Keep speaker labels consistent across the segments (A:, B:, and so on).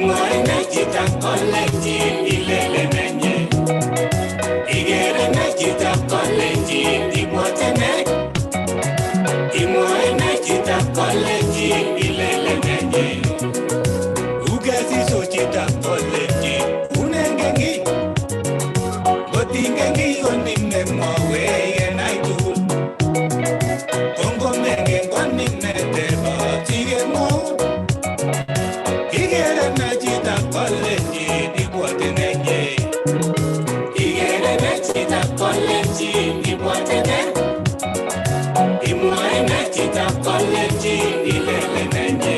A: Imoine Chita Kalenjin ilele menye. Igere ne Chita Kalenjin ibotene. Imoine Chita Kalenjin ilele menye. Ugesi so Chita Kalenjin unengengi. Botingengi onime mwawe yenaitu. Kongo menge konime teba tige mo. Igere na Chita Kalenjin ibotene. Igere na Chita Kalenjin ibotene. Imoine Chita Kalenjin ilele menye.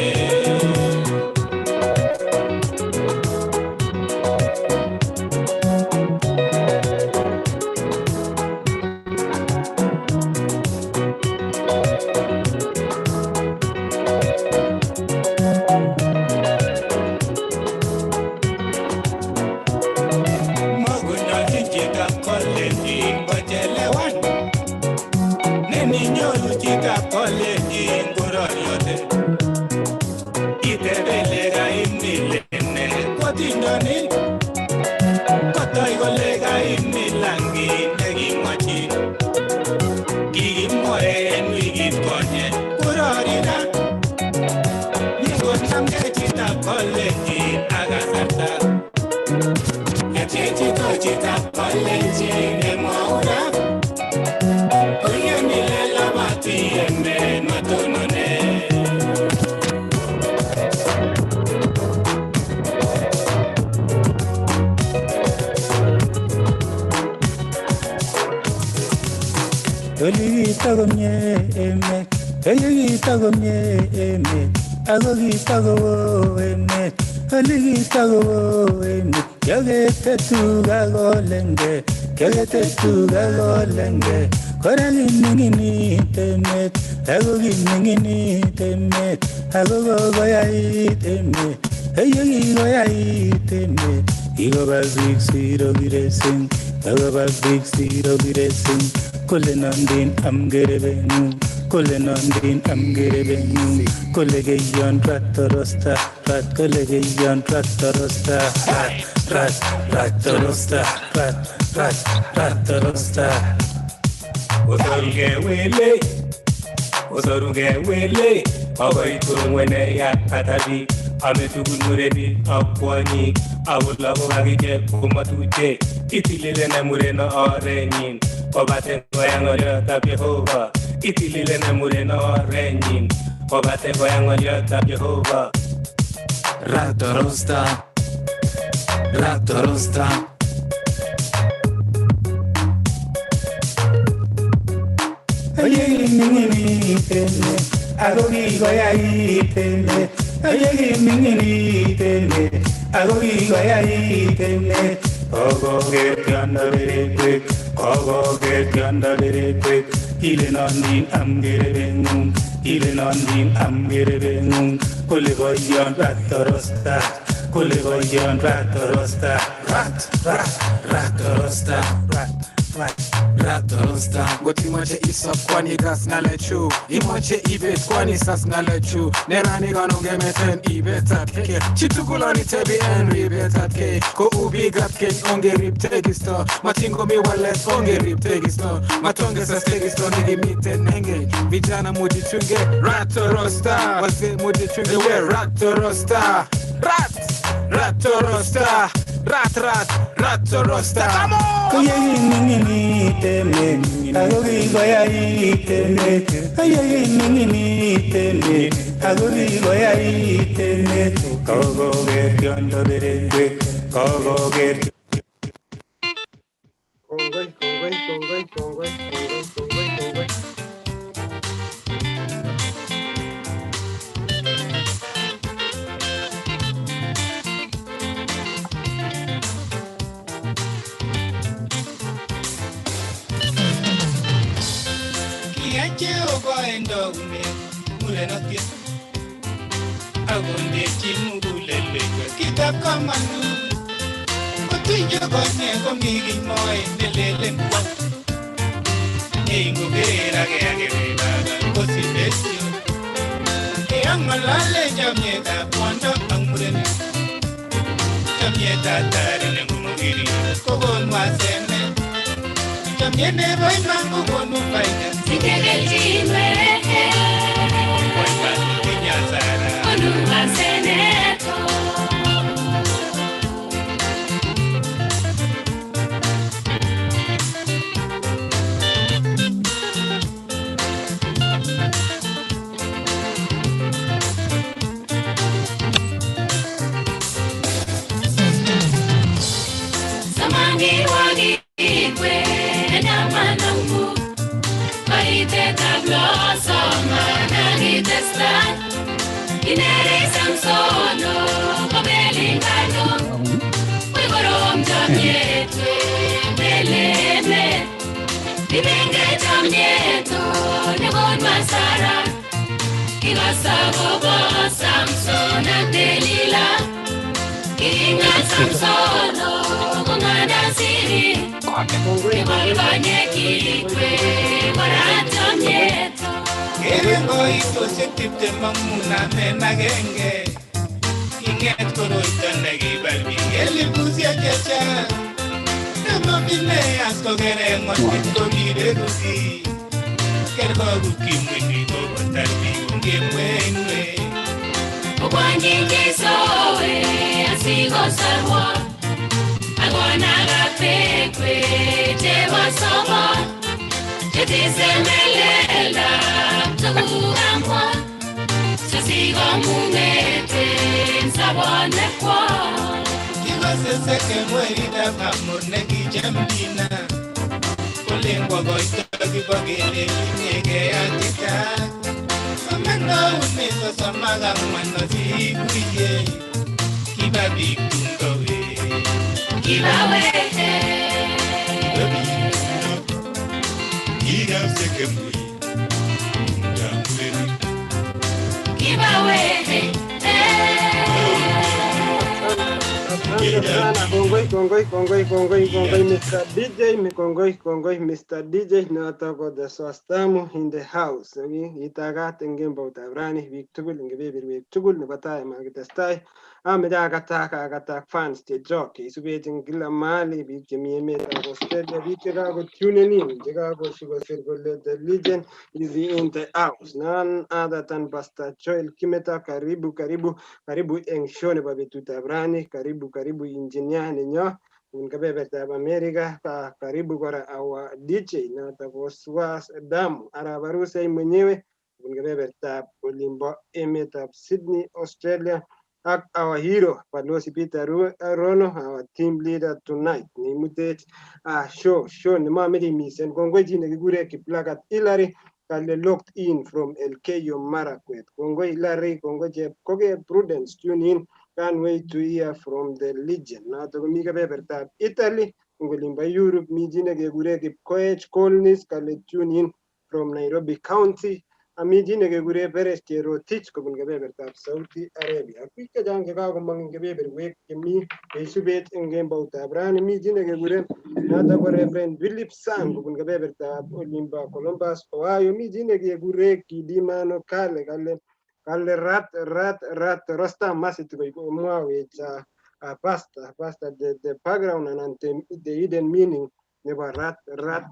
B: Kulenandin am gerebenu Kolegeyon ratorosta rat kolegeyon ratorosta ratorosta ratorosta Osaruge wele Abai turumwene ya atadi Ametugun mureni akwani Awulamu agije kumatuje Itilile ne murena orenin Obate goyangoyo tab Yehova Itilile ne murena orenin Obate goyangoyo tab Yehova Ratorosta Agogi goya iteme, ayegi mingini iteme, agogi goya iteme. Ogo get yanda very quick, ogo get yanda very quick. Ilenandin am gerebengum, ilenandin am gerebengum. Kulegoyan ratorosta, kulegoyan ratorosta, ratorosta.
C: Ratorosta Goti moche isop kwani gas ngalechu Imoche ibet kwani sas ngalechu Nerani ganonge meten ibet atke Chitukulani tebi enri bet atke Ko ubi gatke onge rip tegisto Matingo mi wales onge rip tegisto Matonge sas tegisto nigi miten nenge Vijana mujichunge Ratorosta Wase mujichunge we Ratorosta Ratorosta Ratorosta Come on!
B: Ayegi mingini iteme, agogi goya iteme. Ayegi mingini iteme, agogi goya iteme. Kogo get yanda very quick, kogo get.
D: Congoy.
A: Endo mule Agunde chimugulele kita kamanu Otiyo kone komigi moe nelele mwa Ingo gera gea baba kosi besio Yang malale jamye da kwanda angmurene chamyet atari nengumugiri kokonu asenet chamyet nebo iman kokonu faida
D: Kalenjin
A: koibatinye hasara
D: konu asenet Samangi wagi kwe namanangu Kaite tablo soma nagitesta Inere samsono kabelingano Wigorom jamyetwe beleme Dibenge jamyeto nebon masara Kigasagobo Samson Delila Inga Samsono kungada siri Ibalbanye kikwe waratamyeto
A: Kerengo itosek tiptem ak muna menagenge Inget koroito nekibalbi elipusiek chechang Nemobine as kokere ng'otit kokirerusi Kerkokut kimwini kokotar biik ongemwenwe
D: Okwanyingi sowe asigo sarwa Agwanaga pekwe tewa soba Chetisemelela tukugamwa Sasigo mungete nsabone kwa
A: Kikoseseke mweridab amur nekijambina Kolengwa koito kibokele inyege atita Amenoune sosomak ang'wan osikuye Kiba biik tundowe
D: Kibawehe
A: Biikab sekemwe Ndamureni
D: Kibawehe
E: Kongoi Mr. DJ, kongoi Mr. DJ, noto the swastamu in the house. Itagat ngembo tabrani big tugul ngebebirwek tugul nebo tai makitestai. Ameja akatak fans che joke isubetin kila mahali big chemi emetab Australia big chekago tune in chekago shikosir kole the legend is in the house. None other than Pastor Joel Kimeto. Karibu eng show nebo betutab rani. Karibu engineer nenyo in kebebertab America. Karibu kora our DJ noto ko Swas Damu arabarusei mwenyewe in kebebertab olimbo emetab Sydney, Australia. Ak our hero Palosi Peter Rono, our team leader tonight. Nimutech show ni mamedi misen kongoi jine kigure Kiplagat Hillary kale locked in from Elgeyo Marakwet. Kongoi Hillary, kongoi Jeb Koge Prudence tune in. Can't wait to hear from the legend. Nato mi kebebertab Italy ngolimba Europe mi jine kigure Kipkoech Colnis kale tune in from Nairobi County. Amiji nekekure Peres Cherotich kobun kebebertab Saudi Arabia. Ak biik chechang chekakomong eng kebeberwek chemi keisubet eng kemboutab rani. Miji nekekure noto ko Reverend Philip Sang kobun kebebertab olimbo Columbus, Ohio. Miji nekekure Kidimano Kale rat Rostam Masit komwawech pastor the background anan the hidden meaning nebo rat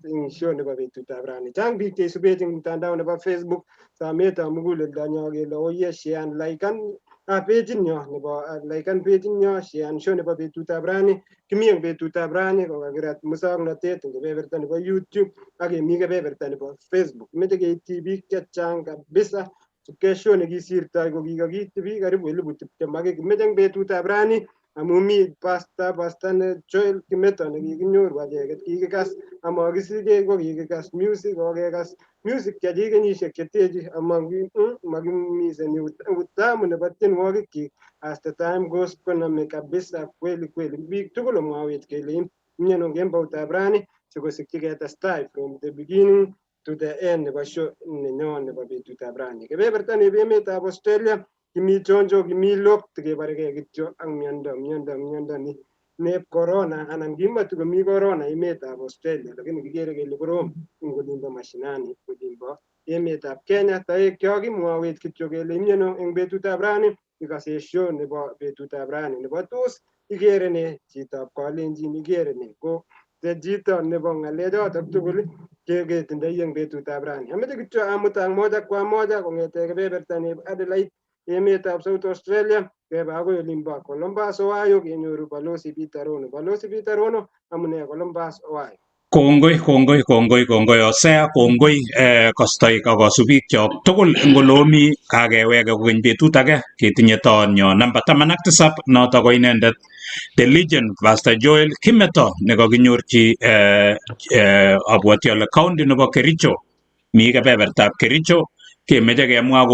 E: ing show nebo betutab rani. Chang biik cheisubet eng mtandao nebo Facebook sametab muguleldo kele oye shean laikan page nyo nebo laikan page nyo shean show nebo betutab rani. Kimi eng betutab rani kokakirat musoknotet eng kebeberta nebo YouTube ak kemi kebeberta nebo Facebook. Meche keityi biik chechang kabisa. Show nekisirtoi ko kikakityi biik karibu 20,000 ak kimeche eng betutab rani amu mi pastor Joel Kimeto nekikinyoru acheket kikikas amakisike ko kikikas music kokekas music chechik kenyisiek chetechi amakimisen utamu nebo tienwogik kyik as the time goes konome kabisa kweli biik tugul omwawech kele imnyeno kemboutab rani sikosikyi ketestai from the beginning to the end nebo show nenyon nebo betutab rani. Kebeberta nebo emetab Australia kimi chonjo kimi locked kebareke kityo ak miondo ni neb corona anan kimatu komi corona emetab Australia lakini kikere kele korom ing olimbo mashinani olimbo emetab Kenya. Taek kyok kimwawech kityo kele imnyeno eng betutab rani ikase show nebo betutab rani nebo tos igere ne chitab Kalenjin, igere ne ko chito nebo ng'alechotok tugul ketindoi eng betutab rani. Ameche kityo amutang moja kwa moja kong'ete kebeberta nebo Adelaide, emetab South Australia, kebe agoi olimbo Columbus, Ohio, kenyoru Balozi Peter Rono. Balozi Peter Rono, amune Columbus, Ohio.
F: Kongoi Osea, kongoi kostoik ak kasubik chok tugul eng olomi kakeweke kokeny betut age ketinye toonyo namba 17 noto ko inendet The Legend Pastor Joel Kimeto nekakinyorchi abwoti ale county nebo Kericho, mi kebebertab Kericho, kemeche kemwa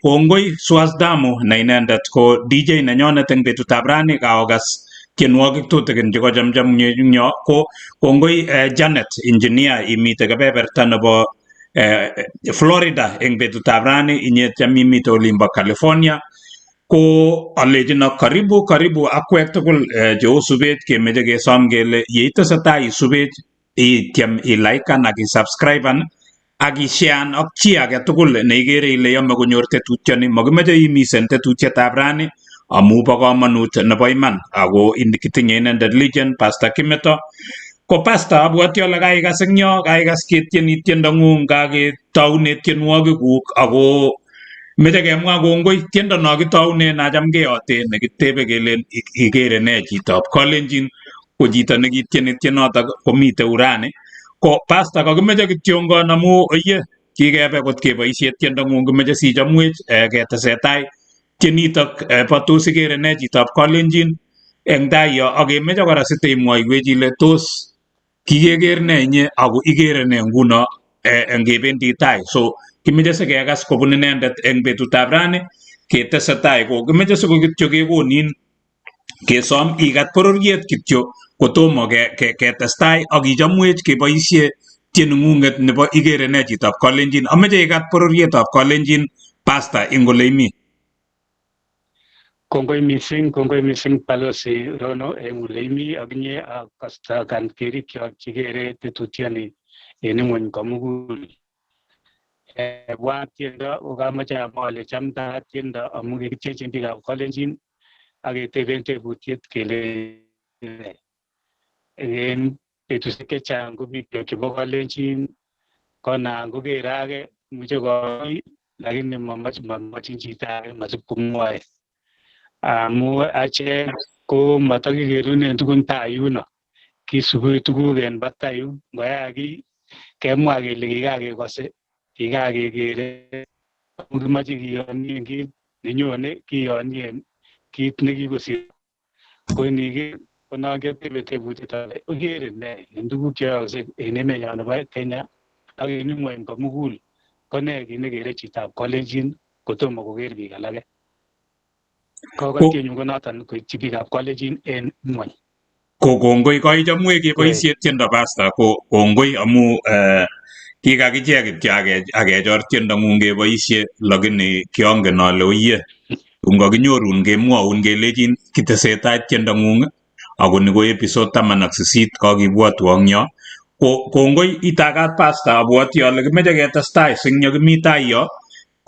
F: kongoi Swasdamu na inendet ko DJ nenyonet eng betutab rani kaokas tienwogik tutigin cheko chamcham nyo ko kongoi Janet engineer imite kebeberta nebo Florida eng betutab rani inyet imite olimbo California ko alejino karibu akwek tugul cheu subet kemeche kesom kele yeitesetai isubet itiem ilaikan ak isubscriben ak ishean ak chi age tugul neigere ile yome konyor tetutioni. Makimeche imisen tetutietab rani amu bo komonut nebo iman ako kitinye inendet Legend Pastor Kimeto ko pastor abwoti ale kaikas eng yo, kaikas ketieni tiendo ng'ung kaketaune tienwogikuk ako meche kemwa kongoi tiendo no kitaune nacham keyote nekitebe kelen igere ne chitab Kalenjin ko chito nekitieni tienotok komite urani ko pastor kakimeche kitiongon amu oye kikebe kot keboisie tiendo ng'ung kimeche sichomwech ketesetai tienitok bo tos igere ne chitab Kalenjin eng tai yo akemeche kora siteimwoiwech ile tos kikeker ne inye ako igere ne nguno ngebendi tai. So kimeche sikekas kobun inendet eng betutab rani ketesetai ko kimeche siko kityo kekonin kesom ikat bororiet kityo kotomo ketestai ak ichomwech keboisie tiening'ung'et nebo igere ne chitab Kalenjin. Ameche ikat bororietab Kalenjin pastor ing ole imi.
G: Kongoi missing Balozi Rono eng ole imi akinye ak Pastor kan kerikyok chikere tetutioni en ing'weny komugul. Bwa tiendo kokamache amwa ale chamtaat tiendo amu kikityenjin biikab Kalenjin ak keteben tebutiet kele en betusiek chechang ko biik chebo Kalenjin konan kokere age muche koi lakini mamachin chito age masip komwoe amu achek ko matakigerunen tugun tai yuno, kisubiri tuguk en batai yu, ngoya kiy kemwa kele kikakekose, kikakekere, kimache kiyonien kit nenyone, kiyonien kit nekikosir. Ko iniker ko non ketebe tebutiet ale ikere ne en tuguk cheyookse en emenyon nebo Kenya ak en ng'wony komugul ko ne kit nekere chitab Kalenjin kotomo koker biik alake. Kokotienyun ko noton koityi biikab Kalenjin en ng'wony.
F: Ko kongoi koichomwech keboisie tiendo pastor, ko kongoi amu kikakichek kityo akechor tiendo ng'ung keboisie lakini kiongen ale oye ngakinyorun kemwoun kelechin kitesetai tiendo ng'ung ako ni ko episode 18 kakibwotwo eng yo. Ko kongoi itagat pastor, abwoti ale kimeche ketestai sing yo kimi tai yo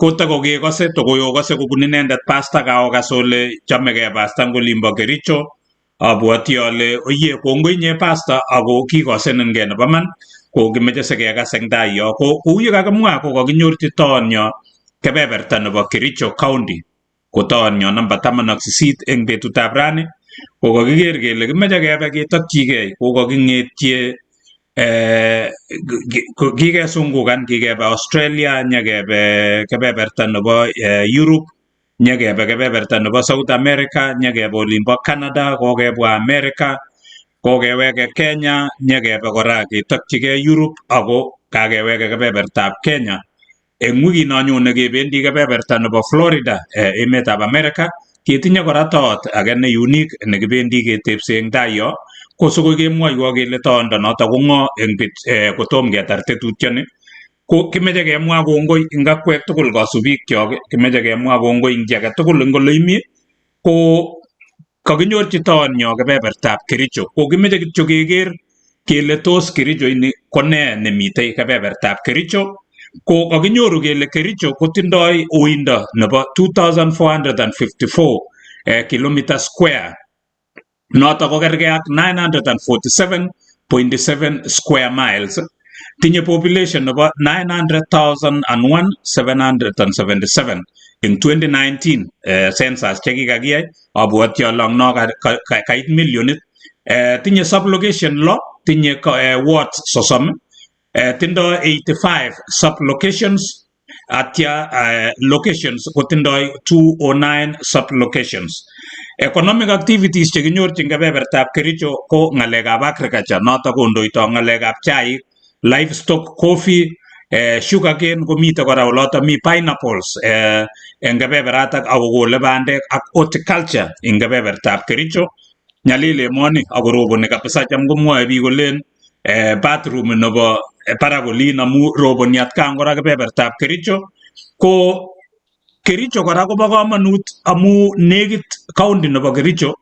F: kotokokekose tokoyokose kobun inendet pastor kaokas ole chamegei pastor eng olimbo Kericho. Abwoti ale oye kongoi nye pastor ako kikosenengei nebo man ko kimeche sikekas eng tai yo ko kou ye kakimwa ko kakinyorchi toonyo kebeberta nebo Kericho County ko toonyo namba 18 eng betutab rani ko kakiker kele kimeche kebe ketokchigei ko kaking'etie kikesungukan kikebe Australia, nyekebe kebeberta nebo Europe, nyekebe kebeberta nebo South America, nyekebe olimbo Canada, kokebwa America, kokeweke Kenya, nyekebe kora ketokchigei Europe ako kakeweke kebebertab Kenya. Eng wikino nyone kebendi kebeberta nebo Florida, emetab America, ketinye kora toot age ne unique nekibendi ketepse eng tai yo. Ko siko kemwoiwo kele toondo noto ko ng'o eng kotom ketar tetutioni ko kimeche kemwa kongoi eng akwek tugul kasubik kyok, kimeche kemwa kongoi eng chi age tugul eng ole imi ko kakinyorchi toonyo kebebertab Kericho ko kimeche kityo keker kele tos Kericho ini ko ne nemitei kebebertab Kericho ko kakinyoru kele Kericho kotindoi uindo nebo 2454 kilometer square noto ko kergei ak 947.7 square miles, tinye population nebo 900,001,777 in 2019 census chekikakiyai abwoti along no kait millionit. Tinye sublocation lo, tinye wards sosom, tindoi 85 sublocations, atya locations kotindoi 209 sublocations. Economic activities chekinyorchin kebebertab Kericho ko ng'alekab agriculture, noto kondoito ng'alekab chaik, livestock, coffee, sugarcane komite kora oloto mi pineapples eng kebeberatak akokole bandek ak horticulture eng kebebertab Kericho. Nyalil emoni akoroboni kabisa, cham komwoe biik kolen bathroom nebo barak olin amu roboni atkan kora kebebertab Kericho. Ko Kericho kora kobo komonut amu nekit county nebo Kericho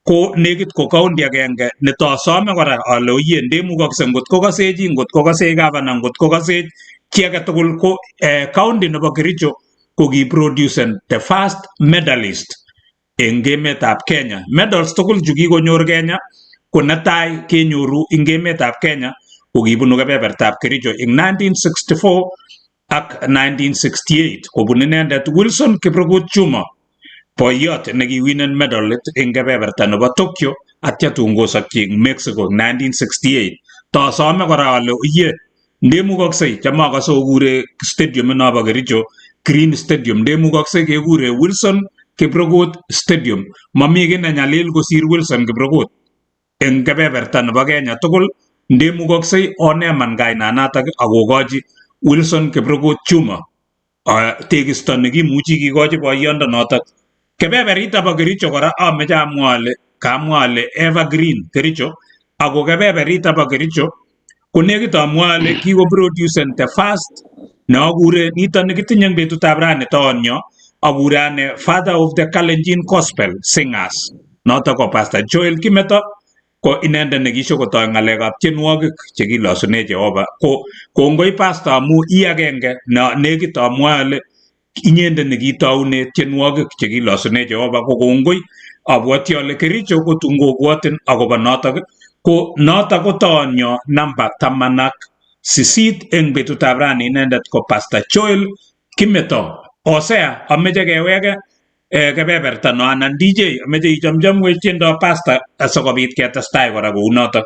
F: ko nekit ko county agenge netosome kora ale oyie ndemukokse ngot kokosech chi, ngot kokosech gavana, ngot kokosech chi age tugul ko county nebo Kericho ko kiproducen the first medalist eng emetab Kenya. Medals tugul chu kikonyor Kenya ko netai kenyoru eng emetab Kenya ko kibunu kebebertab Kericho eng 1964 ak 1968 kobun inendet Wilson Kiprotich Chuma, boiyot nekiwinen medalit eng kebeberta nebo Tokyo atya tun kosokyi eng Mexico eng 1968. Tosome kora ale oyie ndemukoksei cham akase okure stadium nobo Kericho Green Stadium, ndemukoksei kekure Wilson Kiprotich Stadium. Mami ki ne nyalil kosir Wilson Kiprotich eng kebeberta nebo Kenya tugul. Ndemukoksei oneman kainanatak akokochi Wilson Kiprotich Chuma tekisto nekimuchi kikochi boyondonotok. Kebeberita bo Kericho kora ameche kamwa ale evergreen Kericho, ako kebeberita bo Kericho ko nekit amwa ale kikoproducen the first neakure nito nekitinye eng betutab rani taonyo, akure ane father of the Kalenjin gospel singers, noto ko Pastor Joel Kimeto, ko inendet nekishokotoi ng'alekab tienwogik chekilosune Jehova. Ko kongoi pastor amu i agenge na nekit amwa ale inyendet nekitoune tienwogik chekilosune Jehova, ko kongoi. Abwoti ale Kericho ko tun kobwotin akobo notok, ko notok ko taonyo namba 18 eng betutab rani, inendet ko Pastor Joel Kimeto. Osea, ameche keweke kebeberta no anan DJ ameche ichamchamwech tiendo pastor asikobit ketestai kora kou notok.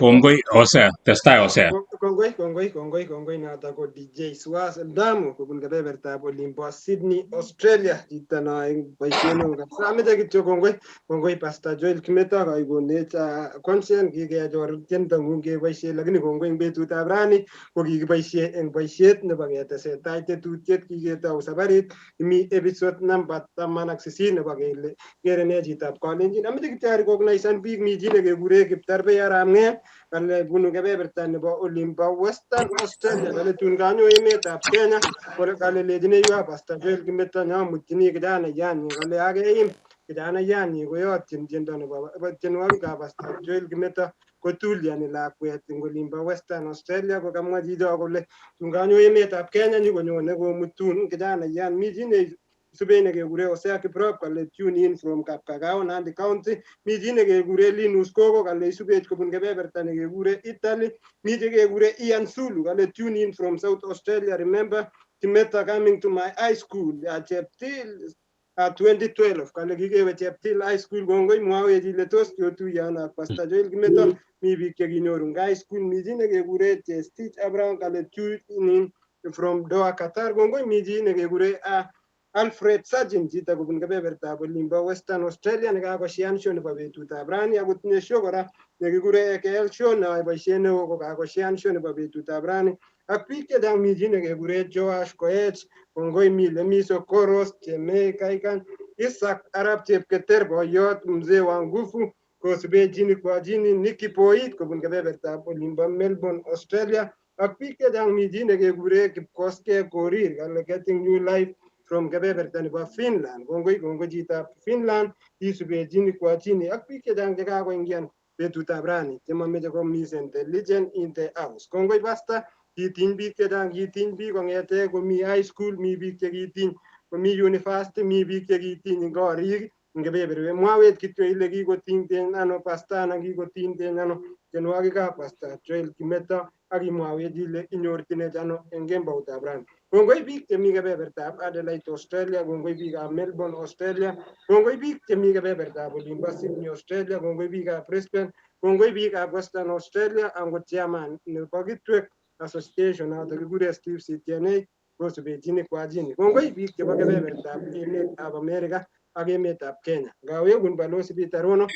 F: Kongoi Osea, testai Osea.
E: Kongoi noto ko DJ Swas Damu kobun kebebertab olimbo Sydney, Australia. Chito no eng boisiet neo kabisa. Ameche kityo kongoi Pastor Joel Kimeto kaikonech consent kikechor tiendo ng'ung keboisie, lakini kongoi eng betutab rani ko kikiboisie eng boisiet nebo ketesetai tetutiet, kiketou sabarit mi episode number 18 nebo kele kerene chitab Kalenjin. Ameche kityo recognize biik mi chi nekekure Kiptarbei Arap Ng'et kale bunu kebeberta nebo olimbo Western Australia, kale tun kanyo emetab Kenya, kale lejineiwo Pastor Joel Kimeto nyamutyini kijanayanyi, kale akeim kijanayanyi koyotyin tiendo nebo tienwogikab Pastor Joel Kimeto kotuliani lakwet eng olimbo Western Australia. Kokamwa chicho kole tun kanyo emetab Kenya nyikonyone komutun kijanayan, mi chi sube nekekure Hosea Kiprop kale tune in from Kapkagao Nandi County, mi chi nekekure Linus Koko kale isubech kobun kebeberta nekekure Italy, mi chekekure Ian Sulu kale tune in from South Australia. Remember Kimeto coming to my high school Cheptil 2012 kale kikewe Cheptil high school. Kongoi mwawech ile tos kiotuye ak Pastor Joel Kimeto, mi biik chekinyoru high school. Mi chi nekekure Stitch Abraham kale tune in from Doha Qatar. Kongoi mi chi nekekure Alfred Sajin chito kobun kebebertab olimbo Western Australia nekakoshian show nebo betutab rani, akotinye show kora nekikure AKL show neyoe boisiet neo kokakoshian show nebo betutab rani ak biik chechang. Mi chi nekekure Joash Koech, kongoi mi Lemiso Koros, Chemei Kaikan, Isaac Arab Chepketer, boyot mzee wa nguvu, kosube jini kwa jini Nicky Poit kobun kebebertab olimbo Melbourne Australia ak biik chechang. Mi chi nekekure Kipkoske Korir kale getting new life from kebeberta nebo Finland. Kongoi chitab Finland isube jini kwa jini ak biik chechang chekakoingian betutab rani chemomeche komisen the legend in the house. Kongoi Pastor, kitiny biik chechang, kitiny biik kong'ete komi high school, mi biik chekitiny komi university, mi biik chekitiny eng korik eng kebeberwek. Mwawech kityo ile kikotinyten ano Pastor anan kikotinyten ano tienwogikab Pastor Joel Kimeto ak imwawech ile inyorchinech ano eng kemboutab rani. Kongoi biik chemi kebebertab Adelaide Australia, kongoi biikab Melbourne Australia, kongoi biik chemi kebebertab olimbo Sydney Australia, kongoi biikab Brisbane, kongoi biikab Western Australia, angot chairman nebo Kitwek Association noto kikure Steve Sitienei kosubechini kwa jini. Kongoi biik chebo kebebertab emetab Amerika ak emetab Kenya. Ngawekun balozi Peter Rono.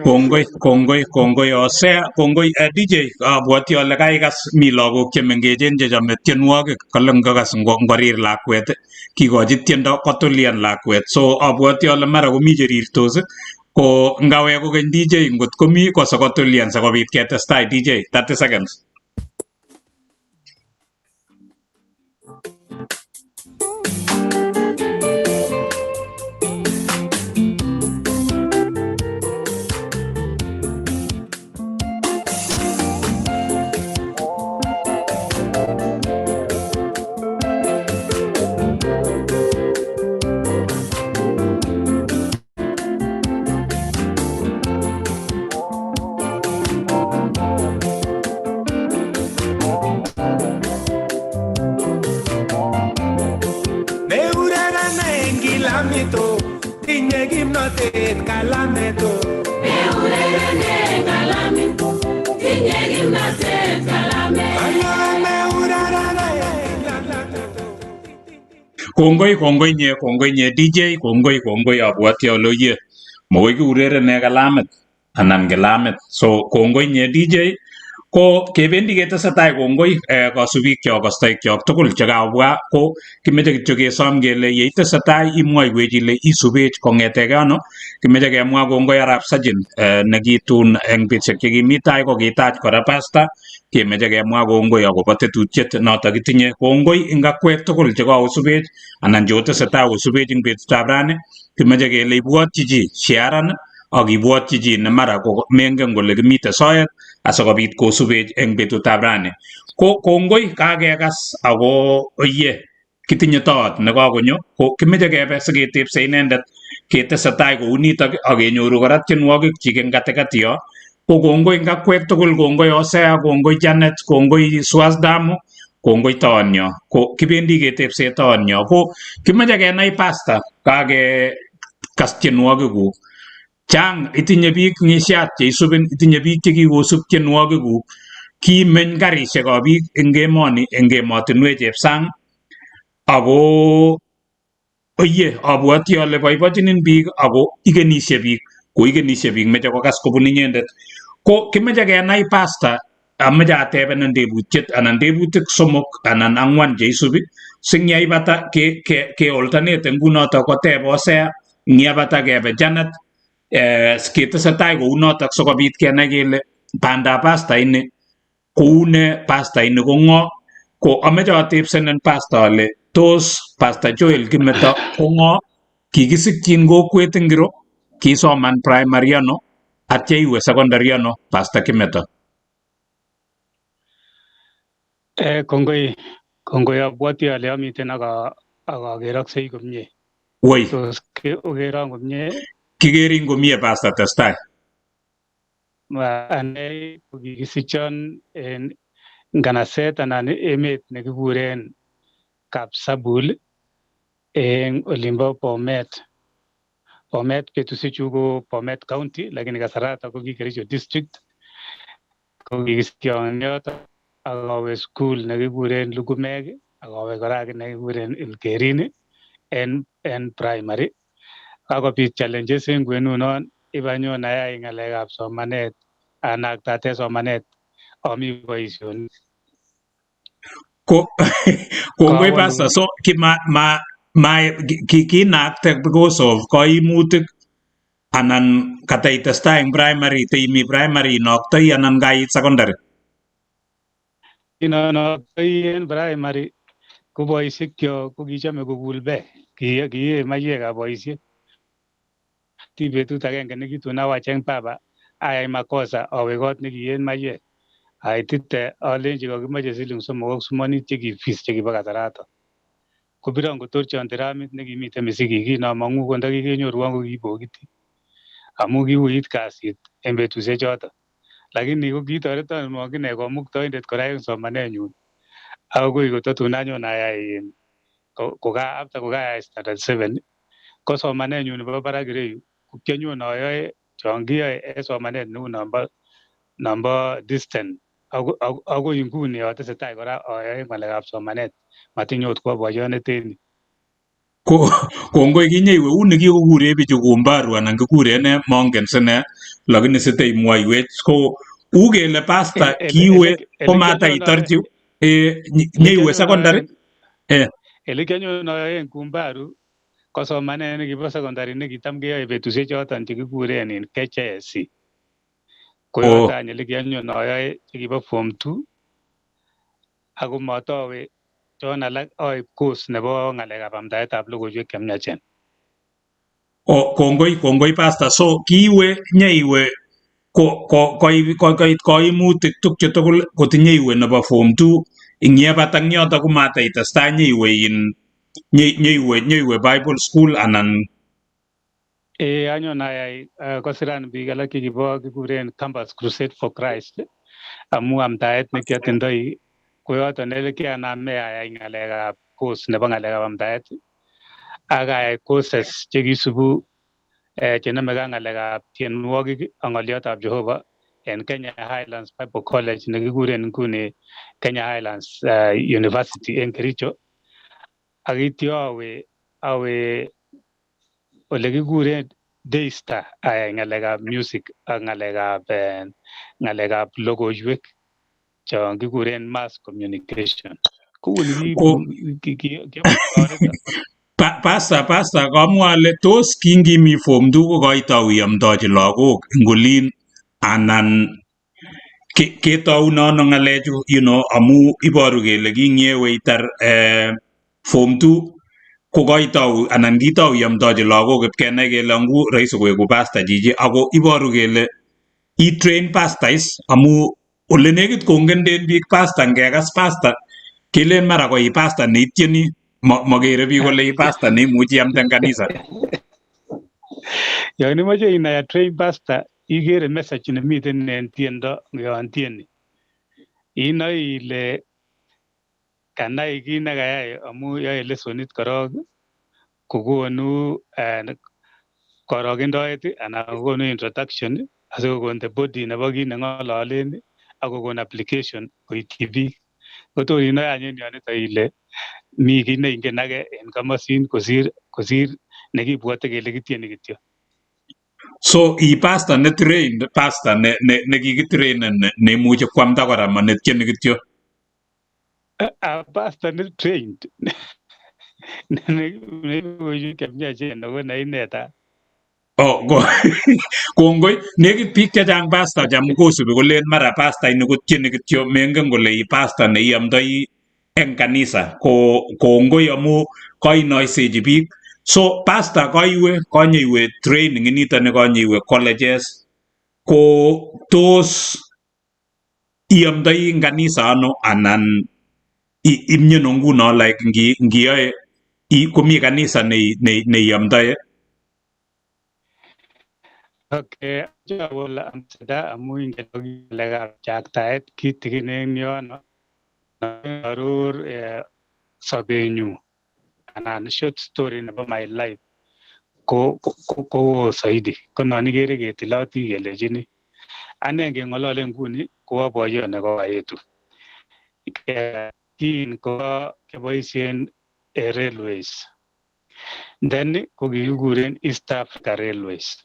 F: Kongoi Hosea, kongoi DJ, abwoti ale kaikas mi lagok chemengechen chechome tienwogik kole ngokas ngorir lakwet kikochi tiendo kotulian lakwet, so abwoti ale mara komi cherirtos ko ngawe kokeny DJ ngot komi kosokotulian sikobit ketestai. DJ 30 seconds.
B: Tinye kimnotet Kalameto.
D: Meurerene Kalameto. Tinye kimnotet Kalameto.
F: Kongoi nye DJ, kongoi abwati ale ye. Mokoi kiurerene kalamit anan kilamit. So kongoi nye DJ ko kebendi ketesetai kongoi kasubik kyok kostoik kyok tugul chekabwa ko kimeche kityo kesom kele yeitesetai imwoiwech ile isubech kong'etege ano. Kimeche kemwa kongoi Arap Sajin nekitun eng betusiek chekimi tai ko kitach kora Pastor. Kemeche kemwa kongoi akobo tetutiet noto kitinye. Kongoi ing akwek tugul chekakosubech anan cheotesetai kosubech ing betutab rani. Kimeche kele ibwotyi chi sharan ak ibwotyi chi ne mara ko mengen kole kimite soet asikobit kosubech eng betutab rani. Ko kongoi kakekas ako ye kitinye toot nekakonyo ko kimeche kebe siketepse inendet ketesetai kou nitok ak kenyoru kora tienwogik chik eng katikati yo. Ko kongoi eng akwek tugul, kongoi Hosea, kongoi Janet, kongoi Swasdamu, kongoi toonyo. Ko kibendi ketepse toonyo. Ko kimeche kenai Pastor kakekas tienwogikuk. Chang itinye biik ng'isiat cheisubin, itinye biik chekikosub tienwogikuk. Kimeny karisiekab biik eng emoni, eng emotinwek chep sang. Ako oye abwoti ale boibochinin biik ako ikenisie biik, ko ikenisie biik meche kokas kobun inyendet. Ko kimeche kenai Pastor, ameche atebenen tebutiet anan tebutik somok anan ang'wan cheisubi singyeibata ke alternate ngunotok koteb Hosea, ngiyabata kebe Janet. Ketesetai kou notok sikobit kenai kele bandab Pastor ini koune, Pastor ini ko ng'o. Ko ameche atebsenen Pastor ale tos Pastor Joel Kimeto ko ng'o, kikisikyin kokwet ngiro, kisoman primary ano, atya iwe secondary ano Pastor Kimeto.
G: Kongoi abwati ale amiten ak akeroksei komie.
F: Woi,
G: tos okeron komie.
F: kigerin komie Pastor, testai.
G: Ane kokikisichon en nganaset anan emet nekikuren Kapsabul en olimbo Bomet. Bomet betusiechu ko Bomet County lakini kasarata ko ki Kericho District. Kokikisichon yoto akawe school nekikuren Lukumek akawe kora ake nekikuren Ilkerin en primary. Kakobit challenges en kwenunon ibanyon ayai ng'alekab somanet anaktate somanet ami boisionik.
F: Ko kongoi
G: Kawalu
F: Pastor, so kinakte because of kaimutik anan kataitestai eng primary teimi primary noktoi anan kait secondary.
G: Inonoktoi en primary ko boisiekchok ko kichome kokulbe, kiye maiyekab boisiet. Ti betut agenge nekitun awe acheng baba ayai makosa awe kot nekiyen maiyek. Aitite alenji kakimoche siling 3 cheki fees chekibo kasarato. Kobiron kotorchon tiramit nekimiten Misiki kinamong'u ko ndakikenyorwon ko kibokiti amu kiuit kasit en betusiek choto. Lakini ko kitoreton akine komuktoindet kora en somanenyun. Akoi kotatun anyon ayai after kokayai standard 7 ko somanenyun nebo barak ireyu ko kianyon ayoe chon kiyoe en somanet neu nombo distant akoi inguni atesetai kora ayoe ng'alekab somanet matinye ot kwo boisionet en yu.
F: Kongoi kinyewe uni kikokure bichu kumbaru anan kikure ne mongen sine lakini site imwoiwech ko u kele Pastor kiwe komataitorchi nyeiwe secondary.
G: Ele kianyon ayoen kumbaru ko somanet nekibo secondary nekitam keyoe betusiek choton chekikuren in KCSE. Ko yoto any ele kianyon ayoe chekibo form 2 ako matawe chon alak aib course nebo ng'alekab amdaetab logoiwek chemiachen.
F: Kongoi Pastor, so kiiwe nyeiwe koit kaimutik tukche tugul kotinye iwe nebo form 2 ingyepat ang yoto komataitastai nyeiwe Bible school anan.
G: Anyon ayai kosiran biik alak chekibo kikuren Campus Crusade for Christ amu amdaet nekiatindoi ko yoton ele kianame ayai ng'alekab course nebo ng'alekab amdaet ak ayai courses chekisubu chenomege ak ng'alekab tienwogik ak ng'oliotab Jehova en Kenya Highlands Bible College nekikuren nguni Kenya Highlands University en Kericho. Ak ityo awe ole kikuren Daystar ayai ng'alekab music ak ng'alekab logoiwek chon kikuren mass communication. Kouni
F: Pastor kamwa ale tos kingimi form 2 ko kaitou iyamdochi lagok ngolin anan ketou nono ng'alechu amu iboru kele kinyewe itar form 2 ko kaitou anan kitou iyamdochi lagok ipkenai kele ngu rahisi koeku pastor chichi ako iboru kele i-train pastors amu ole nekit kongenden biik pastor ngekas pastor kelen mara ko i pastor neitieni magere biik kole i pastor neimuchi iamte eng kanisa.
G: Yon imoche inai train pastor igere message nemiten en tiendo yon tieni. Inoe ile kanai kit nekayai amu yoe lesonit korok kokonu korokendoet anan kokonu introduction asikokon the body nebo kit neng'ololen ak kokon application koityi biik. Kotor inoe anyun yonito ile mi kit neingen age en komosin kosir nekibwote kele kitieni kityo.
F: So i pastor ne trained pastor ne kikitrainen neimuche kwamda kora ma netieni kityo.
G: Pastor ne trained ne kemiachen ako naineta.
F: Kongoi nekit biik chechang pastor cham kosubi kolen mara pastor ini kotieni kityo mengen kole i pastor ne iamdoi eng kanisa. Kongoi amu kainoisechi biik. So pastor kanyeiwe training inito ne kanyeiwe colleges ko tos iamdoi eng kanisa ano anan imyeno nguno like ngiyoe komi kanisa neiyamdoe.
G: Okay, wala amsada amu ingen ngalekab chaktaet kitigin en yono aror sobenyu anan short story nebo my life ko saidi ko non ikere ketiloti kelechini ane ngeng'olole nguni ko boyot nekoetu kin ko keboisien railways then ko kikikuren East Africa Railways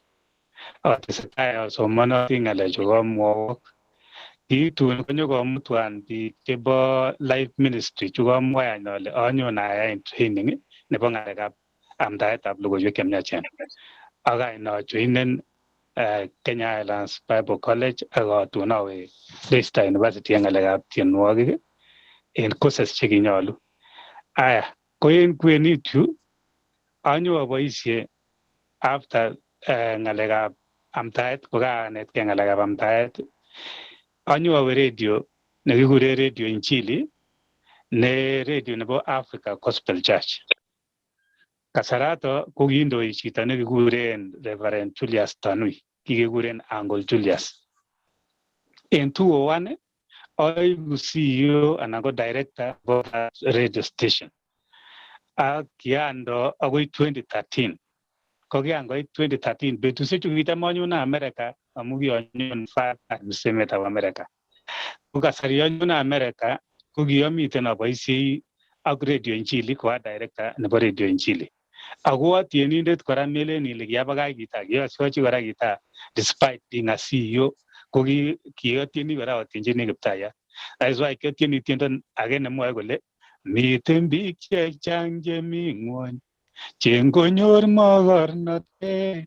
G: atesetai asomonoti ng'alechu komwowok kiitun konyokomutwan biik chebo life ministry chukomwayan ale anyon ayain training nebo ng'alekab amdaetab logoiwek chemiachen akain ajoinen Kenya Highlands Bible College ak atun awe Daystar University en ng'alekab tienwogik en courses chekinyolu. Aya, ko en kwenit yu anyo aboisie after ng'alekab amdaet kokanetkei ng'alekab amdaet anyo awe radio nekikuren Radio Injili ne radio nebo Africa Gospel Church. Kasarato ko kindoi chito nekikuren Reverend Julius Tanui, kikekuren Uncle Julius. En 201 aiku CEO anan ko director of that radio station. Ak kiando agoi 2013. Ko kiangoit 2013 betusiechu kitam anyone America amu kianyon 5 times emetab America. Ko kasari anyone America ko kiamiten aboisiei ak Radio Injili ko director nebo Radio Injili. Ako atienindet kora melen ile kiabakach gita, kiasochi kora gita despite being a CEO ko kiatieni kora atienjini Kiptayat. That is why kiatieni tiendo age nemwoe kole miten biik chechang chemi ng'wony chengonyor mogornotet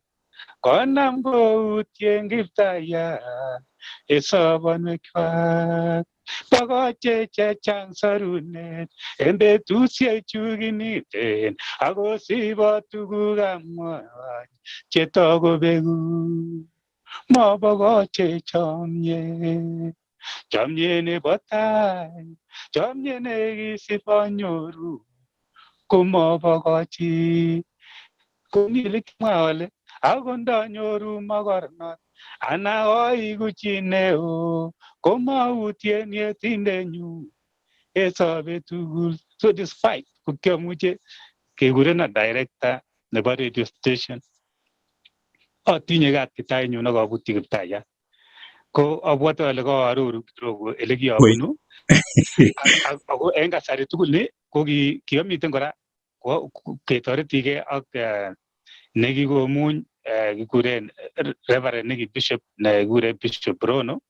G: konam koutien Kiptayat en sobonwekwak tokoche chechang sorunet en betusiechu kiniten ako sibot tugukab ng'wony chetokobeku mobokoche chomyet nebo tai chomyet nekisip anyoru komobokochi komi likimwa ole ako ndanyoru mogornot ana oiku chi neo komautien yetindenyu en sobet tugul. So despite ko kiamuche kekurena director nebo radio station atinye kat kitaenyu nekabutyi Kiptayat ko abwote ale kaaroru kidogo ele kiabunu ako en kasari tugul ni ko kiamiten kora ketoretige ak nekikomuny kikuren Reverend neki Bishop nekikuren Bishop Rono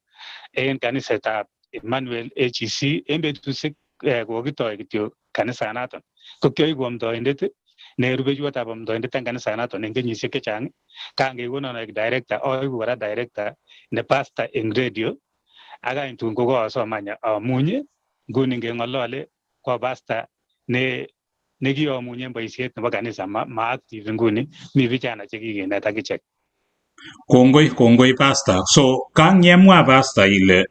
G: en kanisetab Emmanuel AGC en betusiek kokitoi kityo kanisanaton ko kioiku amdoindet ne rubeiwotab amdoindet en kanisanaton en kenyisiek chechang kan kekonon aik director aiku kora director ne pastor en radio ak any tun ko kaasomanya amunye nguni ngeng'olole ko pastor ne kiamunye en boisiet nebo kanisa ma active nguni mi vijana chekikenet ak ichek.
F: Kongoi pastor. So kangemwa pastor ile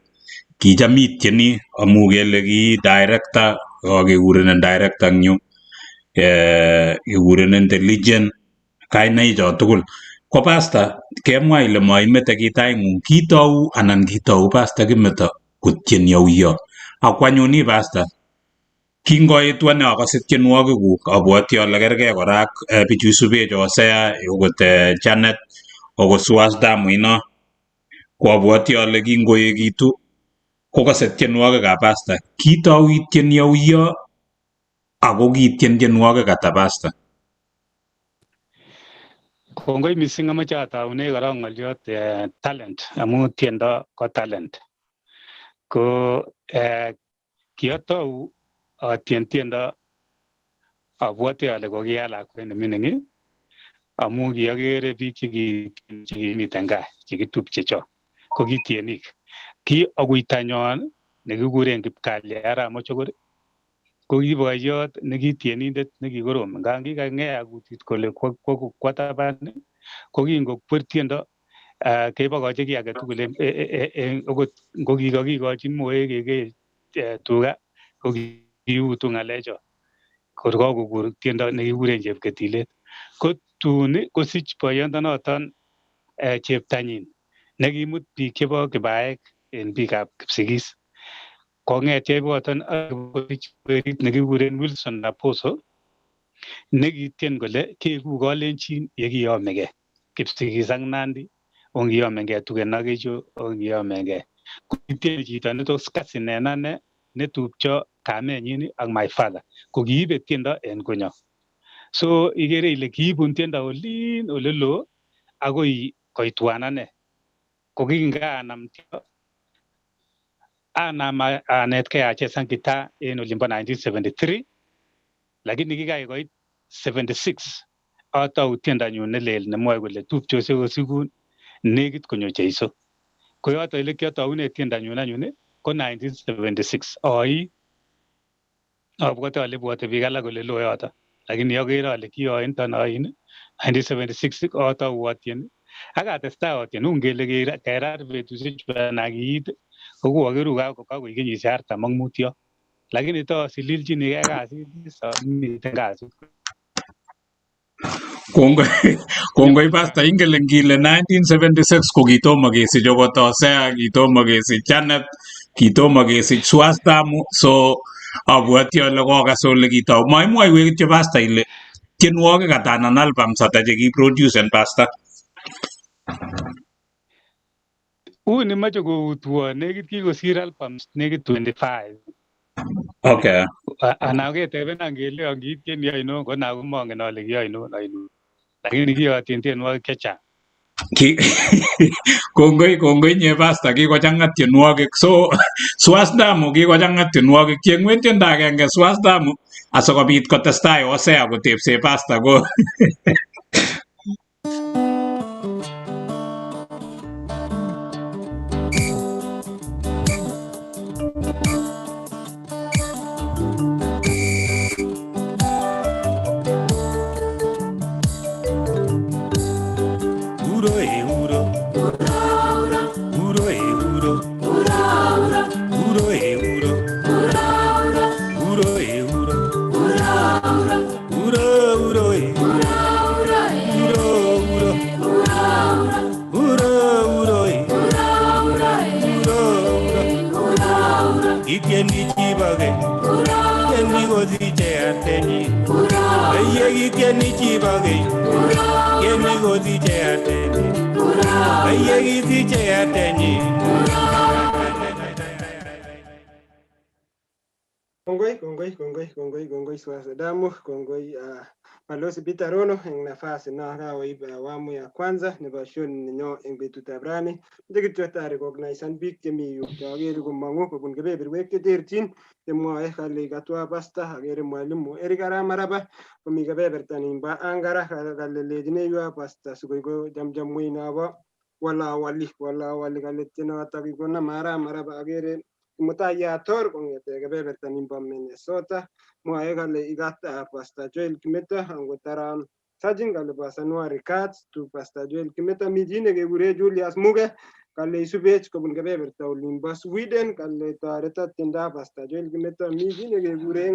F: kicham itieni amu kele ki director kekurenen director eng yu kekurenen intelligent kainaicho tugul. Ko pastor kemwa ile maimete kitaing'ung, kitou anan kitou pastor Kimeto kotieni auyo? Akwanyoni pastor kingoetu ane akase tienwogikuk abwoti ale kergei kora ak bichu isubech Hosea okot Janet okot Suasdamu ino ko abwoti ale kingoekitu kokase tienwogikab pastor. Kitou itieni auyo ako kitien tienwogik ata pastor?
G: Kongoi missing amache ataune kora ng'oliot talent amu tiendo ko talent ko kiatou atien tiendo abwoti ale kokia lakwet nemining amu kiakere biik chekimiten gaa chekitupche cho ko kitienik. Ki akuitanyon nekikuren Kipkalya Arap Mochokor ko ki boiyot nekitienindet nekikorom ngan kikang'ea kutit kole kwo taban ko kingokwer tiendo kebokoche ki age tugul okot ngo kikakikochin moek kekee tuga ko kiutu ng'alecho kokur tiendo nekikuren chepketilet ko tun kosich boyondonoton cheptanyin nekimut biik chebo kibaek en biikab Kipsigis kong'et cheboton kosich werit nekikuren Wilson Naposo nekitien kole keku Kalenjin yekiyomegei Kipsigis ak Nandi ongiyomengei Tugen ak Echo ongiyomengei kitien chito netos kas inenane netupcho kamenyin ak my father ko kiibe tiendo en konyo so ikere ile kiibun tiendo olin olelo akoi koitwan ane ko kinganam tiendo anam anetkei achesan gitaa en olimbo 1973 lakini kikai koit 76 atou tiendonyun nelel nemwoe kole tupchosiek kosikun nekit konyo Jeiso ko yoto ile kiataune tiendonyun anyun ko 1976 oi abwate ale bwote biik alak kole loo yoto lakini akere ale kiointon oin 1976 atou atien ak atestai atien ungele kerar betusiechu anan kiit ko koakeru kakoik kenyisiek 45 yo lakini tosililchinigei kasit miten kasit
F: Kongoi Pastor, ingele ngile 1976 ko kitomo kesich okot Hosea, kitomo kesich Janet, kitomo kesich Swastamu, so abwati ale kokas ole kitou. Maimwoiwech kityo Pastor ile tienwogik ata anan albums ata chekiproducen Pastor?
G: uni moche koutwon nekit kikosir albums nekit 25
F: Okay.
G: anan ketebenan kele angitieni ainon ko nan komongen ale kiainon lakini kiyotin tienwogik chechang
F: Kongoi nye Pastor, kikochang'a tienwogik. So Swastamu kikochang'a tienwogik. Tieng'wen tiendo agenge Swastamu asikobit kotestai Hosea kotepse Pastor ko
E: Kongoi Swasadamu, kongoi Balozi Peter Rono en nafasi na kaoib awamu ya kwanza nebo show ninyo en betutab rani. Ndikitweta recognize biik chemi yu chokere komong'u kobun kebeberwek cheterchin chemwoe kale katwa Pastor akere mwalimu Eric Arap Maraba komi kebeberta nimbo Angara kale lejineiwo Pastor sikoiko chamchamwei nobo walawali kale tienoto kikonam Arap Maraba akere Mutayator kong'ete kebeberta nimbo Minnesota mwae kale ikat Pastor Joel Kimeto angotaram sajin kale Pastor January Katz to Pastor Joel Kimeto mi chi nekekure Julius Muge kale isubech kobun kebeberta olimbo Sweden kale toreto tiendab Pastor Joel Kimeto mi chi nekekure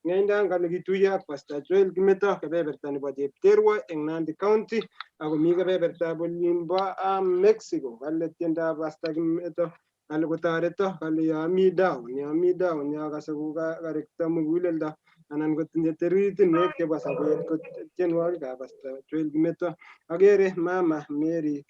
E: Ng'endan kale kituiyo ak Pastor Joel Kimeto kebeberta nebo Chepterwo eng Nandi County ako mi kebebertab olimbo Mexico kale tiendab Pastor Kimeto kale kotoreto kale yomi down yakase kokarekto muguleldo anan kotinye teritinwek chebo sobet ko tienwogikab Pastor Joel Kimeto akere mama Mary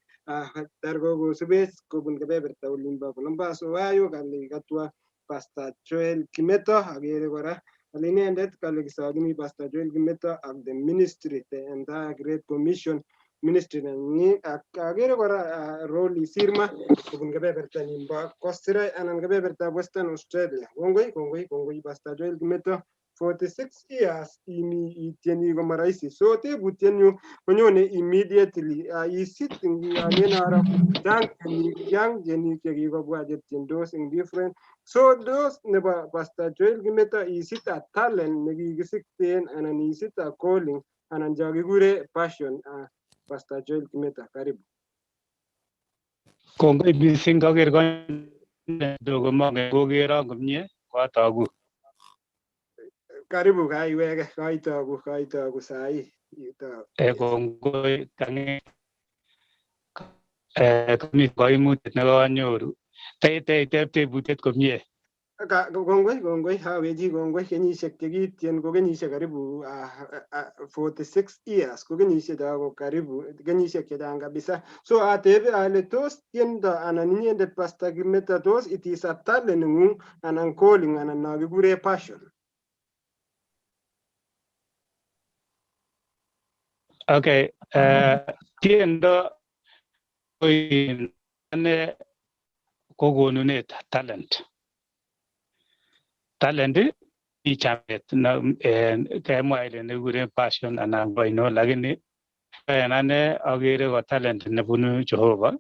E: tar kokosubech kobun kebeberta olimbo Columbus Ohio kale katwa Pastor Joel Kimeto akere kora kale inendet kale kisokini Pastor Joel Kimeto ak the ministry the entire Great Commission ministry nenyi akere kora Rolly Sirma kobun kebeberta nimbo Kosire anan kebebertab Western Australia. Kongoi Pastor Joel Kimeto 46 years itieni koma rahisi so tebutienyu konyone immediately isit ingalen aro chang tienik chekikobwa chetiendos eng different so those nebo Pastor Joel Kimeto isit a talent nekikisikten anan isit a calling anan chokikure passion Pastor Joel Kimeto, karibu.
G: kongoi mising kaker konye komongen kokero komie koatogu
E: Karibu kaiweke kaitoku sahi.
G: Kongoi kange kami koimutyet nekanyoru. Tebutyet komie.
E: Kongoi haweji kongoi kenyisiek chekitien ko kenyisiek karibu 46 years ko kenyisiek chako karibu kenyisiek chechang kabisa. So atebe ale tos tiendo anan inyendet Pastor Kimeto tos it is a talent neng'ung anan calling anan no kikure passion.
G: Okay, tiendo ane kokonunet talent. Talent ichamet na kemwa ile nekikuren passion anan koino, lakini en ane agere ko talent nebunu Jehova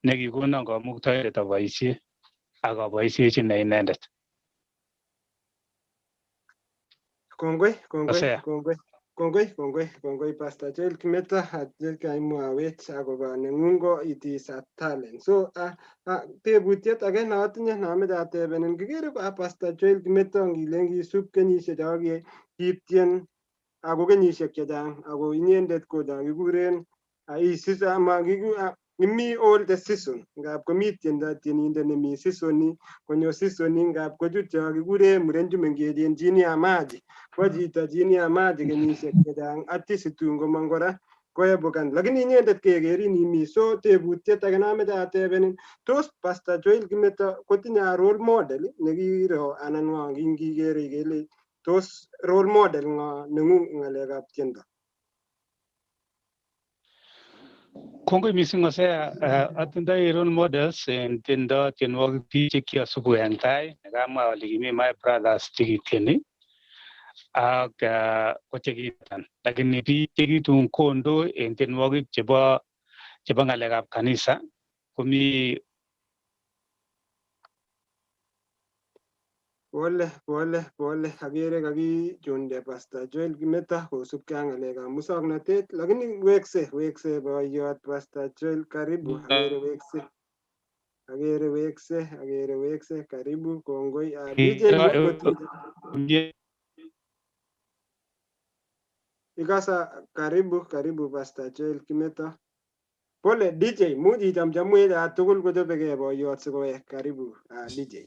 G: nekikonon kamuktaindet aboisie ak aboisiechin inendet.
E: Kongoi Pastor Joel Kimeto atye kaimwawech akobo neng'ung ko it is a talent. So tebutiet age natinye nameche atebenin kikere Pastor Joel Kimeto ngile ngisub kenyisiek cho kitien ako kenyisiek chechang ako inyendet ko kikuren imi all the season ngap komi tienindet nemi seasoni konyo seasoni ngap kochut cho kikure muren chumengechen chini amaji kwa chito chini amaji kenyisiek chechang atya situn komong kora koebukan, lakini inyendet kekerin imi. So tebutiet age nameche atebenin tos Pastor Joel Kimeto kotinye role model nekiro anan ng'o kingikere kele tos role model ng'o neng'ung ng'alekab tiendo?
G: Kongoi mising Hosea, atindoi role models en tienwogik biik chekiasubu en tai, nekamwa ale kimi my brothers chekitieni ak ko chekitan, lakini biik chekitun kondo en tienwogik chebo ng'alekab kanisa komi
E: Pole agere kakichunde Pastor Joel Kimeto kosubkei ak ng'alekab musoknotet, lakini wekse boiyot Pastor Joel, karibu. Agere wekse karibu. Kongoi DJ ikasa, karibu Pastor Joel Kimeto. Pole DJ, much ichamchamwech tugul kochobegei boiyot sikowek. Karibu DJ.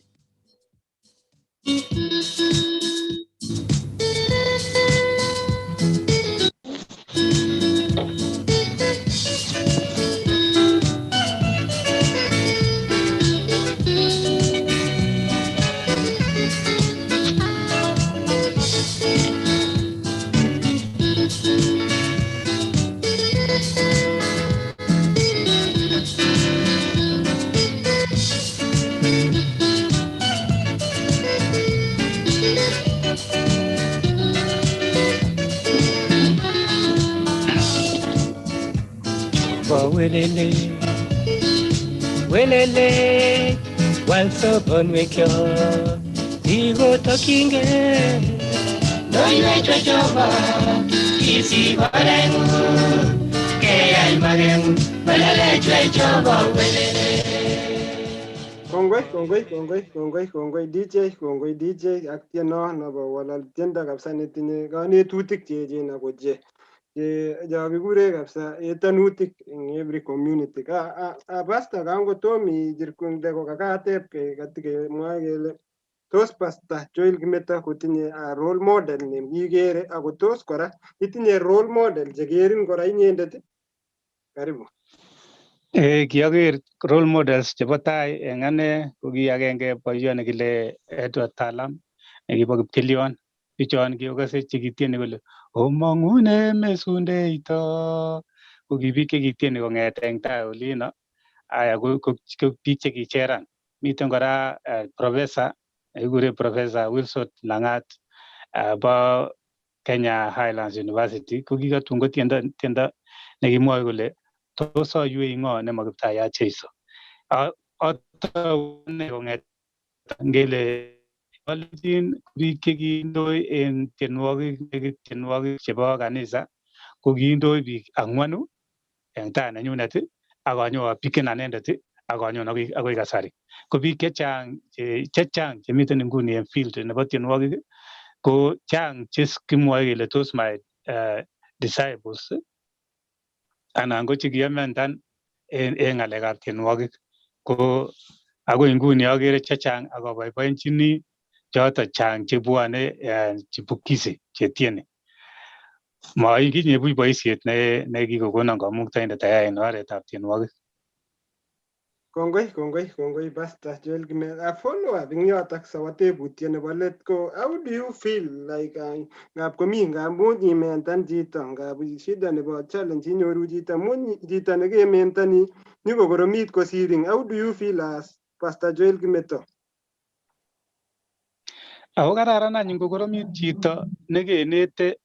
B: welele walsobonwekyo ikotokyinge noiwech Jehova kisiborengu keyai magengu welelech Jehova welele.
E: Kongoi DJ ak tieno nebo walal tiendo kabisa netinye kanetutik cheechen ako che kikure kabisa etanutik in every community. Pastor kangotomi jirkunde kokakateb katikemwae kele tos Pastor Joel Kimeto kotinye role model nekikere ako tos kora itinye role model chekerin kora inyendet. Karibu.
G: Kiaker role models chebo tai en ane ko ki agenge boiyot nekile Edward Talam nekibo Kipkelion. Bichon kiokose chekitieni kole omong'une mesundeito, ko ki biik chekitieni kong'eten tai olino. Aya ko biik chekicheran. Miten kora professor nekikure Professor Wilson Lang'at bo Kenya Highlands University, ko kikatun ko tiendo nekimwoe kole tos oywei ng'o nemo Kiptayat Jeiso. Ataune kong'et ngele Kalenjin biik chekindoi en tienwogik chebo kanisa ko kindoi biik 4 en tai nenyunet ak anyo apiken anendet akonyon akoi kasari ko biik chechang chemiten nguni en field nebo tienwogik ko chang kimwoe kele tos my disciples anan ko chekiyomendan en ng'alekab tienwogik ko akoi nguni akere chechang akoboiboenchini choto chang chebwone chipukizi chetieni moikinye buch boisiet ne kikokonon kamuktaindet ayai en oretab tienwogik.
E: Kongoi Pastor Joel Kimeto. A follow up ing yotok sawa tebutiet nebo let ko how do you feel like ngap komi ngamun imentan chito ngap shida nebo challenge inyoru chito mun chito nekementani nyikokoromit kosiring, how do you feel as Pastor Joel Kimeto?
G: Ako kararan anyun kokoromit chito nekenete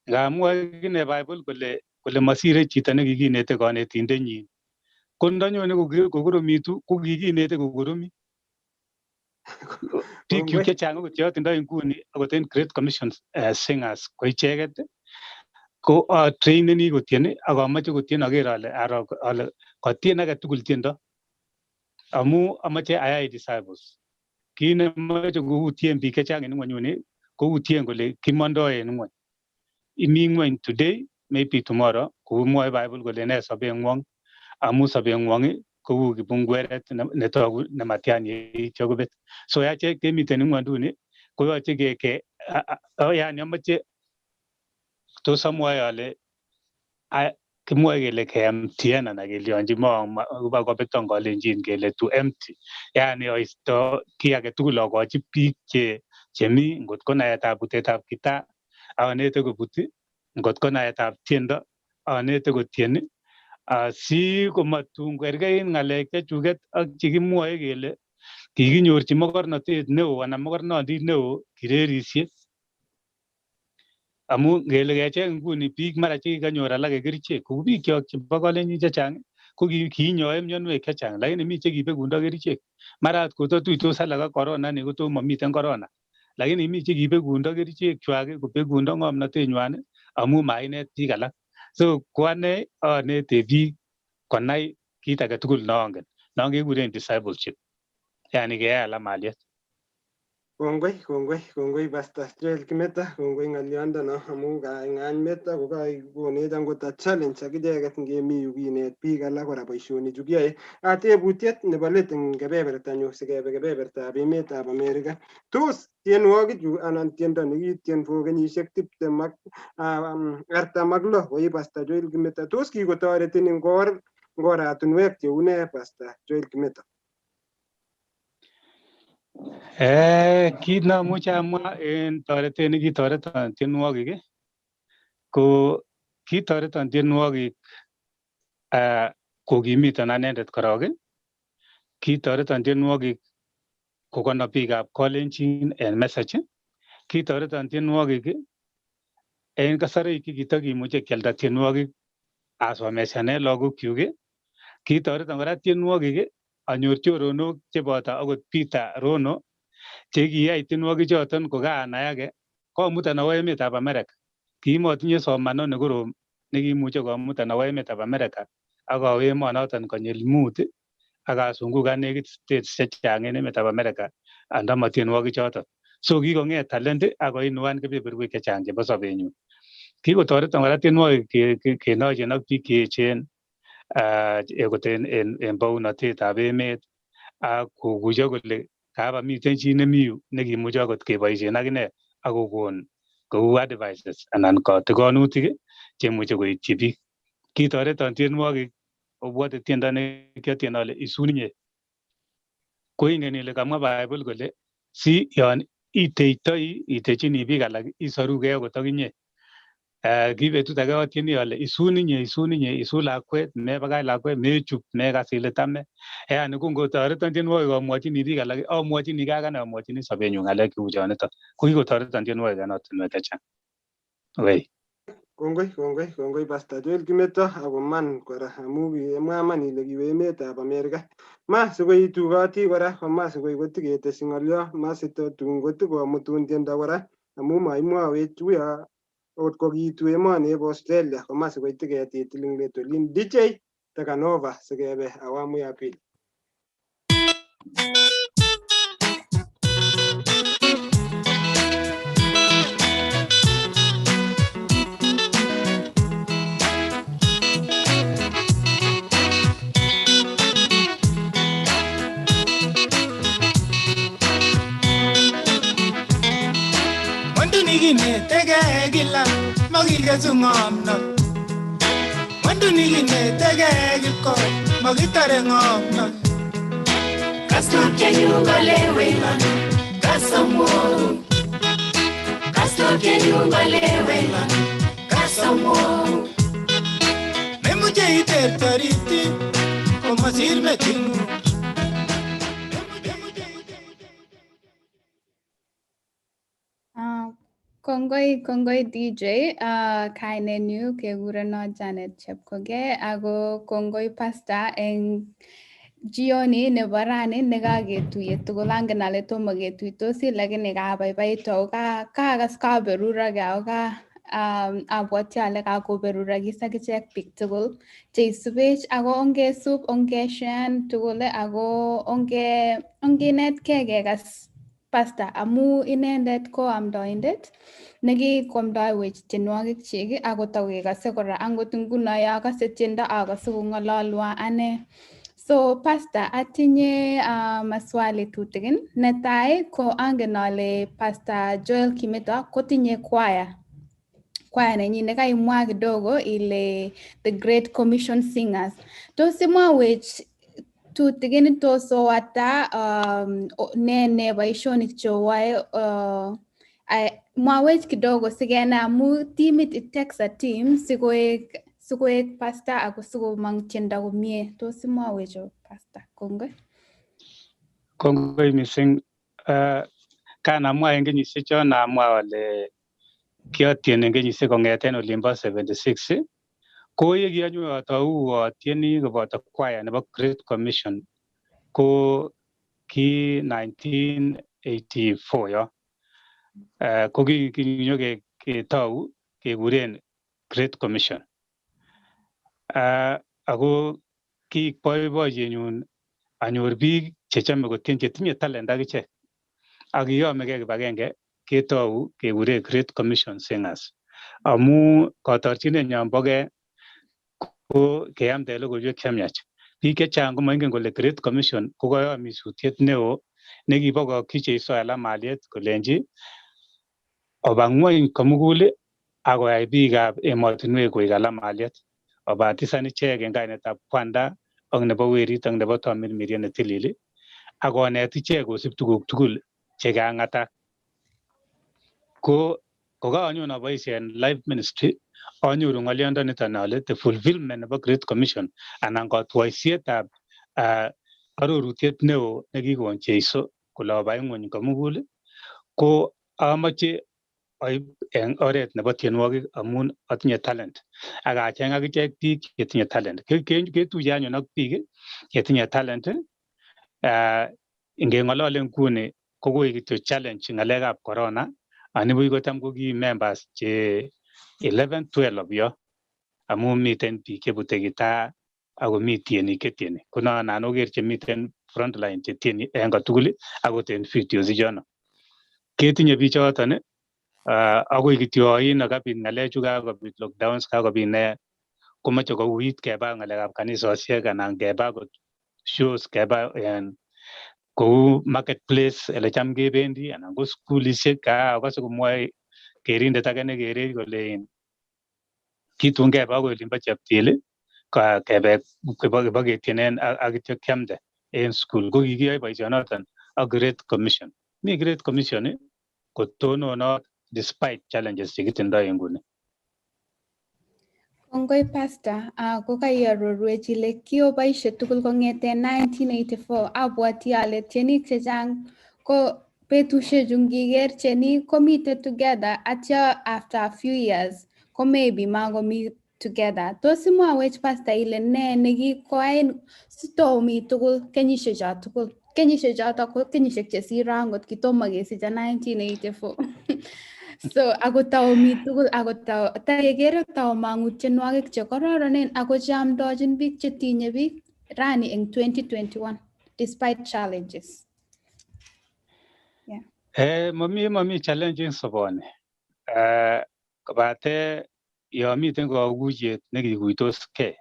G: ngamwa kine Bible kole masire chito nekikinete kanetindenyin ko ndanyone kokoromitu ko kikinete kokoromi biik chechang akot chotindoi nguni akot en Great Commission singers ko icheket ko traineni kotien ak amoche kotien aker ale kotien age tugul tiendo amu amoche ayai disciples kit nemoche koutien biik chechang en ngwonyuni koutien kole kimondoi en ngwony imi ngwony today maybe tomorrow kou mwoe Bible kole ne sobeng'wong amu sobeng'wong kou kibungweret netogu nematyan yeityo kobet so yache kemiten ngwonduni koyoche yani amoche tos amwoe ale kimwoe kele keemptien anan kelyonji kobeton Kalenjin kele to empty yani oisto kiy age tugul akochi biik chemi ngot ko naetab butetab gitaa anete kobut ngot ko naetab tiendo anete kotieni si komatun kergeit ng'alek chechuket ak chekimwoe kele kikinyorchi mokornotet neo anan mokornondit neo kirerisiet amu ngele kecheng nguni biik mara chekikanyor alake kerichek kou biikyok chebo Kalenjin chechang ko kinyoe mionwek chechang lakini mi chekibekundo kerichek mara ot kototuitos alak ak corona ni kotom mamiten corona lakini mi chekibekundo kerichek chwak kobekundo ng'omnotenywan amu mainet biik alak so ko ane anete biik konai kit age tugul neongen non kekuren discipleship yani keyai alamaliet.
E: Kongoi Pastor Joel Kimeto, kongoi ng'oliondono amu kang'any meto ko kakonech angot a challenge akicheket ngemi yu kinet biik alak kora boisionichu kiyoe. Tebutiet nebo let eng kebebertanyu sikebe kebebertab emetab Amerika. Tos tienwogichu anan tiendo nekitien for kenyisiek 46 koi Pastor Joel Kimeto, tos kikotoretin eng oratinwek cheu ne Pastor Joel Kimeto?
G: Kit namuche amwa en toretet nekitoreton tienwogik ko kitoreton tienwogik kokimiton anendet korok kitoreton tienwogik kokonor biikab Kalenjin en message kitoreton tienwogik en kasarwek chekitokimuche kialda tienwogik asomeshanen lagokyuk kitoreton kora tienwogik anyor choronok cheboto akot Peter Rono chekiyai tienwogik choton kokaanai age komutan awo emetab Amerika kiimotinye somanet nekorom nekimuche komutan awo emetab Amerika ak awe emonoton konyil 5 ak asungukan nekit states chechang en emetab Amerika andamo tienwogik choton so kikong'et talent akoinuan kebeberwek chechang chebo sobenyun kikotoreton kora tienwogik kenoiyen ak biik cheechen akot en bounatetab emet ak kokuyo kole kabamiten chi nemi yu nekimuche akot keboisien akine akokon kou advices anan kotikonutik chemuche koityi biik kitoreton tienwogik obwote tiendo nekiotien ale isun inye ko ingen ile kamwa Bible kole si yon itechini biik alak isorugei akot akinye ki betut age atieni ale isun inye isun lakwet mebakach lakwet mechup mekas ile tame yani ko ngotoreton tienwogik amwochini biik alak amwochinigei akane amwochini sobenyun ng'alek cheu choniton ko kikotoreton tienwogik en ortinwek chechang.
E: Kongoi Pastor Joel Kimeto akoman kora amu kimwa man ile kiwe emetab Amerika ma sikoi itugoti kora koma sikoi kotiketesyi ng'olyo ma sitotun kotikomutun tiendo kora amu maimwawech uyo ot kokiitu emoni eb Australia koma sikoi tiketit olin DJ Takanova sikebe awamu ya pili.
A: Mandu nigine tege gila magiga sungomno. Mandu nigine tege giko magitare ngomno.
D: Kasto kenyunga lewe kasomo. Kasto kenyunga lewe kasomo.
A: Memuje iter tariti como sirve tingu.
H: Kongoi DJ kainenyu kegureno Janet Chepkoge ako kongoi pasta eng jioni nebo rani nekaketuye tugul angen ale tomo ketuitosi lakini kabaibait ako kakas kaberurage ako abwoti ale kakoberuragis akichek biik tugul cheisubech ako ongesup ongeshean tugul ako onginetkei kekas pasta amu inendet ko amdoindet nekikwamdaiwech tienwogik chik ako takekase kora angot nguno yo akase tiendo akase kong'ololwa ane. So pasta atinye maswali tutikin. Netai ko angen ale Pastor Joel Kimeto kotinye kwaya nenyi nekaimwa kidogo ile The Great Commission Singers. Tos imwawech tutikin tos owata ne boishonik cheowae mwawech kidogo sikenai amu timit it takes a team sikoek pasta ako sikomong tiendo komie. Tos imwawech pasta? Kongoi.
G: Kongoi mising. Kanamwa en kenyisiek chon amwa ale kiatien en kenyisiek kong'eten olimbo 76 ko ye kianyo atou atieni koboto kwaya nebo Great Commission ko ki 1984 yo. Ko kinyo ketou kekuren Great Commission. Ako ki boiboiyenyun anyor biik chechome kotien chetinye talent akichek. Ak kiyomegei kibagenge ketou kekure Great Commission Singers. Amu katorchinenyon boge ko keamde logoiwek chemiach. Biik chechang komoingen kole Great Commission ko kayomisutiet neo nekibokokyi Jeiso alama maliet kolenji oba ng'wony komugul akoyai biikab emotinwek koek alama maliet. Obatisan ichek en kainetab kwanda ak nebo werit ak nebo tamirmiriet netilil akonet ichek kosib tuguk tugul chekang'atak. Ko kaanyon aboisien live ministry anyoru ng'olyondoniton ale the fulfillment nebo Great Commission anan katwoisietab arorutiet neo nekikon Jeiso kole oba ng'wony komugul ko amache aib en oret nebo tienwogik amun atinye talent ak acheng akichek biik chetinye talent. Ketuye anyun ak biik chetinye talent ngeng'olole nguni ko koik kityo challenge ng'alekab corona anibuch kotam ko ki members che 11-12 yo amu miten biik chebute gitaa ako mi tienik chetieni ko nan oker chemiten frontline chetieni en kotugul akot en videos ichono ketinye bichoton akoi kityo oin akabit ng'alechu kakobit lockdowns kakobit ne komoche kouit keba ng'alekab kanisosiek anan keba shows keba kou marketplace ele cham kebendi anan ko skulisiek akose komwoe kerindet age nekere kole kitun keba akoi olimbo Cheptil kebe ketien ak kityo kiamde en school ko kikiyoe boisionoton ak Great Commission. Mi Great Commission kotononot despite challenges chekitindoi nguni.
H: Kongoi Pastor, ko kaiarorwech ile kioboisie tugul kong'eten 1984 abwati ale tienik chechang ko betusiechu ngiker tienik komite together atya after a few years ko maybe makomi together. Tos imwawech Pastor ile ne nekikoyai sitomi tugul kenyisiecho tugul? Kenyisiechoto ko kenyisiek chesire angot kitomo kesiche 1984. So ako tau mi tugul ako takekere tau mang'u tienwogik chekororonen ako cheamdochin biik chetinye biik rani eng 2021. despite challenges? Yeah.
G: Mami challenging soboni. Kabate yo miten kakuyet nekikuitoskei.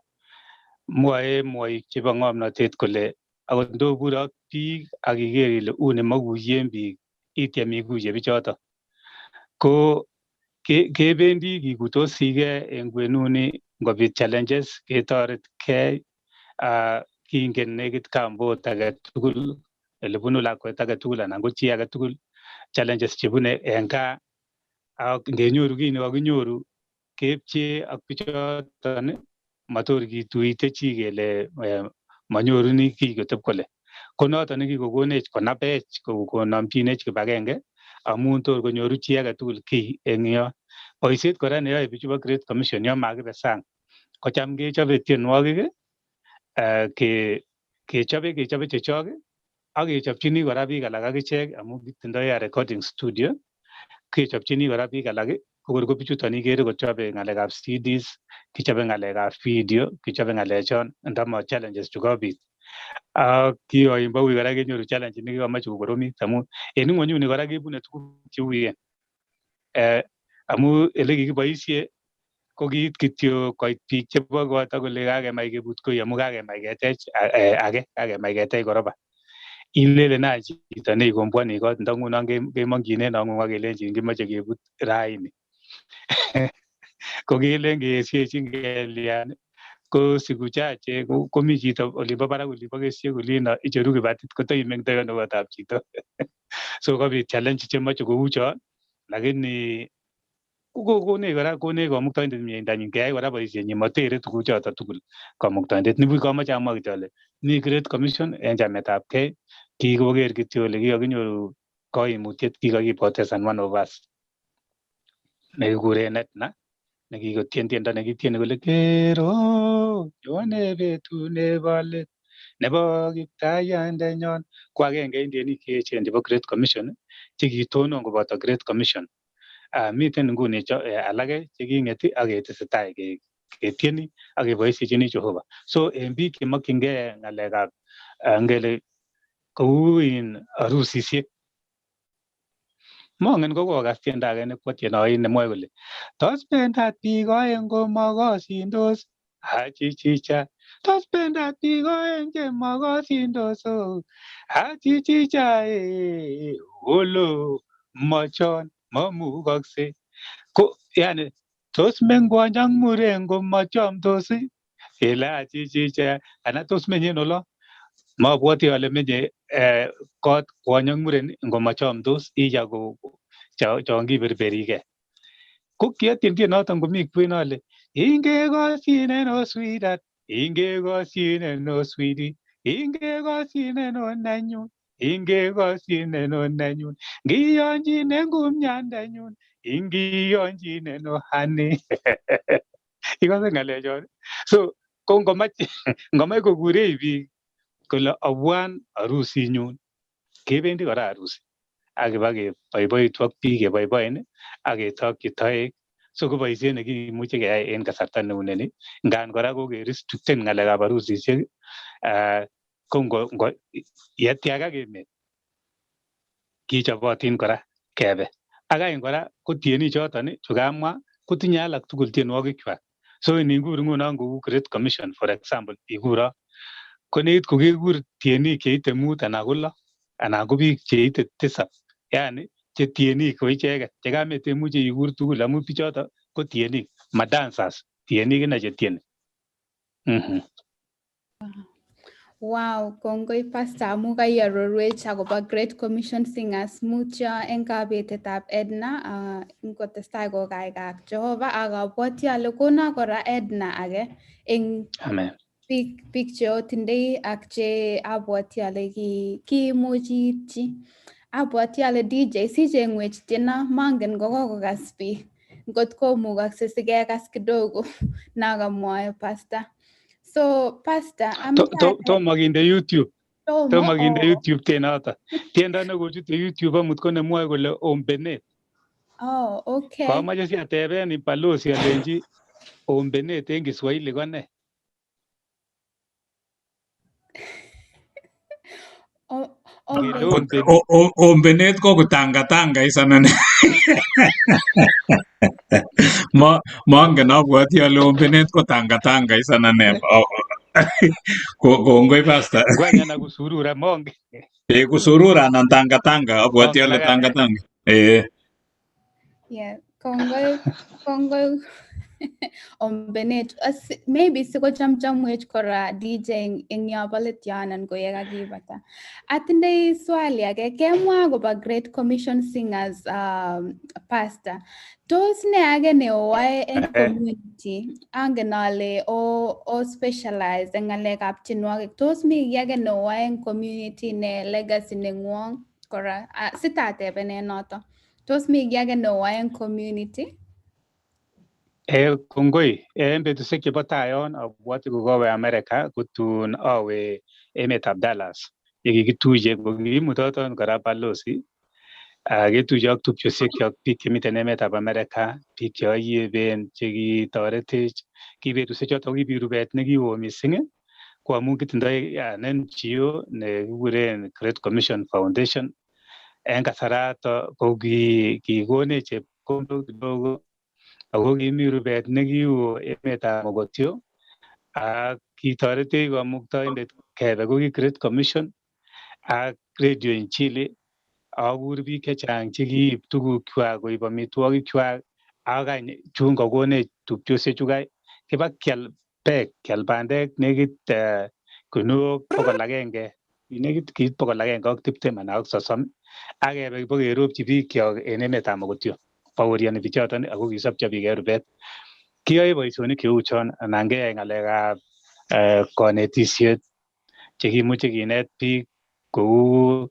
G: Mwoe chebo ng'omnotet kole akot ndobur ak biik ak iker ile uni makuyen biik ityem ikuye bichoto. Ko kebendi kikuitosikei eng kwenuni ngobit challenges ketoretkei kingen nekit kambot age tugul ele bunu lakwet age tugul anan ko chi age tugul challenges chebune eng gaa ak ngenyoru kii nekakinyoru kepchee ak bichoton mator kituite chi kele manyoruni kii kotep kole ko noton nekikokonech konapech konomchinech kibagenge amun tor konyoru chi age tugul kii eng yo. Boisiet kora neyoe bichu bo Great Commission yo makibe sang kocham kechobe tienwogik kechobe chechok ak kechopchini kora biik alak akichek amun tindoi recording studio kechopchini kora biik alak kokor ko bichuton ikere kochobe ng'alekab CDs kichobe ng'alekab video kichobe ng'alechon ndama challenges chukobit ak kiyoimbo ui kora kenyoru challenge nekikomoche kokoromit amun en ng'wonyuni kora kebune tuguk cheuien amun ele kikiboisie ko kiit kityo koit biik chebo kot akole kakemach kebut koi amun kakemach ketech kakemach ketech koroba ilele na chito neikombwani kot nda nguno kemongyinen nang'ung ak kelenjin kimoche kebut raini ko kelen keesiechin kelyan ko siku chache komi chito olimbo barak olimbo kesiek olino icheru kibatit kotoimengtoi ano kotab chito so kobit challenge chemoche kou chon lakini konech kora kamuktaindet mieindanyin keyai kora boisienyin matere tuguchoto tugul kamuktaindet nibuch kamoche amwa kityo ale ni Great Commission en chametabgei kikoker kityo ole kikakinyoru kaimutiet kikakipotesan one of us nekikuren Etna nekikotien tiendo nekitieni kole kero nyone betut nebo let nebo kiptayandenyon ko agenge en tienik cheechen chebo Great Commission chekitonon koboto Great Commission. Miten nguni alake cheking'et ak ketesetai ketieni ak keboisiechini Jehova. So en biik chemokyingei ng'alekab ngele kou arusisiek mongen ko kokas tiendo age nekwatienoi nemwoe kole tos bendat biik oeng komokosindos achichicha tos bendat biik oeng chemokosindos achichicha olo machon mamukokse ko yani tos mengwony ak muren komachomdos kele achichicha ana tos menyen olo mabwoti ale menye kot kwony ak muren ngomachomdos iya ko chon kiberberike ko kiatien tienoton komi kwen ale ingekosyinen o sweetheart ingekosyinen o sweetie ingekosyinen o nenyun ingekosyinen o nenyun ngiyonjinen kumyandenyun ingiyonjinen o honey ikose ng'alechon so ko ngomach kokurech biik kole obwan arusinyun kebendi kora arusi ak kiba keboiboitu ak biik keboiboen ak ketokyi toek so ko boisiet nekimuche keyai en kasarta neuneni ngan kora ko kerestricten ng'alekab arusisiek ko yetiakak emet kichobotin kora kebe ak any kora ko tienik choton chukamwa kotinye alak tugul tienwogik chwak so iningur ngunon kou Great Commission for example ikuro ko nekit kokekur tienik cheite 5 anan ko 6 anan ko biik cheite 7 yani che tienik ko icheket chekametemuche ikur tugul amun bichoto ko tienik ma dancers tienik ine chetieni.
H: Wow, kongoi Pastor amu kaiarorwech akobo Great Commission Singers mutyo eng kabetetab Edna ngotestai kokaikak Jehova ak abwoti ale kono kora Edna age eng biik cheotindoi ak che abwoti ale kiimuchi itchi. Abwoti ale DJ sichengwech tieno mangen kokokas biik ngot komukokse sikekas kidogo nakamwoe Pastor. So Pastor,
G: tomo kinde YouTube. Tomo kinde YouTube tienoto. Tiendo nekochute YouTube amut ko nemwoe kole ombenet.
H: Oh, okay.
G: Komoche si ateben balozi alenji ombenet en Kiswahili ko ne?
F: ombenet ko kutanga isana ne mongen abwati ale ombenet ko tanga isana ne kongoi pastor
G: Gwanyana kusurura monge.
F: Kusurura anan tanga abwati ale tanga.
H: Yeah, Congo ombenet maybe siko chamwech kora DJ eng yobolet yanan ko yekakibata. Atindoi swali age kemwa akobo Great Commission Singers pastor. Tos ne age neowae eng community angen ale o specialize eng ngalekab tienwogik. Tos mi kiy age neowae eng community ne legacy nengwong kora sitatebene noto. Tos mi kiy age neowae eng community?
G: Kongoi, en betusiek chebo tai yon abwoti kokowe America kotun awe emetab Dallas. Yekikituye kokimutoton kora balozi. Ketuye ak tupchosiek biik chemiten emetab America, biik cheoiyeben chekitoretech. Ki betusiek choton kibi rubet nekiwo mising ko amun kitindoi NGO nekikuren Great Commission Foundation. En kasarato ko kikonech chepkondok kidogo ako kimi rubet nekiwo emetab Mogotio ak kitoretech kamuktaindet kebe ko ki Great Commission ak Radio Injili akur biik chechang chekiib tugukwak koib amitwogikwak ak any chun kakonech tupchosiek chukai kiba kial beek kial bandek nekit kunuok 100 nekit kiit 120 anan ak 30 ak kebe bokeropchi biikyok en emetab Mogotio. Bauriani bichoton ako kisopcho biik en rubet. Kiyoe boisionik cheu chon anan keyai ng'alekab konetisiet chekimuche kinet biik kou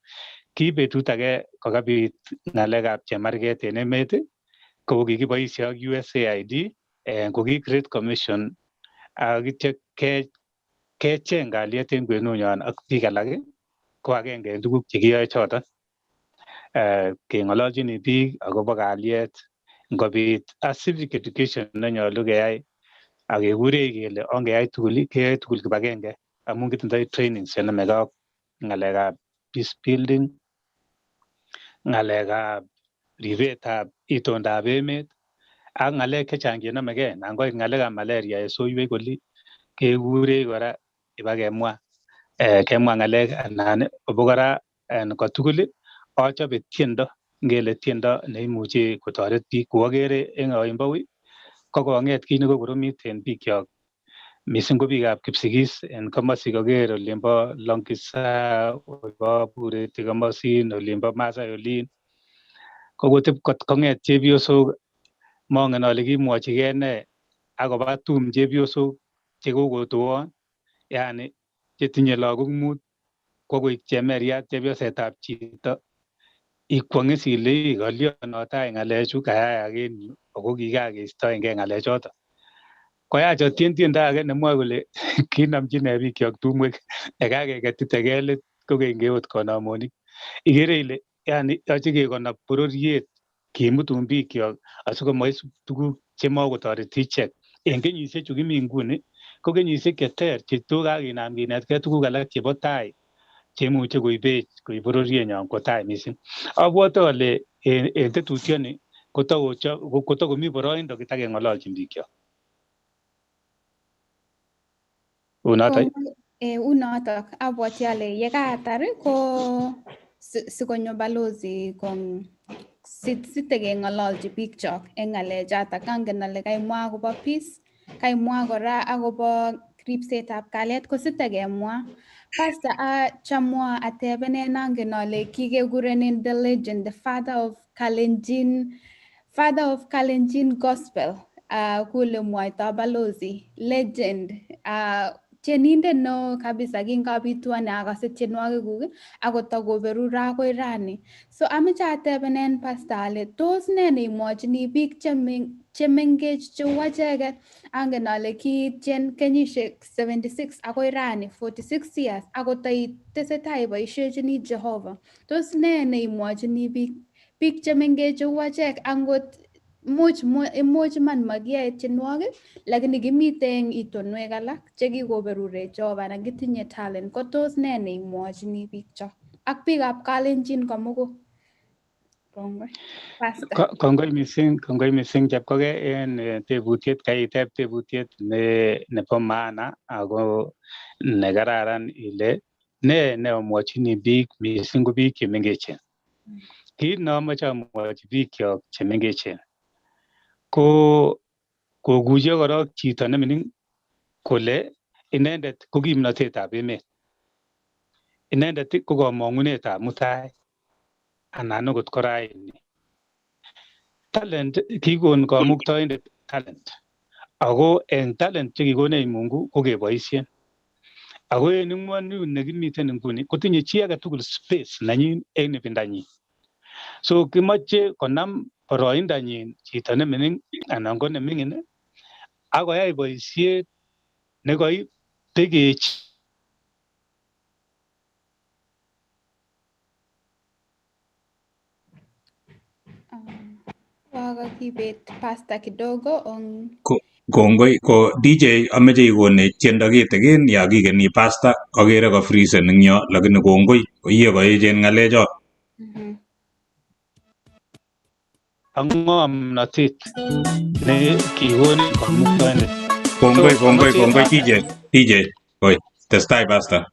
G: ki betut age kokabit ng'alekab chemarget en emet ko kikiboisie ak USAID ko ki Great Commission ak ityo kecheng kalyet en kwenunyon ak biik alak ko agenge en tuguk chekiyoe choton. Keng'ololchini biik akobo kalyet ngobit civic education nenyolu keyai ak kekure kele ongeyai tugul keyoe tugul kibagenge amun kitindoi training chenomegei ak ng'alekab peace building, ng'alekab ribetab itondab emet ak ng'alek chechang chenomegei nan koik ng'alekab malaria soiwek oli kekure kora ibakemwa kemwa ng'alek anan obokora kotugul achobe tiendo ngele tiendo neimuche kotoret biik kou akere eng oimbo ui ko kong'et kit nekokoromit en biikyok mising ko biikab Kipsigis en komosi koker olimbo Longisa olimbo Bureti komosin olimbo Masai olin kokotep kong'et chepyosok mongen ale kimwochigei ne akoba tum chepyosok chekokotuon yani chetinye lagok 5 kwo koik chemeriat chepyosetab chito ikwong'is ile kalyonotai ng'alechu kayayak en yu ako kikakeistoengei ng'alechoto koyach otien tiendo age nemwoe kole kinomchine biikyok tumwek yekakeketite kelit kokeny keot konomonik ikere ile yani yoche kekonop bororiet kimutun biikyok asikomoisub tuguk chemakotoreti ichek en kenyisiek chu kimi nguni ko kenyisiek cheter cheto kakinam kinetkei tuguk alak chebo tai cheimuche koib bororienyon kwo tai mising. Abwote ale en tetutioni kotakomi boroindo kitakeng'ololchin biikyok.
H: Unotok abwoti ale yekaatar ko sikonyo balozi sitekeng'ololchi biikchok eng ng'alechatak. Angen ale kaimwa akobo peace, kaimwa kora akobo ripsetab kalyet ko sitekemwa. Pastor chamwa atebenen angen ale kikekurenen the legend, the father of Kalenjin gospel kule mwaito balozi legend tienindet neo kabisa kingabitu ane akase tienwogikuk akotakoberur akoi rani. So ameche atebenen pastor ale tos ne neimwochini biik chemengech cheu acheket angen ale kiitien kenyisiek 76 akoi rani 46 years akotaitesetai iboisiechini Jehovah. Tos ne neimwochini biik chemengech cheu achek angot imuch man makiyae tienwogik lakini kimite eng itonwek alak chekikoberurech Jehova anan kitinye talent ko tos ne neimwochini biikcho? ak biikab Kalenjin komugul. Kongoi. Pastor.
G: Kongoi missing chepkoge en tebutiet kaiteb tebutiet nebo maana ako nekararan ile ne omwochini biik missing ko biik chemengechen. Kit neomoche amwochi biikyok chemengechen ko kokuyo korok chito neming'in kole inendet ko kimnotetab emet. Inendet ko komong'unetab mutai anan okot ko raini. Talent kikon kamuktoindet talent. Ako en talent chekikonech Mungu ko keboisien. Ako en ng'wonyut nekimiten nguni kotinye chi agetugul space nenyin en ibindanyin. So kimoche konam boroindanyin chito neming'in anan ko neming'in ak koyai boisiet nekoib tegechi
H: Wakakibet pasta kidogo
F: Kongoi ko DJ ameche ikonech tiendo kitikin ya kikeni pasta akere ko freezen eng yo lakini kongoi oyie koechen ng'alecho.
G: ak ng'omnotet ne kikonin kamuktoindet.
F: Kongoi DJ koi testai pasta.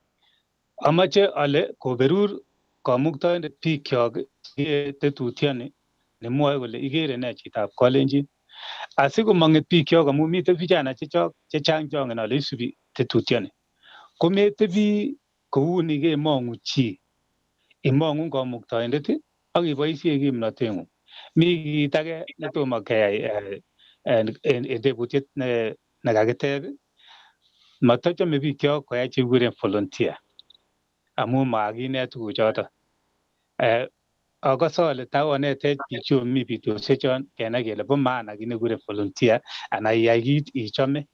G: Amoche ale koberur kamuktoindet biikyok tetutioni nemwoe kole ikere ne chitab Kalenjin asikomong'et biikyok amun miten vijana chechang chongen ale isubi tetutioni kometebi kouni kemong'u chi imong'u kamuktoindet ak iboisie kimnoteng'ung. Mi kit age netomo keyai en tebutiet nekakiteb matochome biikyok koyai chekikuren volunteer amun makinet tuguchoto. Akose ale takonetech biik chomi betusiechon kenai kele bo maana kit nekikuren volunteer anan iyai kit ichome.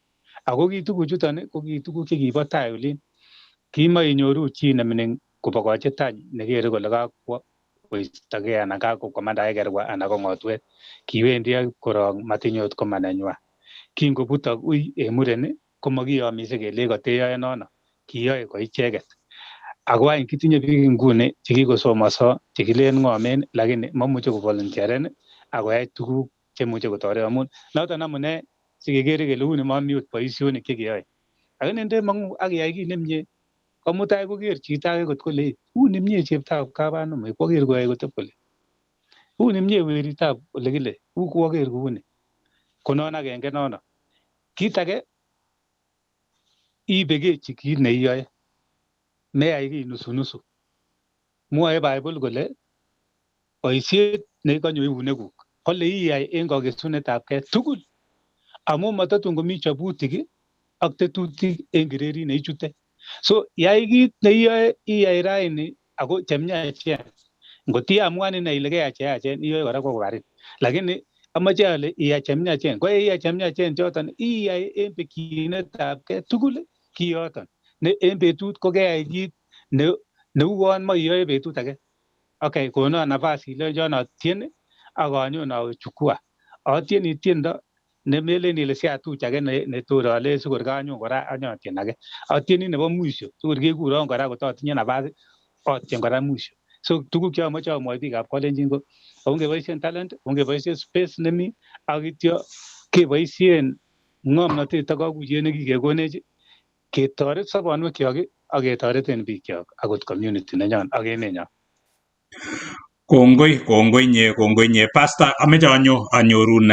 G: Ako ki tuguchuton ko ki tuguk chekibo tai olin. Kimainyoru chi neming'in kobokochi tany nekere kole kakwo koistogee anan kakomandae kerwa anan ko ng'otwet. Kiwendi korong matinye ot koma nenywan. Kingobutok ui en muren komakiyomise kele kateyoe nono, kiyoe ko icheket. Ako any kitinye biik nguni chekikosomonso chekilen ng'omen lakini mamuche kovolunteeren akoyai tuguk chemuche kotoret amun noton amune sikekere kele uni momi ot boisionik chekeyoe. Lakini ndemong'u ak iyai kit nemie ko mutai koker chito age kot kole uni mie cheptab kabanum koker koyoe kotep kole uni mie weritab ole kile koker kouni. Konon agenge nono. Kit age ibekechi kit neiyoe meyai kiy nusu. Mwoe Bible kole boisiet nekonyo euneguk kole iyai en kakesunetabgei tugul amun matatun komi chobutik ak tetutik en kirerit neichute. So yai kit neiyoe iyai raini ako chemiachen. Ngot iamuan ine ile keyai cheyachen iyoe kora kobarin. Lakini amache ale iyai chemiachen. Ko iyai chemiachen choton iyai en bekyinetabgei tugul kiyoton. Ne en betut ko keyai kit neuon moiyoe betut age. Okay, konon nafas ilenjon atien ak anyon awe chukua. Atieni tiendo nemelen ile siatuch age netor ale sikor kanyon kora anyatien age. Atieni nebo mwisho sikor kekuron kora kotatinye nafas atien kora mwisho. So tuguk cheamoche amwoi biikab Kalenjin ko ongeboisien talent, ongeboisien space nemi ak ityo keboisien ng'omnotet ak kakuyet nekikekonech ketoret sobonwekyok ak ketoreten biikyok akot community nenyon ak emenyon.
F: Kongoi nye pasta ameche anyorun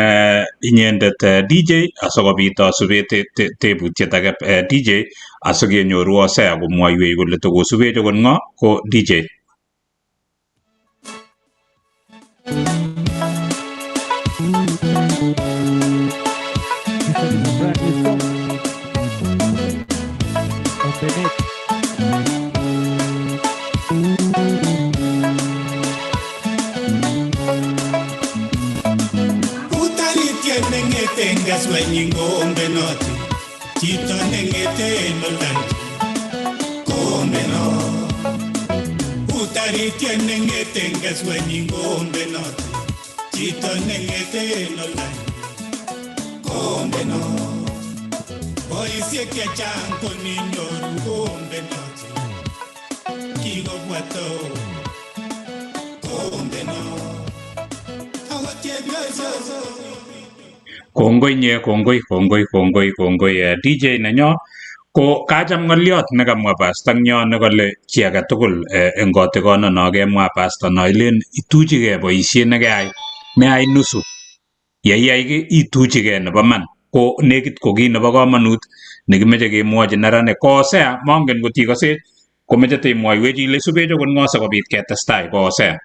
F: inyendet DJ asikobit asubet tebutiet age DJ asikenyoru Osea komwoiwech kole tokosubech akot ng'o ko DJ.
A: Tengas wenyingo ombenoti Chito nengete nolanti Kombeno Utaritie nengete ngas wenyingo ombenoti Chito nengete nolanti Kombeno Boisie kiachang koninyoru ombenoti Kigobwa mato Kongeno Awatiebioso
F: kongoi DJ nenyo ko kacham ngoliot nekamwa pasta nyo nekole chi age tugul eng kotigono no kemwa pasta no ilen ituchigei boisiet nekeyai meyai nusu yeiyai ki ituchigei nebo man ko nekit ko kit nebo komonut nekimeche kemwochi neranik koosea mongen kot ikose komeche temwoiwech ile subech okot ng'o sikobit ketestai koosea.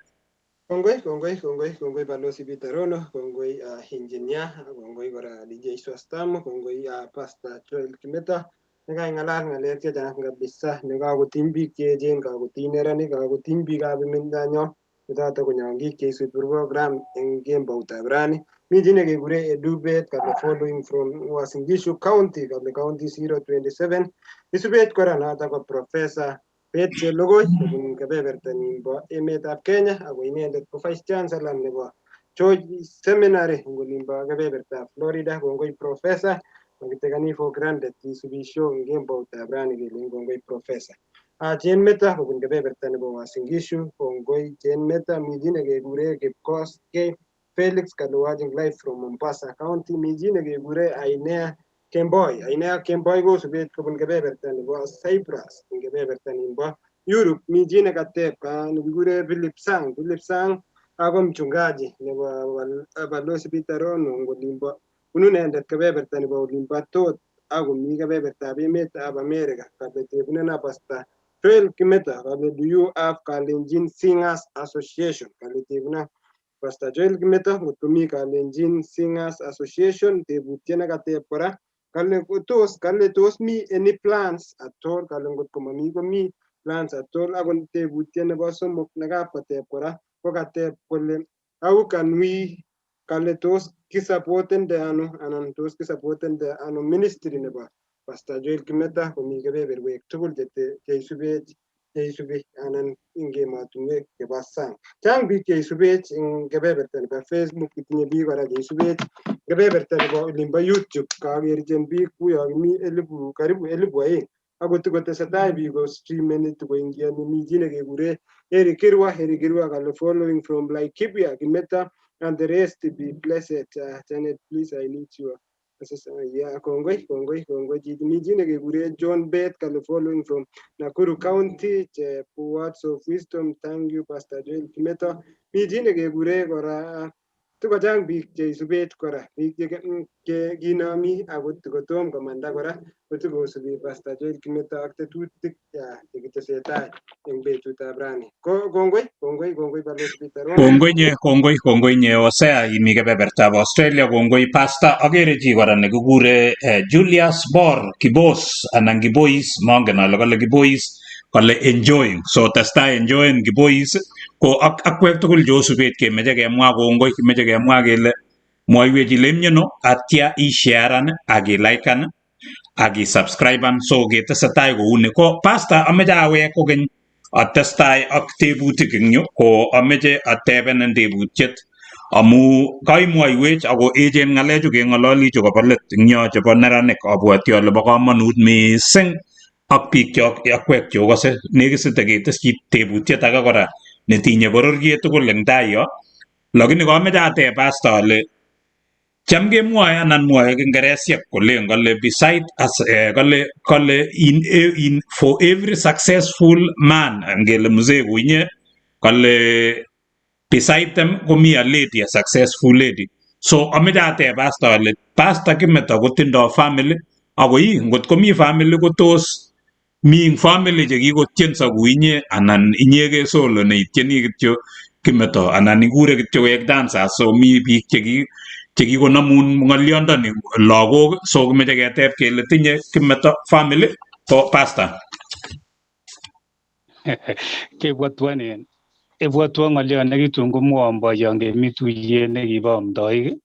E: Kongoi Balozi Bitarono, kongoi engineer, kongoi kora DJ Swastamo, kongoi Pastor Joel Kimeto. Nekang'alal ng'alek chechang kabisa nekakotiny biik cheechen, kakotiny neranik, kakotiny biikab imindanyo choto konyongik cheisubi program eng kemboutab rani. Mi chi nekekure Edubet kale following from Uasin Gishu County kale County 027. Isubet kora noto ko Professor Beth Chelogoi kobun kebeberta nimbo emetab Kenya ako inendet ko Vice Chancellor nebo George Seminary eng olimbo kebebertab Florida. Kongoi Professor makitekani for granted kisubisho eng kemboutab rani kele kongoi Professor. Jane Meta kobun kebeberta nebo Uasin Gishu, kongoi Jane Meta. Mi chi nekekure Kipkoskei Felix kale watching live from Mombasa County. Mi chi nekekure Ainea Kemboi kosubet kobun kebeberta nebo Cyprus eng kebeberta nimbo Europe. Mi chi nekateb nekikure Philip Sang ako mchungaji nebo Balozi Bitarono eng olimbo bunu inendet kebeberta nebo olimbo Tot ako mi kebebertab emetab America. Kale tebunena Pastor Joel Kimeto kale do you have Kalenjin Singers Association? Kale tebuna Pastor Joel Kimeto ngotko mi Kalenjin Singers Association. Tebutiet nekateb kora kale tos mi any plans at all? Kale ngotko mami komi plans at all. Ako tebutiet nebo somok nekapkoteb kora ko kateb kole how can we, kale tos kisupportende ano anan tos kisupportende ano ministry nebo Pastor Joel Kimeto komi kebeberwek tugul cheisubi anan ing emotinwek chebo sang. Chang biik cheisubech eng kebeberta nebo Facebook, itinye biik kora cheisubech kebeberta nebo olimbo YouTube. Kakerchen biik kuyo kimi karibu 2,000 akot kotesetai biik ko streameni tikoingiani. Mi chi nekekure Eric Kirwa kale following from Laikipia Kimeto and the rest be blessed. Janet, please I need you. Kongoi. Mi chi nekekure John Beth kale following from Nakuru County. Words of wisdom. Thank you Pastor Joel Kimeto. Mi chi nekekure kora tukochang biik cheisubech kora biik kinami akot kotom komanda kora kotikosubi Pastor Joel Kimeto ak tetutik chekitesetai eng betutab rani. Kongoi Balozi Bitarono.
F: Kongoi nye osea imi kebebertab Australia. Kongoi Pastor. Agere chi kora nekikure Julius Bor Kibos anan Kibois, mongen ale kale Kibois kale enjoying, so testai enjoying Kibois ko akwek tugul chosubet kemeche kemwa kongoi, kimeche kemwa kele mwoiwech ile imyeno atya isharean ak ilikean ak isubscribean so ketesetai kouni. Ko Pastor ameche awek kokeny atestai ak tebutik eng yu, ko ameche atebenen tebutiet amu kaimwoiwech ako echen ng'alechu keng'ololi chu kobo let eng yo chebo neranik. Abwoti ale bo komonut mising ak biikchok akwek chokose nekisite ketesyi tebutiet age kora netinye bororiet tugul eng tai yo. Lakini kameche ateb Pastor ale cham kemwoe anan mwoe kingeresiek kolen kale beside as kale in for every successful man, ngele mzee kunye kale beside them komi a lady, a successful lady. So ameche ateb Pastor ale Pastor Kimeto kotindoi family ako ngot komi family kotos mi family chekikotienso kuinye anan inyege solo neitieni kityo Kimeto anan ikure kityo koek dancers. So mi biik chekikonamun ng'olyondoni lagok, so kimeche keteb kele tinye Kimeto family ko Pastor.
G: Ebwotwo ng'olyon nekitun komwowon boyon kemi tuyet nekibo amdoik,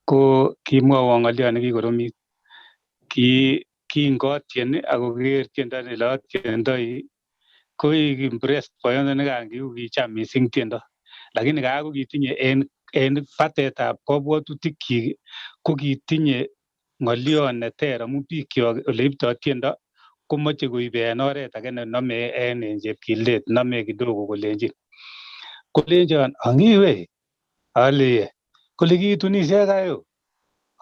G: ko kimwowon ng'olyon nekikoromit. Kingotien ako keker tiendo nelotiendoi ko impressed boyondoni kan kicham mising tiendo, lakini ko kitinye en batetab kabwatutik ko kitinye ng'olyon neter amu bikyok ole iptoi tiendo komoche koibe en oret age nenome en chepkildet nome kidogo kolenjon angiwe ale kole kiitunishe kayo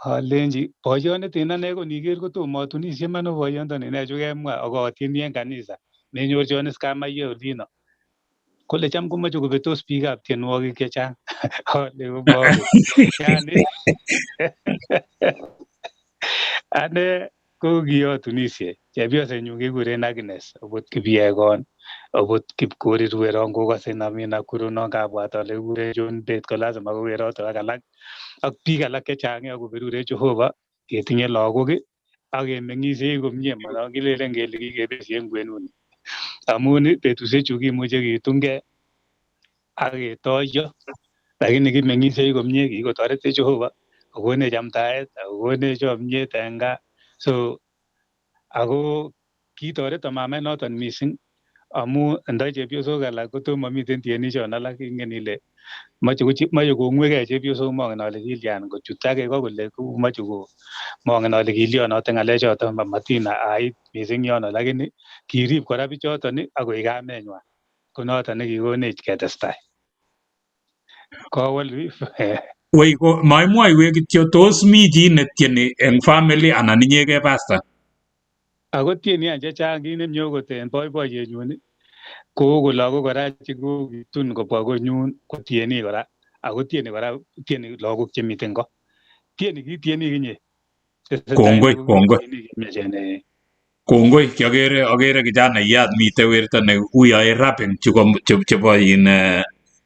G: alenji boyondet ane ko niker kotomo atunishe man boyondoni ne chu kemwa ak atieni en kanisa menyorchon is kamaye olino kole cham komoche kobetos biikab tienwogik chechang ale komabe yani ane ko kiyotunishe chepyosenyu kekuren Agnes obot Kipyegon obot Kipkorir weron kokase namin akuru non kabwat ale kikuren John Bet ko lazima ko weroto ak alak ak biik alak chechang akoberure Jehova ketinye lagok ak kemeng'ishe komie monokilelen kele kikebesien kwenuni amun betusiechu kimuche kitungei ak ketoyo lakini kimeng'ishe komie kikotoretech Jehova kokonech chamtaet akokonech chomyet en gaa so ako kitoreto mamet noton missing amu ndo chepyosok alak kotomo miten tienishon alak ingen ile moche kong'wekei chepyosok mongen ale kilyan kochut ake ko kole moche mongen ale kilyonote ng'alechoto matin ait missing yono lakini kirib kora bichoton akoik kamenywan ko noton nekikonech ketestai kowol
F: Wei ko maimwoiwe kityo tos mi chi netieni eng family anan inyegei pastor?
G: ako tieni an chechang kit nemie okot en boiboiyenyun ko lagok kora chekokitun kobwa konyun kotieni kora ako tieni lagok chemiten ko tieni kitieni kinye
F: Kongoi kiagere kijanayat mite werto ne uyoe rapping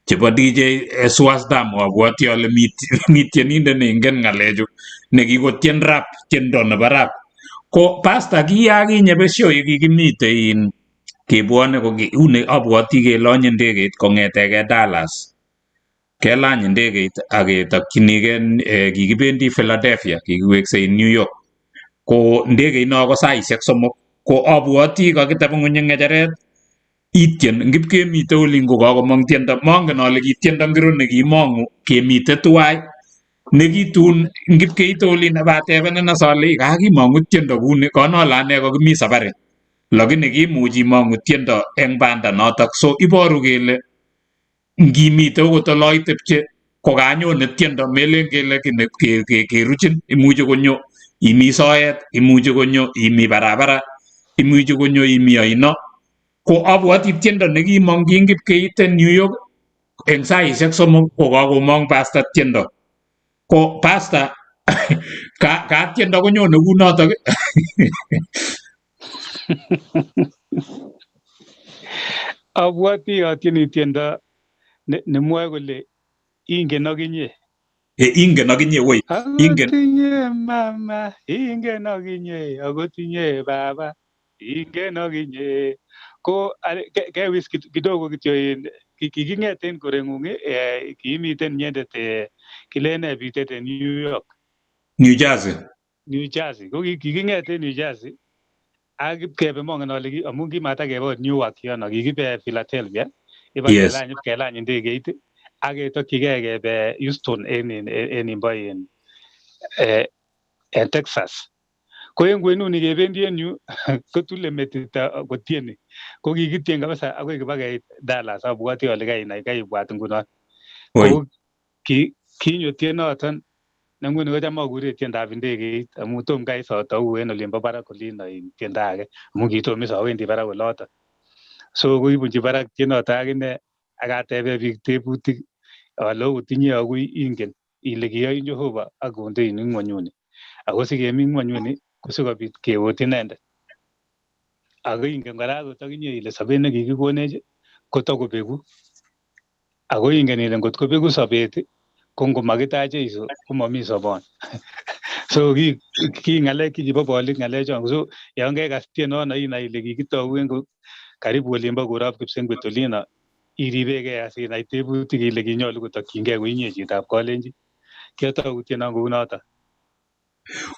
F: chebo DJ Swastam abwoti ale mi tienindet neingen ng'alechu nekikotien rap tiendo nebo rap ko pastor kiakinye besho kikimite kebwone uni abwoti kelonye ndegeit kong'etege Dallas kelany ndegeit ak ketokchinigei kikibendi Philadelphia kikiweksei New York ko ndegeit no ko saisiek 3 ko abwoti kakiteb ng'uny ng'echeret itien ngipkemite olin ko kakomong tiendo mongen ale kitiendo ngiro nekimong'u kemite tuwai nekitun ngipkeite olin abatebenen asale kakimong'u tiendo kuni kanole ane kokimi safari lakini kimuchi imong'u tiendo eng banda notok so iboru kele ngimite okot oloitepche kokanyone tiendo melen kele keruchin imuchi konyo imi soet imuchi konyo imi barabara imuchi konyo imi oino ko abwoti tiendo nekimong kingipkeite New York eng saisiek 3 ko kakomong pastor tiendo ko pastor ka tiendo konyone kunotok
G: abwoti atieni tiendo nemwoe kole ingen okinye
F: ingen okinye wei ingen
G: akotinye mama ingen okinye akotinye baba ingen okinye ko kewis kidogo kityo kiking'eten koreng'ung kiimiten inyendet kilene bitet en
F: New Jersey
G: ko kiking'eten New Jersey ak kebe mongen ale amun kimatakebe Newark yono kikibe Philadelphia kelany ndegeit ak ketokyigei kebe Houston en imbo en Texas ko en kwenuni kebendi en yu kotule metit kotieni ko kikitien kabisa akoi kibakeit Dallas abwoti ale kaibwat ngunon ko kinyo tienoton ne nguni kocham akure tiendab ndegeit amu tom kai sotou en olimbo barak olino tiendo age amu kitom awendi barak oloto so koibunchi barak tienoto akine akatebe biik tebutik ale okot inye akui ingen ile kiyoin Jehova ak kondein ng'wonyuni ako sikemi ng'wonyuni ko sikobit keot inendet ako ingen kora akot akinye ile sobet nekikikonech kotakobeku ako ingen ile ngot kobeku sobet ko ngomakitach Jeiso komomi sobon so ki ng'alek kibo bolik ng'alechon so yon kekas tienono inai ile kikitou en karibu olimbo korab Kipsengwet olino iribegei asinai tebutik ile kinyolu kotokyingei koinye chitab Kalenjin kiotou tieno kounoto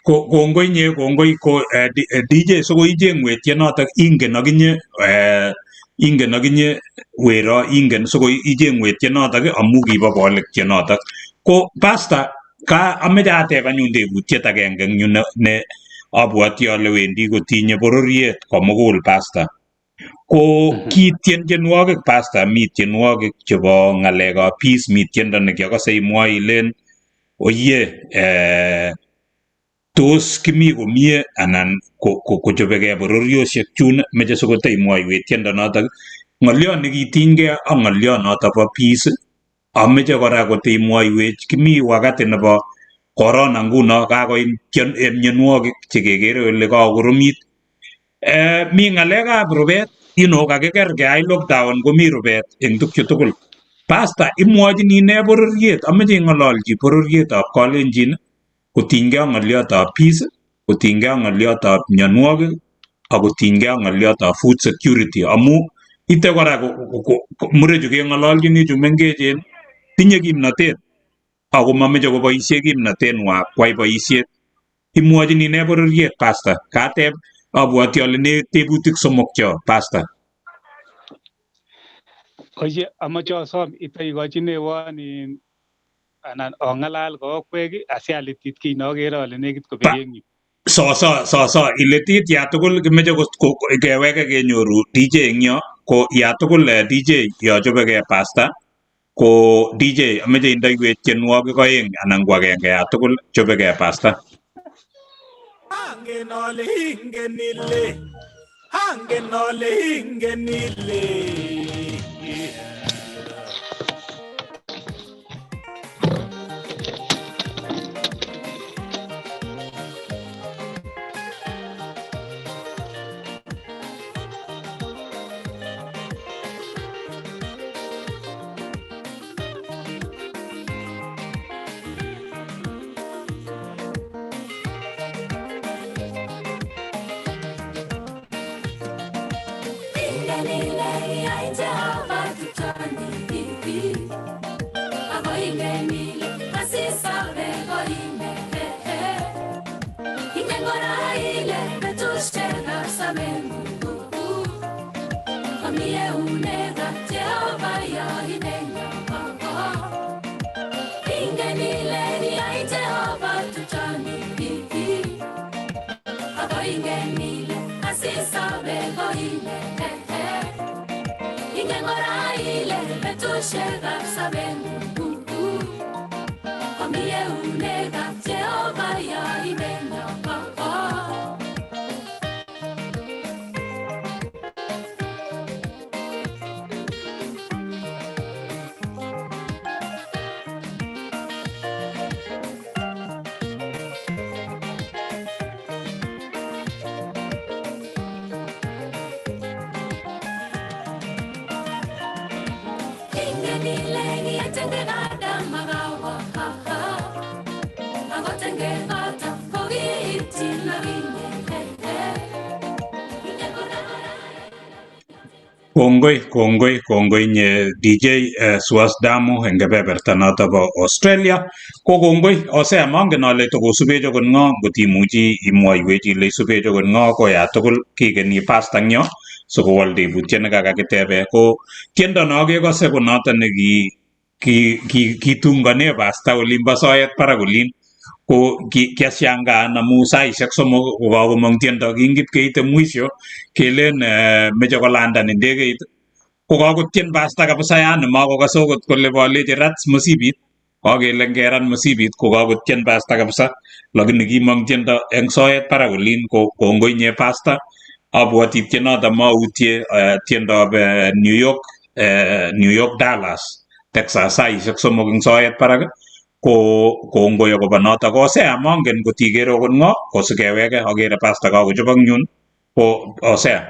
F: kongoi ko DJ so icheng'we tienotok ingen okinye wero ingen so icheng'we tienotok amu kibo bolik tienotok ko pastor ka ameche ateb anyun tebutiet agenge eng yu ne abwati ale wendi kotinye bororiet komugul pasta. Ko kitien tienwogik pasta, mi tienwogik chebo ng'alekab peace, mi tiendo nekiakase imwoe ilen oye tos kimi komie anan kochobegei bororiosiek chun, meche sikotai imwoiwech tiendo notok. Ng'oliot nekitinygei ak ng'oliot notok bo peace, ameche kora kotai imwoiwech kimi wakati nebo corona nguno kakoit mionwogik chekekere ole kakoromit. Mi ng'alekab rubet, kakiker keyai lockdown komi rubet eng tukchu tugul. Pasta, imwochini ne bororiet? Ameche ing'ololchi bororietab Kalenjin kotinygei ak ng'oliotab peace, kotinygei ak ng'oliotab mionwogik, ak kotinygei ak ng'oliotab food security. Amu ite kora murechu keng'ololchini chu mengechen tinye kimnatet ako mameche koboisie kimnateng'wa kwai boisiet. Imwochini ne bororiet pasta? Kateb abwati ale ne tebutik somok cho pasta.
G: Oye, amache asom itaikochinewon anan ong'alal kokwek asialitit kiy nokere ale nekit kobek eng yu.
F: So iletit ya tugul kimeche keweke kenyoru DJ eng yo, ko ya tugul DJ yo chobegei pasta, ko DJ ameche indoiwech tienwogik oeng anan ko agenge ya tugul chobegei pasta.
B: Angen ole ingen ile
F: Kongoi nye DJ Swasdamu eng kebeberta noto bo Australia. Ko kongoi ose amangen ale tokosubech akot ng'o, ngot imuchi imwoiwech ile isubech akot ng'o, ko ya tugul kikeni pasta ng'yo sikowol tebutiet nekakakitebe. Ko tiendo no kekose ko noto kitungane pasta olimbo soet barak olin. Ko kiashangaan amu saisiek somok kokakomong tiendo, kingit keite mwisho kelen meche kolanda ndegeit, ko kakotien pasta kabisa, yani makokase okot kole bolechi rat mosibit, kakele ngeran mosibit ko kakotien pasta kabisa, lakini kimong tiendo eng soet barak olin. Ko kongoi nye pasta, abwati tienoto mautie tiendob New York Dallas Texas saisiek somok eng soet barak. Ko kongoi akobo noto, ko Osea mongen kotikere okot ng'o, ko sikeweke akere pasta kakochop ak nyun, ko Osea.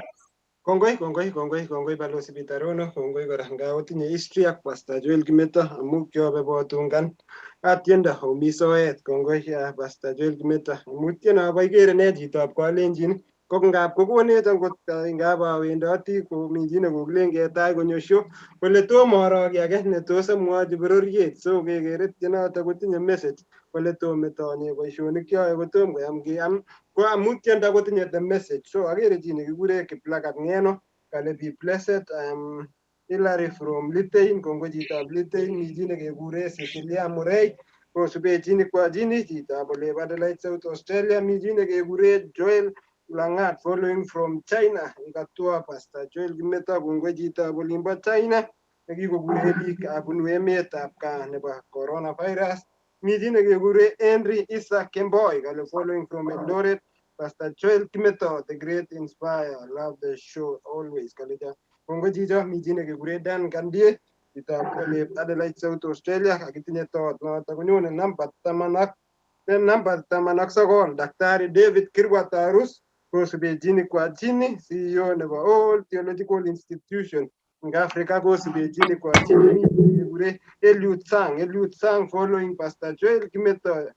E: Kongoi balozi Bitarono, kongoi kora nga otinye history ak Pastor Joel Kimeto amu kiobe botungan atiendo omi soet. Kongoi Pastor Joel Kimeto amu tieno boikere ne chitab Kalenjin ko ngap kokonech angot ngap awendoti komi chi nekokilen ketai konyo show kole tomo aro ki age ne tos amwochi bororiet, so kekere tienoto kotinye message kole tom metonye boisionik choe kotom koyam kiyam, ko amu tiendo kotinye the message. So akere chi nekikure Kiplagat Ng'eno kale be blessed. Hillary from Litein, kongoi chitab Litein. Mi chi nekekure Cecilia Murray kosube chini kwa chini chitab olep Adelaide South Australia. Mi chi nekekure Joel Langat following from China. Ikatua Pastor Joel Kimeto kongoi chitab olimbo China nekikokure biik abunu emetab gaa nebo coronavirus. Mi chi nekekure Henry Isaac Kemboi kale following from Eldoret. Pastor Joel Kimeto, the great inspire, love the show always. Kalija kongoi chicho. Mi chi nekekure Dan Gandie chitab olep Adelaide South Australia akitinye tot noto konyone namba 19 Daktari David Kirwatarus kosube chini kwa chini CEO nebo All Theological Institution in Africa kosube chini kwa chini nekekure Eliud Sang following Pastor Joel Kimeto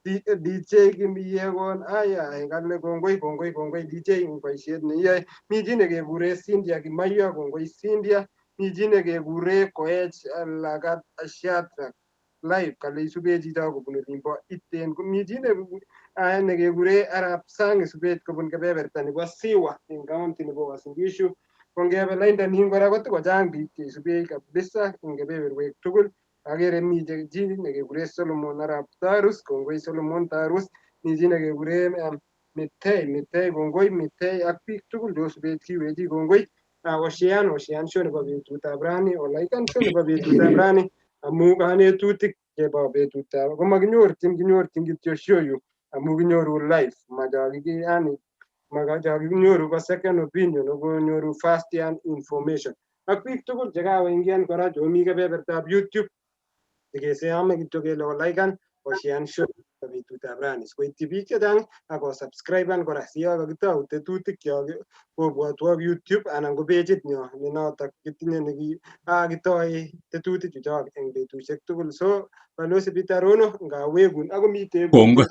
E: DJ Kimiyekon aya kale kongoi DJ ing boisiet neiyoe. Mi chi nekekure Cynthia Kimaiyo kongoi Cynthia. Mi chi nekekure Koech Lagat Shadrack live kale isube chito kobun olimbo Iten. Mi chi nekekure Arap Sang isubet kobun kebeberta nebo Siwa ing county nebo Uasin Gishu. Kongebe lainda nin kora kotokochang biik cheisube kabisa ing kebeberwek tugul. Agere mi chi nekekure Solomon Arap Tarus kongoi Solomon Tarus. Mi chi nekekure Mitei kongoi Mitei ak biik tugul cheosubet kiwechi kongoi. Oshian show nebo betutab rani, Olaikan show nebo betutab rani amu kanetutik chebo betutab komakinyorchin kityo show yu amu kinyoru live makakinyoru ko second opinion konyoru first hand information. Ak biik tugul chekakoingian kora chomi kebebertab YouTube chekeseame kityo kele olaikan Oshian show betutab rani koityi biik chechang ako subscriben kora siyo kakitou tetutik kyok kobwotwok YouTube anan ko pageit nyo ne notok kitinye kitoi tetutik chuchok eng betusiek tugul. So Balozi Peter Rono ngawekun ako mi tebutiet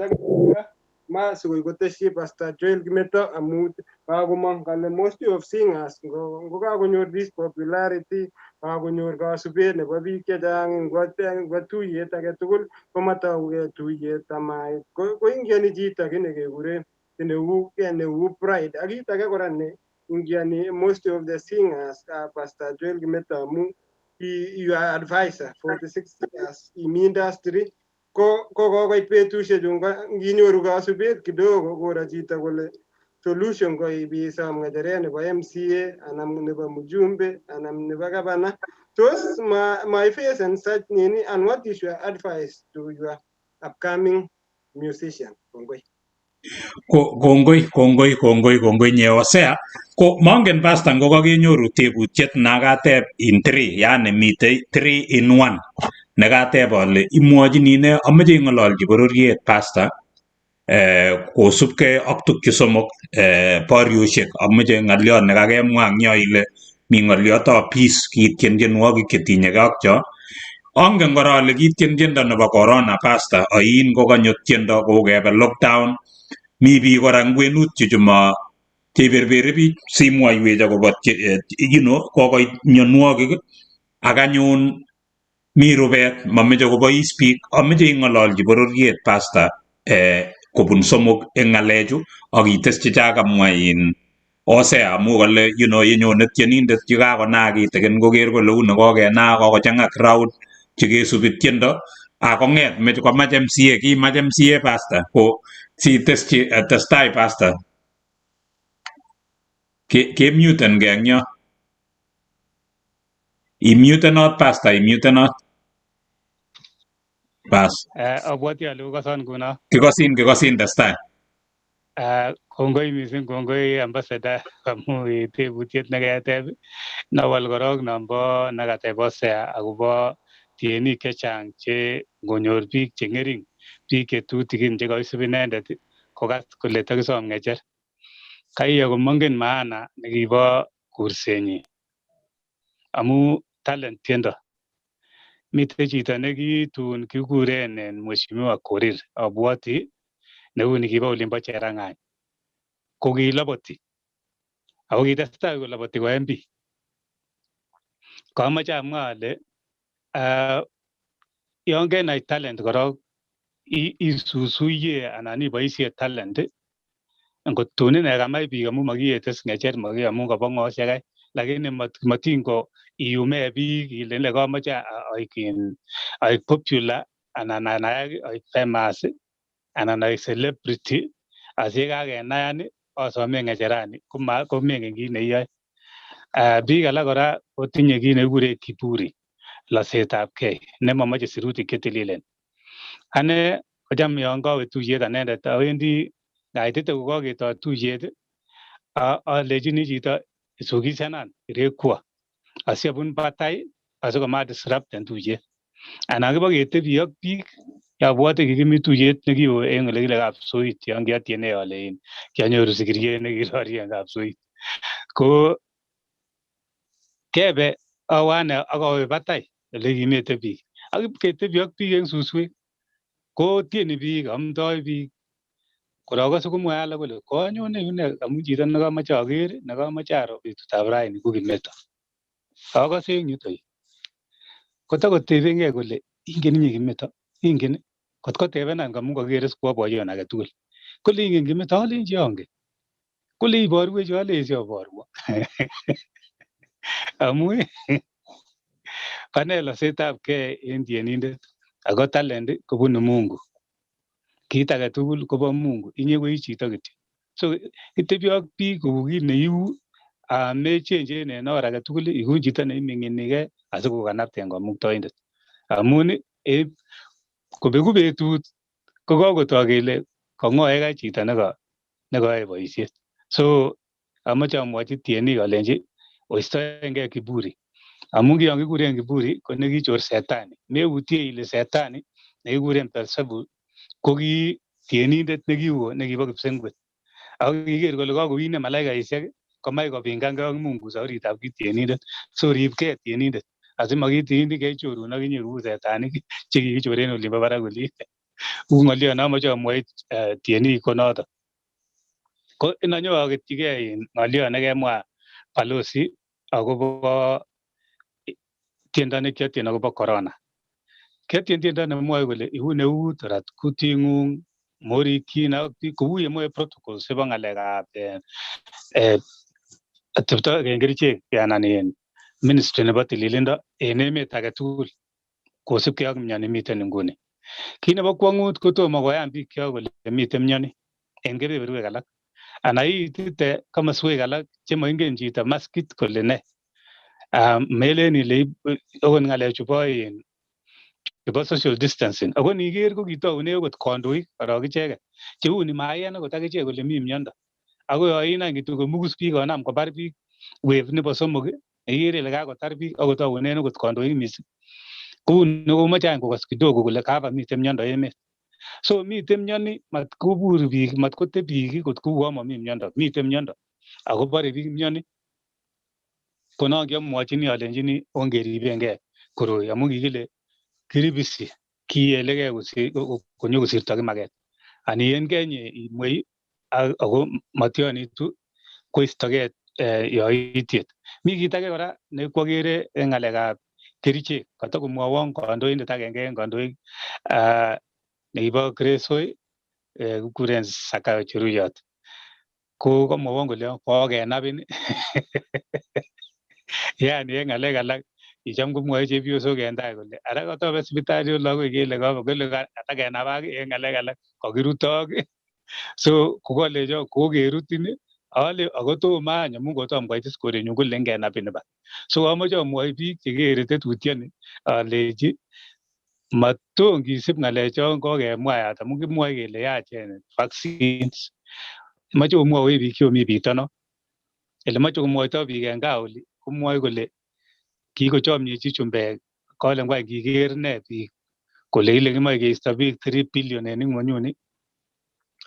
E: sikoi koteshi Pastor Joel Kimeto amu kakomong kale most of singers ngo kakonyor this popularity kakonyor kasubet nebo biik chechang ngo tuyet age tugul komatauge tuyet amait koingiani chito ki nekekure neu pride ak kit age kora ne ingiani most of the singers Pastor Joel Kimeto amu you are advisor 46 years in industry ko kokoit betusiek chu nginyoru kasubet kidogo kora chito kole solution ko ibisom ng'echeret nebo MCA anan nebo mjumbe anan nebo gavana. Tos my face and such nini, and what is your advice to your upcoming musician?
F: Kongoi nyeosea ko mongen pastor ngo kakenyoru tebutiet nakateb in 3 yani mitei 3 in 1 nekateb ale imwochini ne ameche ing'ololchi bororiet pastor kosubkei ak tukyu somok boriosiek ameche ng'oliot nekakemwa eng yo ile mi ng'oliotab peace kitien tienwogik chetinyegei ak cho. Angen kora ale kitien tiendo nebo corona pastor ain kokanyo tiendo kokebe lockdown. Mi biik kora ngwenut chuma cheberberi biik simwoiwech akobo kokoit mionwogik ak anyun mi rubet mameche kobois biik ameche ing'ololchi bororiet pastor kobun somok eng ng'alechu akiteschi chakamwa Osea amu kole yenyone tienindet yekakonaak kitegen koker kole uni kokenaak kokochang'a crowd chekesubi tiendo akong'et komach MCA kimach MCA pastor ko siteschi testai pastor kemuten ke eng yo imutenot pastor imutenot bas
G: abwoti ale ukoson nguno
F: kikosin testai.
G: Kongoi mising, kongoi ambassador amu tebutiet neketeb nawal korok nombo nekateb Osea akobo tienik chechang che ngonyor biik che ng'ering, biik che tutikin che kaisub inendet kokas kole takisom ng'echer. Kaiya komongen maana nekibo kursenyi amu talent tiendo. Mitei chito nekitun kikuren Mheshimiwa Korir abwoti neu nikibo olimbo Cherang'any ko kiloboti ako kitestai koloboti ko MP. Kamache amwa ale yon kenai talent korok isusuiye anan iboisie talent ngotun ine kamach biik amu makiyetes ng'echer amu kabo ng'osiek lakini matingo iume biik ile kamache aik popular anan anai famous anan ai celebrity asiyekakenayan asome ngecherani komengen kit neyoe. Biik alak kora kotinye kit nekikure kiburi, losetabgei nemomoche sirutik chetililen. Ane kocham yon kawe tuyet anendet awendi ngaitite kokaketoi tuyet alechini chito isokishanan irekwo asiabun batai asikomat disrupten tuyet. Anan kiboketebi ak biik abwate kikimi tuyet nekiwe eng ole kile Kapsoit yon kiatiene ale kianyoru sikiriet nekirorye eng Kapsoit. Ko kebe awane akawe batai ole kimete biik ak ketebi ak biik eng suswek ko tieni biik, amdoi biik. Korokose komwoe alak kole kanyone yune amu chito nekamache aker, nekamache aro betutab raini ko Kimeto. Akose eng yutok kotakotebengei kole ingen inye Kimeto, ingen kotkotebenan amu kakere sikwo boyon age tugul. Kole ingen Kimeto, alenji angen. Kole iborwech, alenji aborwo. Amu pane losetabgei eng tienindet ako talent kobunu Mungu. Kit age tugul kobo Mungu, inye koi chito kityo. So itebi ak biik kou kit neiu mechenjen en or age tugul, iku chito neiming'inigei asikokanapten Kamuktaindet. Amun kobeku betut kokakotoi kele kang'oe kai chito nekayoe boisiet. So amache amwochi tienik alenji oistoengei kiburi. Amu kiyon kikuren kiburi ko nekichor Setani. Meutie ile Setani nekikuren Beelzebul ko ki tienindet nekiwo nekibo kipsengwet. Ako kiker kole kakowine malaikaisiek komoe kopingankei ak Mungu saburitab ki tienindet. So ripkei tienindet asimakitienin kechorun ak inye kou setanik chekikichor en olimbo barak olin. Uu ng'olio neamache amwochi tienik ko notok. Ko inanyo aketyigei ng'olio nekemwa Balozi akobo tiendo nekiatien akobo corona. Kiatien tiendo nemwoe kole iun eut, rat kuting'ung, morikyin ak biik kou yemwoe protocols chebo ng'alekab atepto eng kerichek anan en ministry nebo tililindo en emet age tugul kosubkei ak mioni miten nguni. Kit nebo kwong'ut kotomo koyan bikyok kole miten mioni en kebeberwek alak. Ana iitite komoswek alak chemoingen chito maskit kole ne. Melen ile okot ng'alechu bo social distancing. Ako niker ko kitoune okot kandoik korok icheket cheuni maiyan okot akichek kole mi miondo. Ako yo inany kityo komugus biik konam kobar biik wave nebo somok ikere ile kakotar biik akotounen okot kandoik mising. Kouni komoche any kokos kidogo kole kaba miten miondo emet. So miten mioni, matkobur biik, matkotebi biik kot kouo momi miondo. Miten miondo ako bore biik mioni. Konon kiamwochini alenjini ongeribengei koroi amu kikile kiribisi kiyelegei konyokosirto kimaket. Aniyenkei inye imwei ako mationitu koistogei yoitiet. Mi kit age kora nekwakere eng ng'alekab kerichek. Katakomwowon kandoindet agenge eng kandoik nekibo Kresoi kikuren Sakayo Cheruyot. Ko kamwowon kole kokenabin. Yani eng ng'alek alak kicham komwoe chepyosok en tai kole ara kotobe sipitali lagok kele kole katakenabak eng ng'alek alak kakirutok. So kokolecho kokerutin ale ako tomo any amu kotom koit korenyu kole ngenabin iba. So amoche amwoi biik chekere tetutioni alechi maton kisib ng'alechon kokemwayat amu kimwoe kele yachen vaccines. Moche komwowech biik chekomi bitono. Ele moche komwoito biik eng gaa oli komwoe kole kikochomiechi chumbek kole ngwany kiker ne biik kole ile kimoe keisto biik 3 billion en ng'wonyuni.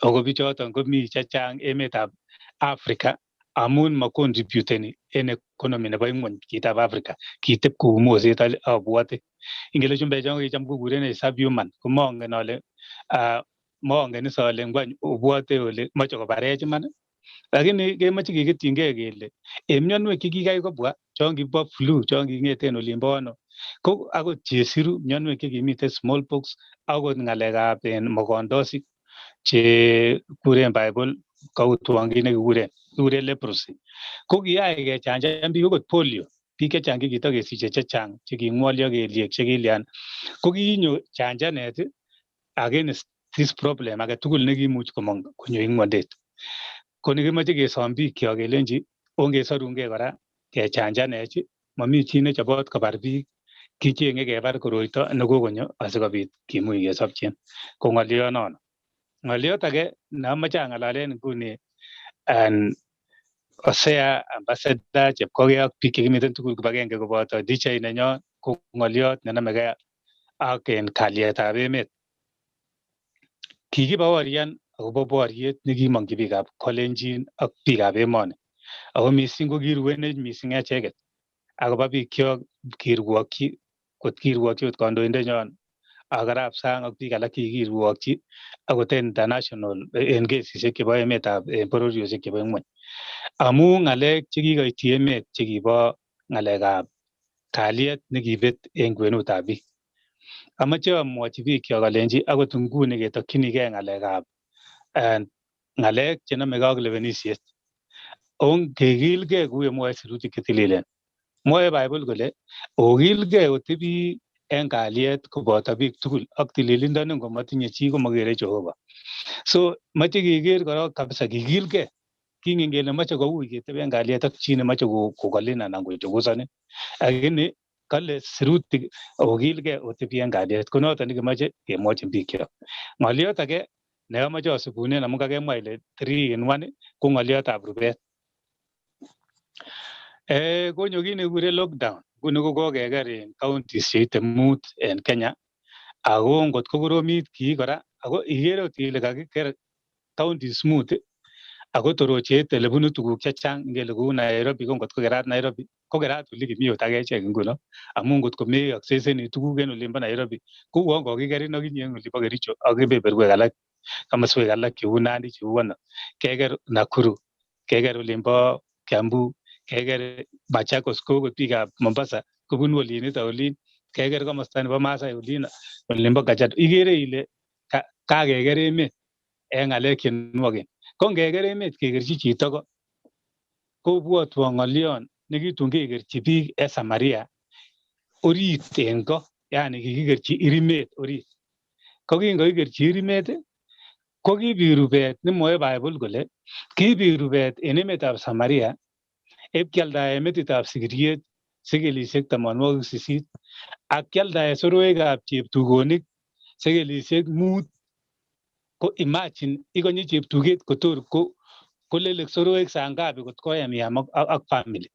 G: Ako bichoton komi chechang emetab Africa amun macontributeni en economy nebo ng'wony chitab Africa. Kiteb kou moset abwate. Ingele chumbechon kicham kokuren subhuman ko mongen ale mongen is ale ngwany obwote ole moche kobarech iman. Lakini kemoche keketyingei kele en mionwek chekikai kobwa chon kibo flu chon king'eten olimbo ano ko akot chesiru mionwek chekimiten smallpox akot ng'alekab mogondosik che kuren Bible kautwon kit nekikuren leprosy ko kiyach kechanjan biik okot polio biik chechang kikitakesiche chechang cheking'wolyo kelyek chekilyan ko kinyo chanjanet against this problem age tugul nekimuch komong konyo ing'wondet. Ko nekimoche kesom biik kyok kelenji ongesorungei kora kechanjanech mami chi nechobot kobar biik kicheng'e kebar koroito nekokonyo asikobit kimuch kesopchen. Ko ng'olionono. Ng'oliot age neamoche ang'alalen nguni Osea ambassador Chepkogei ak biik chekimiten tugul kibagenge koboto DJ nenyon ko ng'oliot nenamegei ak kalyetab emet. Kikibaorian akobo boriet nekimong'chi biikab Kalenjin ak biikab emoni. Ako missing ko kiruenech missing echeket akobo biikyok kirwokyi kot kirwokyi ot kandoindenyon ak arap sang ak biik alak chekikirwokyi akot international en kesisiek chebo emetab bororiosiek chebo ng'wony. Amu ng'alek chekikoityi emet chekibo ng'alekab kalyet nekibet en kwenutab biik. Amoche amwochi biikyok alenji akot nguni ketokyinigei ng'alekab ng'alek chenomegei ak lewenisiet. Ongekilgei kou yemwoe sirutik chetililen. Mwoe Bible kole okilgei otebi en kalyet koboto biik tugul ak tililindo ne ngomotinye chi komokere Jehova. So moche keker korok kabisa kikilgei. Kingen kele moche koui keteben kalyet ak chi nemoche kokolin anan kochokosonin. Lakini kale sirutik okilgei otebi en kalyet. Ko noton nekimoche kemwochin biikyok. Ng'oliot age neamoche asibunen amu kakemwa ile 3 in 1 ko ng'oliotab rubet. Konyo kit nekikure lockdown. Nguni ko kokeker en counties cheite 5 en Kenya. Ako ngot ko koromit kii kora ako ikere ot ile kakiker counties 5 ako torochet elebunu tuguk chechang ngele kou Nairobi ko ngot ko kerat Nairobi ko kerat ole kimi ot agechek nguno amu ngot ko meakseseni tuguk en olimbo Nairobi ko uon kokikerin akinye en olimbo Kericho ak kebeberwek alak komoswek alak cheu Nandi cheu ano keker Nakuru keker olimbo Kiambu keker Machakos ko okot biikab Mombasa kobunu olinito olin keker komosta nebo Masai olin olimbo Kajiado. Ikere ile kakeker emet en ng'alek chenwoken. Ko ngeker emet kekerchi chito ko kobwotwon ng'olion nekitun kekerchi biik en Samaria orit en ko, yani kikikerchi irimet orit. Ko kingokikerchi irimet ko kibit rubet nemwoe Bible kole kibit rubet en emetab Samaria ipkialdae metitab sigiriet sekelisiek 80 ak kialdae soroekab cheptugonik sekelisiek 5. Ko imagine ikonye cheptuget kotor kolelek soroek saa ngapi kot koyam iam ak family.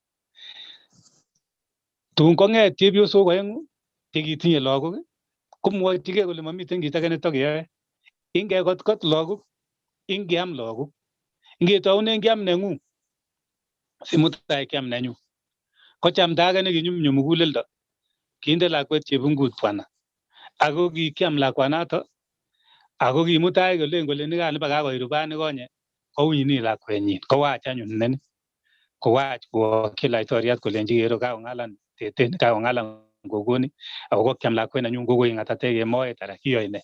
G: Tun kong'et chepyosok oeng'u chekitinye lagok komwochigei kole momiten kit age netokeyoe. Ingekotko lagok, ingeam lagok, ingetounen kiam neng'ung simutai kiam nenyu. Ko chamda age nekinyumnyum muguleldo kinde lakwet chebungut bwana. Ako kikiam lakwanato ako kimutai kolen kole nikan bakakoit rubani konye kouini lakwenyin kowach anyun neni kowach kowokyi laitoriat kolenji kero kakong'alan teten kakong'alan kokoni ako kokiam lakwet nenyun kokoi ng'atatek en moet ara kiyoe ne.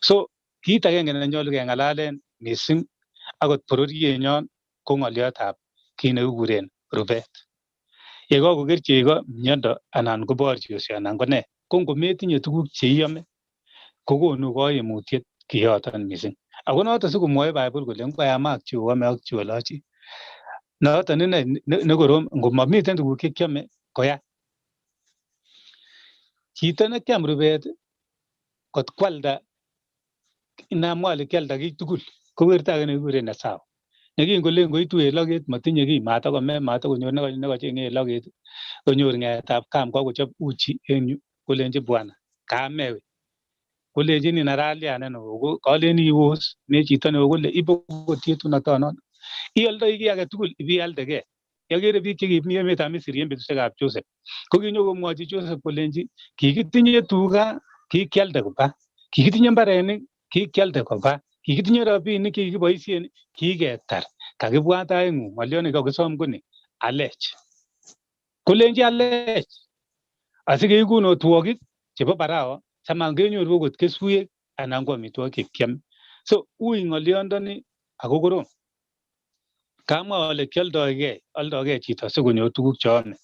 G: So kit agenge nenyolu keng'alalen missing akot bororienyon ko ng'oliotab kit nekikuren rubet. Yekakoker chego miondo anan ko boriosiek anan ko ne ko ngometinye tuguk cheiyome kokonu koimutiet kiyoton missing. Ako noton sikomwoe Bible kole ngoyamak chi oame ak chi olochi. Noton nekorom ngomamiten tuguk chekiome koya. Chito nekiam rubet kot kwalda inamwa ale kialda kiy tugul ko werto age nekikuren Esau. Nekingolen koitu en loget matinye kiy matakome matakonyor nekacheng'e en loget konyor ng'eetab kam kochop uchi en yu kolenji bwana kamewe kolenjin inaralian neo kolen iwos ne chito neo kole ibokotietunotonon ioldoi kiy age tugul ibialdegei. Yakere biik chekimi emetab Misri en betusiekab Joseph ko kinyokomwochi Joseph kolenji kikitinye tuga kikialde koba, kikitinye mbarenik kikialde koba, kikitinye rabinik chekikiboisien kiketar, kakibwat aeng'u ng'olion kakisom koni alech. Kolenji alech asikeibun otwogik chebo barawa samangenyoru okot keswek anan ko amitwogik chekiame. So ui ng'oliondoni ako korom. Kamwa ale aldogei chito sikonyor tuguk cheome.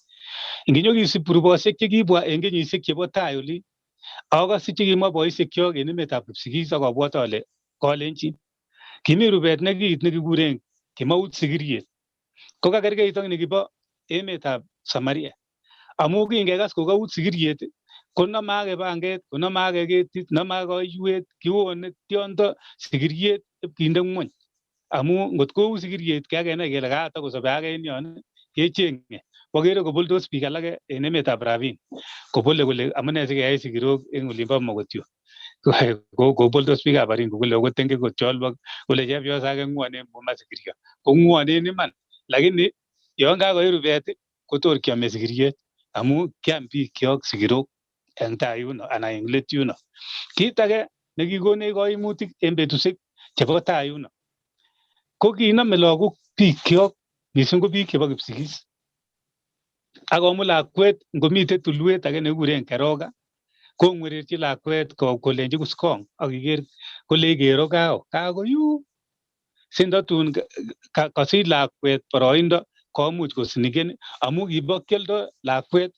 G: Nginyokisib kurubosiek chekibwa en kenyisiek chebo tai oli akose chekimwa boisiekchok en emetab Kipsigis akobwot ale Kalenjin. Kimi rubet nekiit nekikuren kemout sigiriet ko kakerkeit ak nekibo emetab Samaria amu kingekas kokaut sigiriet konome ak kibanget konome ak ketit nome ak koiywet kiwone tiondo sigiriet kinde ngwony amu ngot kou sigiriet kakenai kele katakosobe age en yon kecheng'e kokere koboldos biik alake en emetab Ravine kobole kole amune sikeyai sigirok en olimbo Mogotio koboldos biikab Baringo kole okot tenge kocholwok kole chepyosa ake ngwonen moma sigirio ko ngwonen iman lakini yon kakoit rubet kotor kiome sigiriet amu kiam biikyok sigirok en tai yuno anan en let yuno. Kit age nekikonech koimutik en betusiek chebo tai yuno ko kinome lagok biikyok missing ko biik chebo Kipsigis akomut lakwet ngomiten tulwet age nekikuren Keroga kong'wererchi lakwet kolenji kuskong ak iker kole ikero kakoyuu sindatun kasich lakwet boroindo komuch kosiniken amu kibokioldo lakwet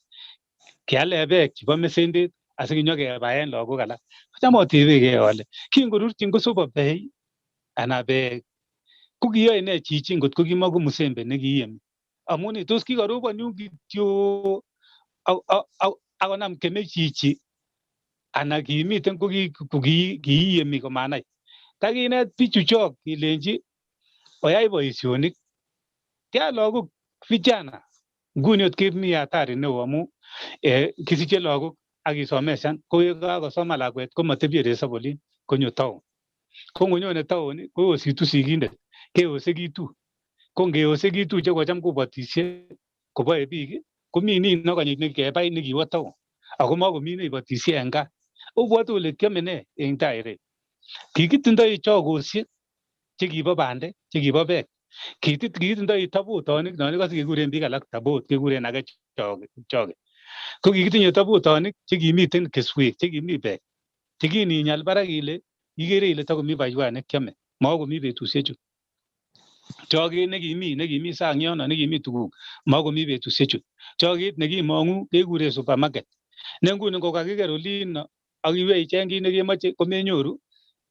G: keale beek chebo mesendet asikinyokebaen lagok alak. Cham atebegei ale kingorurchin kosobo bei ana beek ko kiyoe ne chichi ngot ko kimako musembe nekiyemi amun tos kikarobon yun kityo akonam kemei chichi ana kimiten ko kiiyemi komanai. Kakinet bichuchok kelenji oyai boisionik tia lagok vijana nguni ot kemi hatari neo amu kisiche lagok akisomeshan ko yekakosoman lakwet komatebie resop olin konyo town ko ngonyone town koositu sigindet keosekitu ko ngeosekitu chekocham kobotisie koboe biik komi nino konyit nekebai nekiwo town ako makomi neibotisie en gaa obwote kole kiome ne en tai ireyu. Kikitindoi chokosiek chekibo bandek chekibo beek kikitindoi tabotonik non ikose kekuren biik alak tabot kekuren age choge ko kikitinye tabotonik chekimiten keswek chekimi beek chekininyal barak ile ikere ile takomi baiwat kiome makomi betusiechu. Choget nekimi sang yono nekimi tuguk makomi betusiechu. Choget nekimong'u kekuren supermarket ne nguni ngokakiker olino ak iwe icheng kit nekemoche komenyoru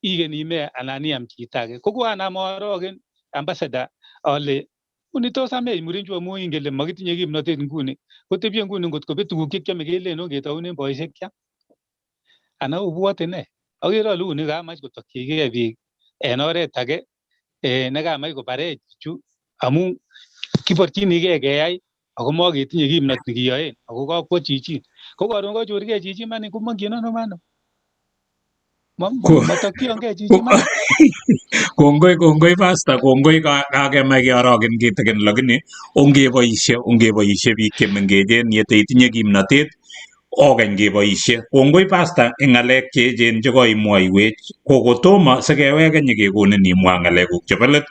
G: igen ime anan iam chito age ko koanam aorogen ambassador ale uni tos ame murenchu amu ingen kele makitinye kimnotet nguni kotebie nguni ngot kobet tuguk chekiome kelen ketounen boisiek kiam ana obwote ne akere ale uni kamach kotokyigei biik en oret age nekamach kobarech bichu amu kiborchinigei keyai ako maketinye kimnot nekiyoen ako kakwo chichi ko karon kachorgei chichi man komongyin ano mano matokyingei chichi man.
F: Kongoi pasta, kongoi kakemach keorogen kitikin lakini ongeboisie biik chemengechen yete itinye kimnotet okeny keboisie. Kongoi pasta eng ng'alek cheechen chekoimwoiwech kokotomo sikeweke nyekekonin imwa ng'alekuk chebo let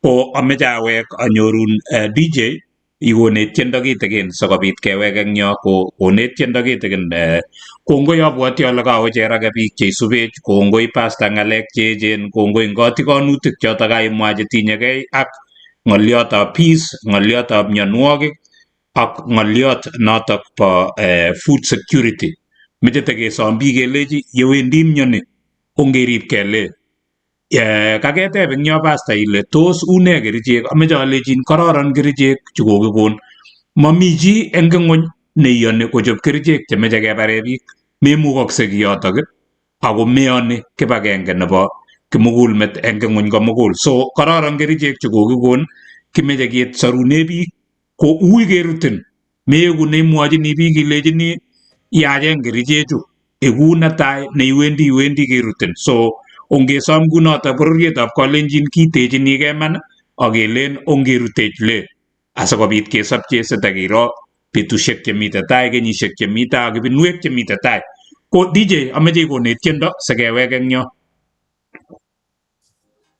F: ko ameche awek anyorun DJ ikonech tiendo kitikin sikobit kewek eng yo konech tiendo kitikin. Kongoi abwoti ale kawe cherake biik cheisubech. Kongoi pasta ng'alek cheechen, kongoi eng kotikonutik chotok kaimwa chetinyegei ak ng'oliotab peace, ng'oliotab mionwogik ak ng'oliot notok bo food security. Meche tekesom biik kelechi yewendi mioni ongerib kele kaketeb eng yo pasta ile tos une kerichek ameche alechin kororon kerichek chukokikon mami chi eng ng'ony neiyoni kochob kerichek chemeche kebare biik memukokse kiyotok ako meyoni kibagenge nebo kimugulmet eng ng'ony komugul. So kororon kerichek chukokikon kimeche kesarune biik ko ui kerutin meeku neimwochini biik ilechini yachen kerichechu eku netai neiwendi kerutin. So ongesom kunotok bororietab Kalenjin kitechinigei man akelen ongerutech le asikobit kesopche sitakiro betusiek chemite tai, kenyisiek chemi tai ak ibinwek chemite tai. Ko DJ ameche ikonech tiendo sikewek eng yo.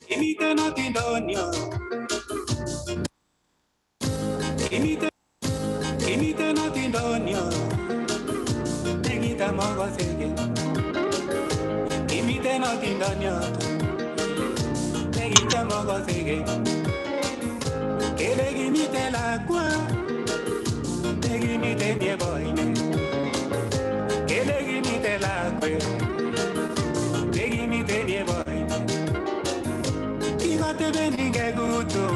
B: Kimiten atindonio nekitamokoseke. Kimiten atindonio nekitamokoseke. Kele kimiten lakwa kimiten yeboine kele kimiten lakwet nekimiten yeboine kikotebeni kekuto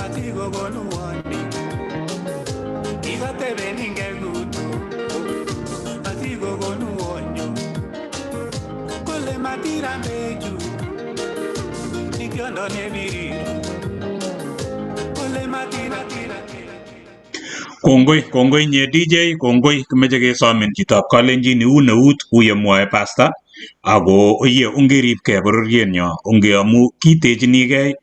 B: atikokonu woni kikotebeni kekuto atikokonu wonyo kole matirambechu nikyondo nebiriru kole matiratira.
F: Kongoi nye DJ, kongoi kimeche kesomin chitab Kalenjin iu neut kuye mwae pasta ako iye ungeribkei bororienyo ungeamu kitechinigei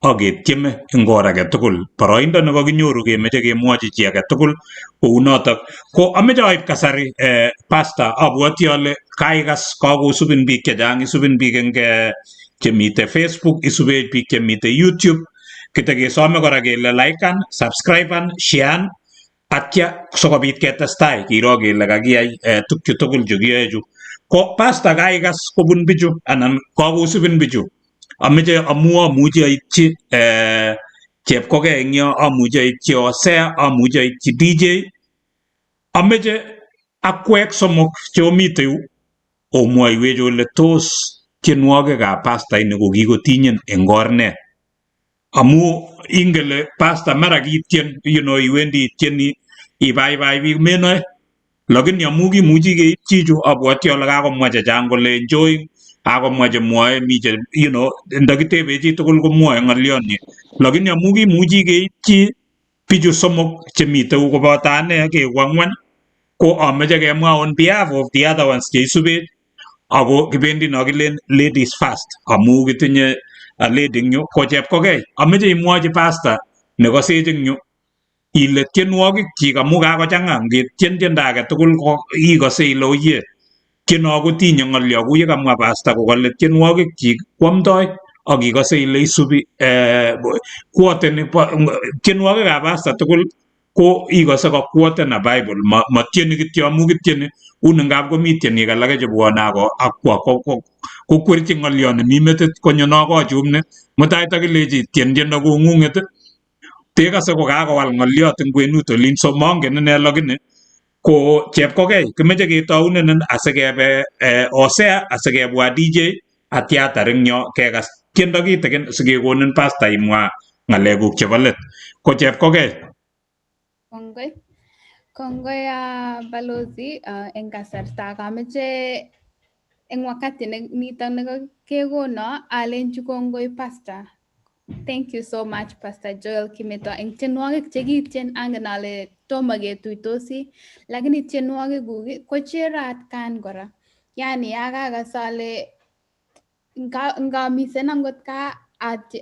F: aketieme ing or age tugul boroindo nekakinyoru kemeche kemwochi chi age tugul kou notok ko ameche aib kasari pasta abwoti ale kaikas kakosubin biik chechang isubin biik eng chemite Facebook isubech biik chemite YouTube kitekesome kora kele likean subscribean sharean atya sikobit ketestai kiro kele kakiyai tukchu tugul chu kiyoe chu ko pasta kaikas kobun bichu anan kakosubin bichu ameche amuchi aitchi chepkokei eng yo amuchi aitchi Osea amuchi aitchi DJ ameche akwek somok cheomite yu omwoiwech ole tos tienwogikab pasta ini kokikotinyin eng or ne amu ingele pasta mara kitien iwendi itieni ibaibai biik menoe lakini amu kimuchi keib chichu abwoti ale kakomwa chechang kole enjoy kakomwa chemwoe mi che ndakitebe chi tugul komwoe ng'olyonni lakini amu kimuchi keibchi bichu somok chemite yu koboto ane keku ang'wan ko ameche kemwa on behalf of the other ones cheisubech ako kibendi no kilen ladies first amu kitinye lady eng yu ko chepkokei ameche imwochi pasta nekosech eng yu ile tienwogik chik amu kakochang'a ngetien tiendo age tugul ko ikose ile oye tieno kotinye ng'olyo kou yekamwa pasta kokole tienwogik chik kwomtoi akikose ile isubi quoteni tienwogikab pasta tugul ko ikose ka quotena Bible matieni kityo amu kitieni uni ngap komi tienik alake chebwone akwa kokwerchi ng'olyo nemi metit konyo no kochumne mutai takilechi tien tiendo kong'ung'et tekase kokakowal ng'olyot eng kwenut olin so mongen ine lakini ko chepkokei kimeche ketounen asikebe Osea asikebwa DJ atyatar eng yo kekas tiendo kitikin sikekonin pasta imwa ng'alekuk chebo let ko chepkokei.
H: Kongoi. Kongoi balozi eng kasarta kameche eng wakati nito nekakekono alenchi kongoi pasta. Thank you so much Pastor Joel Kimeto eng tienwogik chekitien angen ale tomo ketuitosi lakini tienwogikuk kochero atkan kora yani akakas ale ngamisen angot ka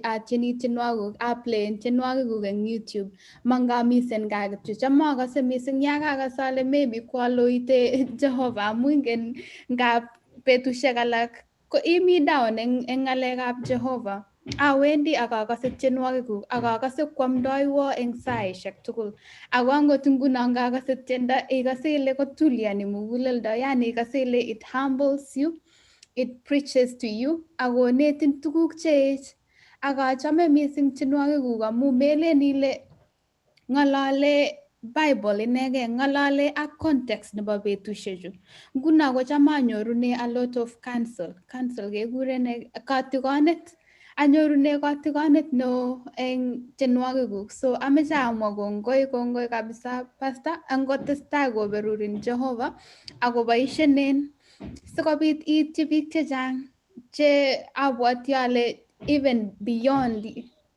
H: atieni tienwogik aplayen tienwogikuk eng YouTube mangamisen ka kityo cham akase mising yakakas ale maybe kwaloite Jehova amu ingen ngap betusiek alak ko imi down eng ng'alekab Jehova awendi akakase tienwogikuk akakase kwamdoiwo eng saishek tugul ako angot nguno ngakase tiendo ikase ile kotuliani muguleldo yani ikase ile it humbles you it preaches to you akonetin tuguk cheech akachome mising tienwogikuk amu melen ile ng'alale Bible inegei ng'alale ak context nebo betusiechu nguno kocham anyorune a lot of counsel kekure katigonet anyorune katigonet neo eng tienwogikuk so ameche amwa kongoi kabisa pasta angotestai koberurin Jehova akoboishenen sikobit iityi biik chechang che abwoti ale even beyond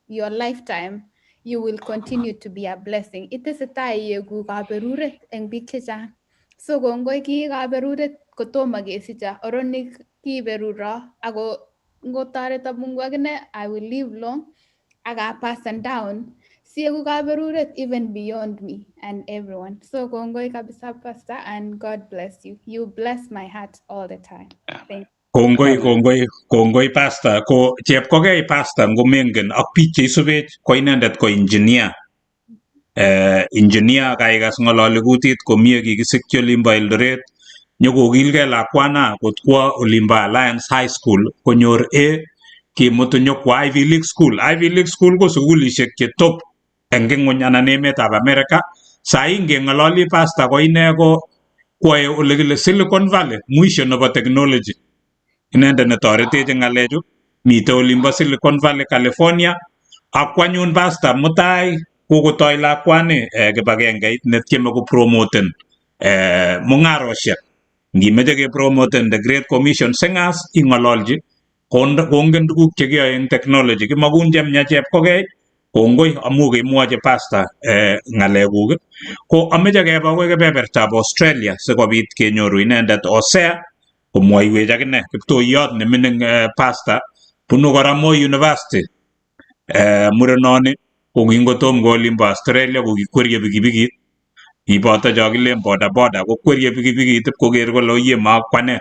H: your lifetime you will continue to be a blessing itesetai iegu kaberuret eng biik chechang so kongoi ki kaberuret kotomo kesicha oronik kiberuro ako ngotoreto Mungu akine I will live long aka passen down siegu kaberuret even beyond me and everyone so kongoi kabisa pastor and God bless you. You bless my heart all the time. Thank you.
F: Kongoi pasta ko chepkokei pasta ngomengen ak biik cheisubech ko inendet ko engineer kaikas ng'ololi kutit komie kikisikyi olimbo Eldoret nyokokilgei lakwana kotkwo olimbo Alliance High School konyor A kimutu nyokwo Ivy League School ko sukulishek che top eng ng'ony anan emetab America Sai ngeng'ololi pasta ko ine ko kwae ole kile Silicon Valley, mwisho nebo technology. Inendet netoretech eng ng'alechu mitei olimbo Silicon Valley, California, ak kwanyun pasta mutai kokotoi lakwani kibagengeit netieme kopromoten mung'aroshek. Ngimeche kepromoten the Great Commission Singers ing'ololji kongen tuguk chekiyoe eng technology. Kimakun chemya chepkokei, kongoi amu keimwochi pasta ng'alekuk. Ko ameche keba akoi kebebertab Australia sikobit kenyoru inendet Osea komwoiwech akine kiptoiyot nemining pasta bunu kora Moi University. Murenoni ko kingotom ko olimbo Australia ko kikwerie pikipikit, kiboto cho kilen bodaboda, kokwerie pikipikit ipkoker kole oyie makwane.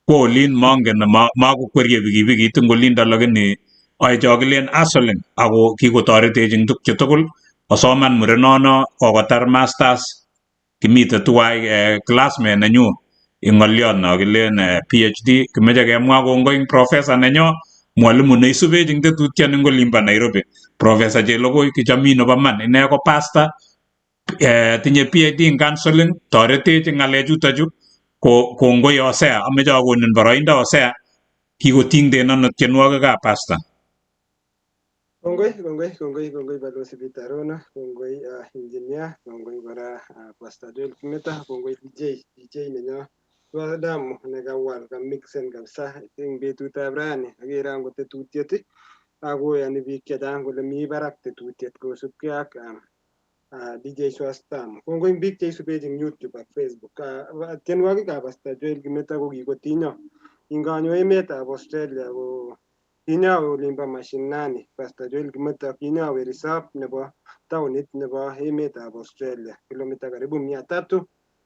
F: Ko olin mongen makokwerie pikipikit eng olindo, lakini oe cho kilen hustling ako kikotoretech eng tuk tugul. Kosoman murenono kokotar masters, kimite tuwai classmate nenyu ing ng'oliot no kilen PhD. Kimeche kemwa kongoi ing professor nenyo mwalimu neisubech ing tetutiet ning olimbo Nairobi, Professor Chelogoi kichamin nebo man. Ine ko pastor, tinye PhD ing counseling, toretech ing ng'alechutachu. Ko kongoi Osea, ameche akonin boroindo Osea, kikotingden ano tienwogikab pasta.
E: Kongoi Balozi Peter Rono, kongoi engineer, kongoi kora Pastor Joel Kimeto, kongoi DJ nenyo Damu nekawal kamixen kabisa eng betutab rani. Agere angot tetutiet akoyani biik chechang kole mi barak tetutiet kosubkei ak DJ Swastam. Kongoi biik cheisubech eng YouTube ak Facebook. Tienwogikab Pastor Joel Kimeto ko kikotinyo. Kinganyo emetab Australia ko kinyawe olimbo mashinani. Pastor Joel Kimeto kinyawe resop nebo taunit nebo emetab Australia, kilomita karibu 300.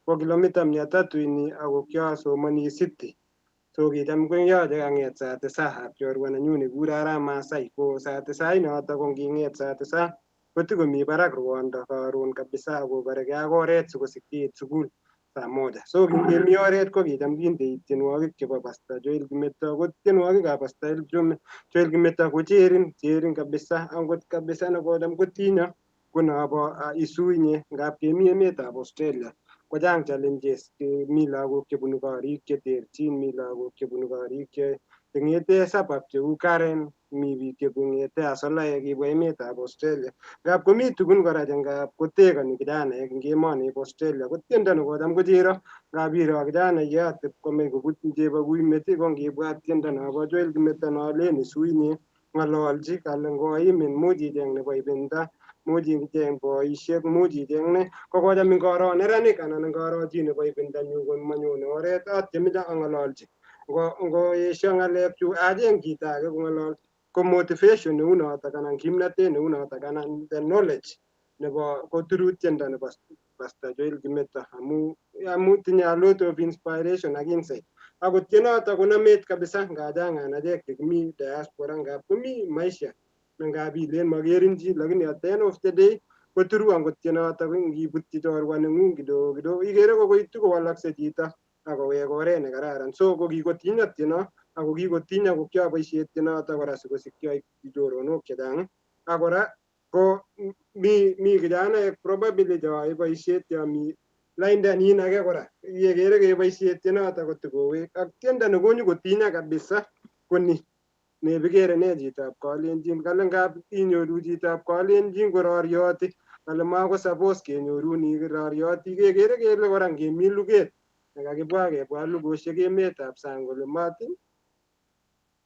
E: Ko kilomita 300 ini ako kiasomani City. So kicham koyoche kang'et saa 9 ak chorwa nenyu nekikure Arap Masai. Ko saa 9 inoto ko nging'et saa 9 kotikomi barak rwondo karon kabisa akobaregei ak oret sikosikchi iit sukul saa 1. So kingemi oret ko kicham kindei tienwogik chebo Pastor Joel Kimeto. Ko tienwogikab Pastor Joel Kimeto ko cherin kabisa, angot kabisa nekocham kotinyo ko nobo isuinye. Ngap kemi emetab Australia kochang challenges. Mi lagok chebunu korik cheterchin, mi lagok chebunu korik cheng'ete sabab cheu Karen, mi biik chebung'ete asolaya kibwa emetab Australia. Ngap komi tugun kora chengap kotekani kijanaek eng emoni bo Australia. Ko tiendo nekocham kochero, ngap iro kijanayat kwame kobut chebokuimet ko ngibwat tiendo nobo Joel Kimeto nolen isuinye ng'ololji kale ngoimin much icheng nebo ibinda, much icheng boisiek, much icheng ne. Ko kocham ngoro neranik anan ngoro chi nebo ibindanyu komanyone oret atiemeche ang'ololji. Ngoesio ng'alekchu acheng chito age kong'ololji. Ko motivation neu notok anan kimnatet neu notok anan the knowledge nebo koturut tiendo nebo Pastor Joel Kimeto amu tinye a lot of inspiration ak insight. Akot tienotok konamech kabisa ngachang'an achek chekimi diaspora, ngap komi maisha ngap ilen makerin chi, lakini at the end of the day koturu angot tienotok ngibutyi chorwa neng'ung kidogo kidogo ikere kokoitu kowalakse chito akowek oret nekararan. So ko kikotinyo tieno ako kikotinyo ko kiaboisie tienotok kora sikosikyi aik choronok chechang. Ak kora ko mi kijanaek probably cheyoe boisiet yomi lainda nin age kora yekere keboisie tienotok kotikowek. Ak tiendo nekonyokotinyo kabisa ko ni nebikere ne chitab Kalenjin. Kale ngap inyoru chitab Kalenjin kororioti, kale mako suppose kenyoru ni rorioti. Kekere kele kora ngemi luget nekakibwa lugosiek emetab sang kole mati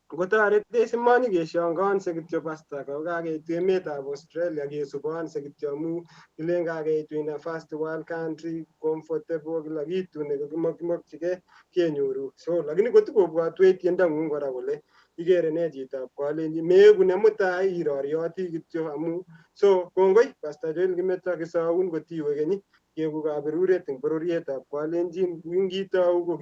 E: kotoretech simanyikeshangaanse kityo pasta kakeitu emetab Australia kesubanse kityo amu kilen kakeitu in a first world country, comfortable kila kitu nekakimokchigei kenyoru. So lakini kotikobwatwech tiendong'ung kora kole ikere ne chitab Kalenjin meeku ne mutai irorioti kityo amu. So kongoi Pastor Joel Kimeto, kisoun kotiwe keny keeku kaberuret eng bororietab Kalenjin. Kingitou ko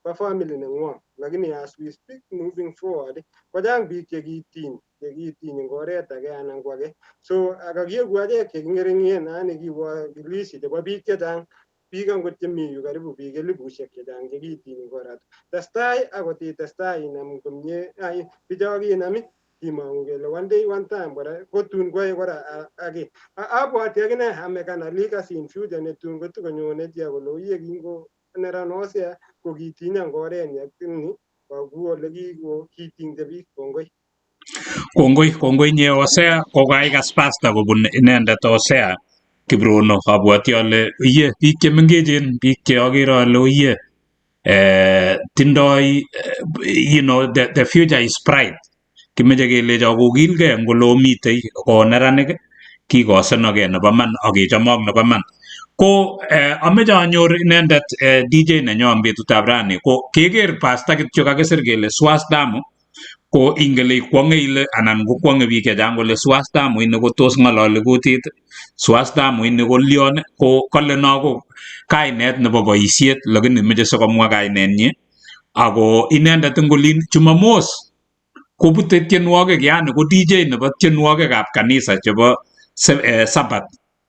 E: bo family neng'wong, lakini as we speak moving forward kochang biik chekitiny eng oret age anan ko age. So akakieku achek cheking'ering'en yani kiwakilishi chebo biik chechang, biik angot chemi yu karibu biik 1000 chechang chekitiny eng orat. Testai akot itestai inam komie bicho kinam kimong'u kele one day one time kora kotun koyoe kora age abwati akine amekanalik in future netun kotikonyone chia kole uye kingo neranosia ko kitinya ngorenyi akini koku ole kiting'te biik. Kongoi.
F: Kongoi nye Osea kokaikas pasta kobun inendet Osea Kibrono, abwati ale iye biik chemengechen, biik che akere ale iye tindoi the future is bright. Kimeche kelecho kokilgei eng ole mitei ko neranik kikosenogei nebo man akechomok nebo man. Ko ameche anyor inendet DJ nenyo eng betutab rani ko keker pasta kityo kakisir kele Swastamu ko ingele ikwong'e ile anan ko kwong'e biik chechang kole Swastamu ini ko tos ng'ololi kutit, Swastamu ini ko lion, ko kale no ko kainet nebo boisiet lakini meche sikomwa kainenyi. Ako inendet eng olin Jumamos kobute tienwogik, yani ko DJ nebo tienwogikab kanisa chebo Sabat.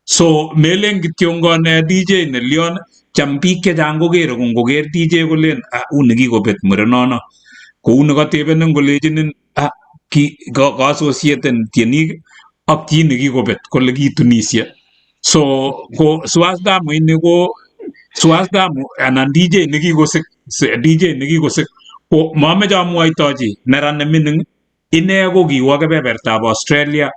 F: So melen kityongon DJ ne lion, cham biik chechang kokere ko ngoker DJ kolen uni kikobet murenono. Kouni katebenen kolechinin kaasosieten tienik ak chi nekikobet kole kitunisye. So ko Swastamu ini ko Swastamu anan DJ nekikosik ko mameche amwaitochi neran nemining, ine ko kiwo kebebertab Australia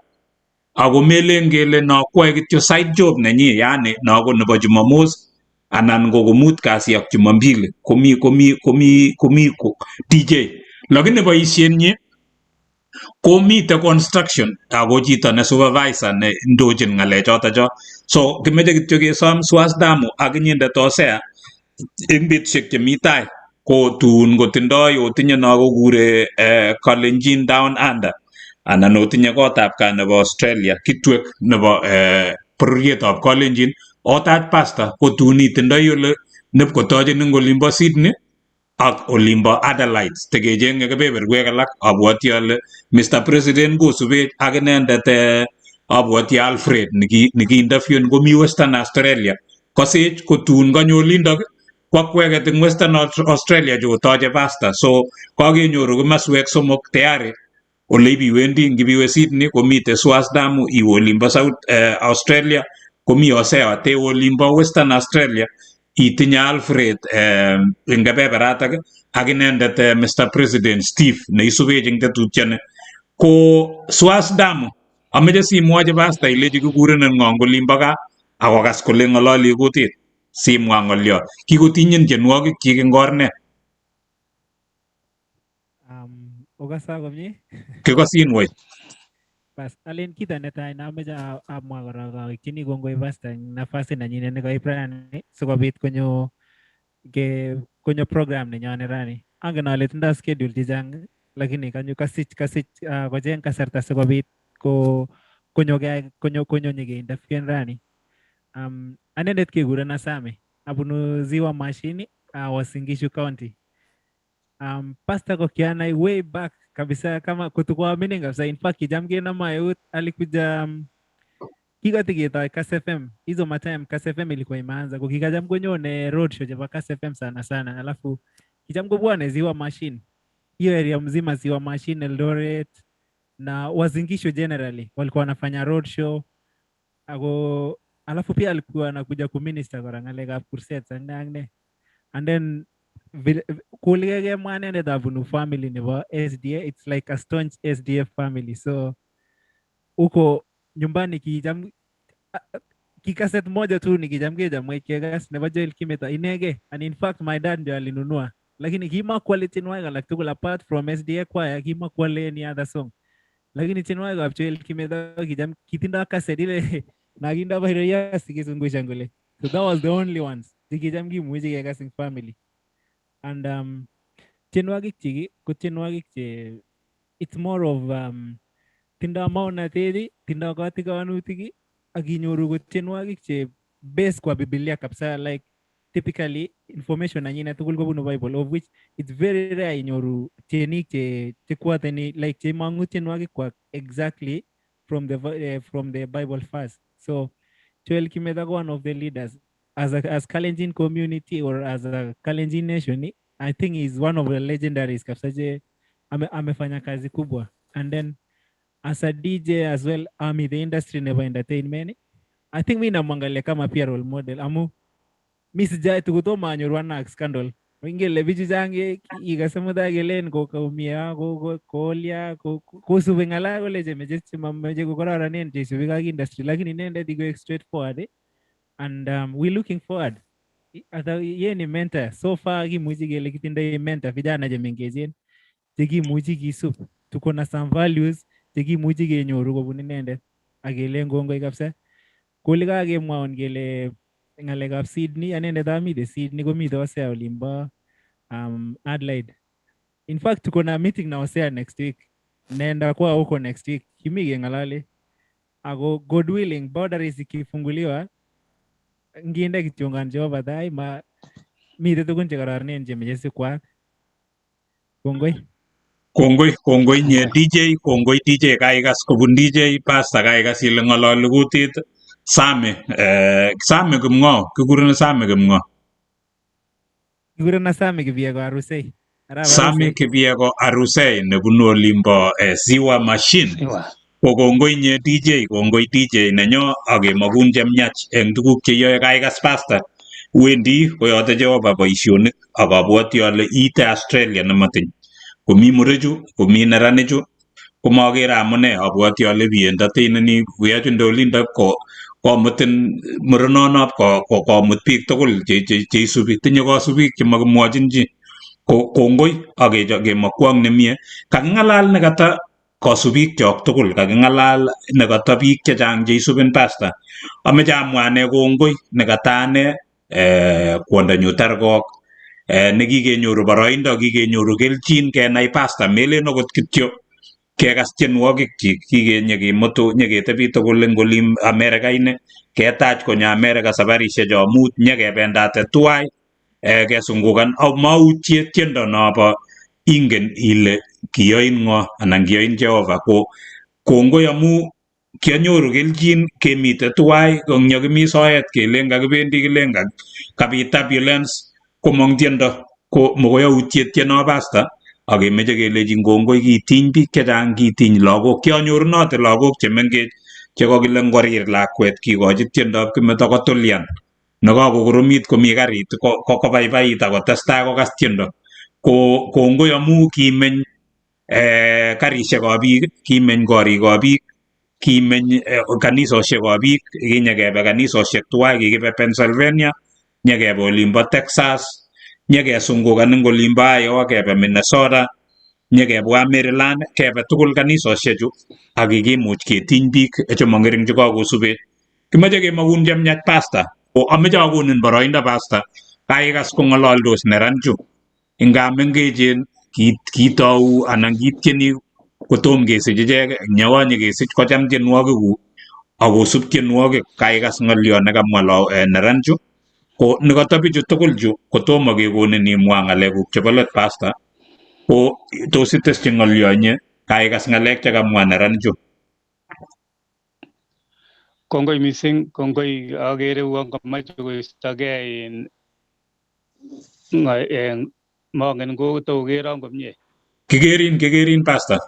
F: ako melen kele no kwae kityo side job nenyi, yani no ko nebo Jumamos anan ko komut kasi ak Jumambili komi DJ, lakini boisienyi komite construction ako chito ne supervisor ne ndochin ng'alechoto cho. So kimeche kityo kesom Swastamu ak inyendet Osea eng betusiek chemi tai ko tun kotindoi otinye no kokure Kalenjin Down Under anan otinye kotab kaa nebo Australia kitwek nebo bororietab Kalenjin otach pasta ko tun itindoi ole nepkotochin eng olimbo Sydney ak olimbo Adelaide tekecheng'e kebeberwek alak. Abwoti ale Mr President kosubech ak inendet abwoti Alfred nikiinterviewen komi Western Australia kosech kotun kanyo olindok kwakweket eng Western Australia chotoche pasta. So kakenyoru kimaswek somok tayari ole ibiwendi, ngibiwe Sydney komite Swastamu, iwe olimbo South Australia komi Osea, tewe olimbo Western Australia itinye Alfred eng kebeberatak ak inendet Mr President Steve neisubech eng tetutioni. Ko Swastamu ameche simwochi pasta ilechi kikurenin ng'o eng olimbo gaa akokas kole ng'ololi kutit, simwa ng'olyo, kikotinyin tienwogik chik eng or ne?
I: Okasa komye?
F: Kikosin wei.
I: Bas, alen kito netai nameche amwa korok awekchini kongoi pasta eng nafasi nenyinet nekaib rani sikobit konyo program nenyone rani. Angen ale tindoi schedule chechang lakini kanyo kasich kocheng kasarta sikobit konyo nyikeinterviewen rani. Anendet kekurenon Same, abunu Ziwa Mashini, Uasin Gishu County. Pasta ko kianai way back kabisa kama kutukua mining kabisa. In fact kijam kenama eut alikuja kikatiketoi Kass FM. Hizo matime Kass FM ilikuwa imeanza kwa kikajam konyone roadshow chapa Kass FM sana sana. Alafu kijam kubwane Ziwa Machine. Hiyo area mzima Ziwa Machine, Eldoret na Uasin Gishu generally walikuwa wanafanya roadshow. Alafu pia alikuwa anakuja kuminister kwa ngaleka crusades angne. And then kuligege mwanene dabunu family nebo SDA, it's like a staunch SDF family. So uko nyumbani kijam kikaset moja tu nikijam kegas nebo Joel Kimeto inege, and in fact my dad ndio alinunua, lakini kima quality nwaga like tukul apart from SDA kwaya kima quality any other song, lakini tinwaga ab Joel Kimeto kijam kitinda kaset ile naginda bahiro ya sikizungusha ngole. So that was the only ones tikijam kimuji kegas in family. And tienwagik chiki ko tienwagik che it's more of tindo maunatedi, tindo katikanutik ak inyoru ko tienwagik che base kwa Biblia kabisa, like typically information nanyinet tugul kobunu Bible, of which it's very rare inyoru tienik che kwateni like che mangu tienwagik kwa exactly from the Bible first. So Joel Kimeto, one of the leaders as Kalenjin community or as a Kalenjin nation, I think he's one of the legendaries kabisa je amefanya kazi kubwa. And then as a DJ as well, I'm in the industry nebo entertainment. I think mi namwangalia kama pia role model amu mi sijai tukutoma anyorwa na scandal. Wengine bichu change ikasema kelen kokaumia kolia kosubi ngala kole chemeche chemameche kokororonen cheisubi kak industry lakini inendet iko straightforward and we're looking forward. Ata ye ni mentor so far kimuchi kele kitindoi mentor vijana chemengechen chekimuchi kisub tuko na some values chekimuchi kenyoru kobun inendet ak kelen kongoi kabisa kole kakemwaun kele ngalekab Sydney anendet amite Sydney komite Osea olimbo Adelaide. In fact tuko na meeting na Osea next week naenda kwa huko next week kimi kengalale ako God willing boundaries ikifunguliwa nginde kityongan Jehova tai ma mite tukun chekororonen chemeche sikwak. Kongoi.
F: Kongoi nye DJ, kongoi DJ kaikas kobun DJ Pastor kaikas ile ngololi kutit Same, Same Kimng'o, kikuren Same Kimng'o.
I: Kikuren Same Kibiego Arusei.
F: Same Kibiego Arusei nebunu olimbo Ziwa Machine. Ko kongoi nye DJ, kongoi DJ nenyo akemokun chemyach eng tuguk cheyoe kaikas Pastor. Wendi koyote Jehova boisionik akabwoti ale iite Australia nematiny. Komi murechu, komi neranichu, komagere amune abwoti ale entertaineni kuyachun olindo komutin murenonot komut biik tugul cheisubi tinye kasubik chemakimwochin chi. Kongoi akemakwong nemie. Kaking'alal nekata kasubik chok tugul, kaking'alal nekata biik chechang cheisubin Pastor. Ameche amwa ane kongoi nekata ane kwondanyu Tergok nekikenyoru boroindo, kikenyoru kelchin kenai Pastor, melen okot kityo kekas tienwogik chik kikenyekemutu nyeketebi tugul eng olim Amerika ine ketach konyo Amerika sabarishek cho mut nyekebendate tuwai kesungukan mautye tiendo nobo ingen ile kiyoin ng'o anan kiyoin Jehova. Ko kongoi amu kianyoru kelchin kemite tuwai kongyo soet kelen kakibendi kilen kabit ambulance komong tiendo ko mokoi autye tieno Pastor akemeche kelechin kongoi kitiny biik chechang, kitiny lagok. Kianyorunote lagok chemengech chekokile ngorir lakwet kikochi tiendop Kimeto kotulian nekakokoromit komi karit kobaibait akotestai kokas tiendo. Ko kongoi amu kimeny karishekab biik, kimeny korikab biik, kimeny kanisoshekab biik, kinyekebe kanisoshek tuwai, kikibe Pennsylvania, nyekebe olimbo Texas, nyekesungukan eng olimbo Iowa, kebe Minnesota, nyekebwa Maryland, kebe tugul kanisoshechu ak kikimuch ketiny biik chemong'ering chekakosubet. Kimeche kemakun chemyach Pastor. Ko ameche akonin boroindo Pastor, kaikas kong'ololdos neranchu nga mengechen kitou anan kitieni kotom kesich ichek nyewa nyekesich kocham tienwogikuk akosub tienwogik. Kaikas ng'olyo nekamwa neranchu ko nekata bichu tugul chu kotomo kekonin imwa ng'alekuk chebo let Pastor, ko tos iteschi ng'olyo inye kaikas ng'alek chekamwa neranchu.
G: Kongoi mising, kongoi agere uon kamache koistogei en mongen kotokeron komie.
F: Kigerin Pastor.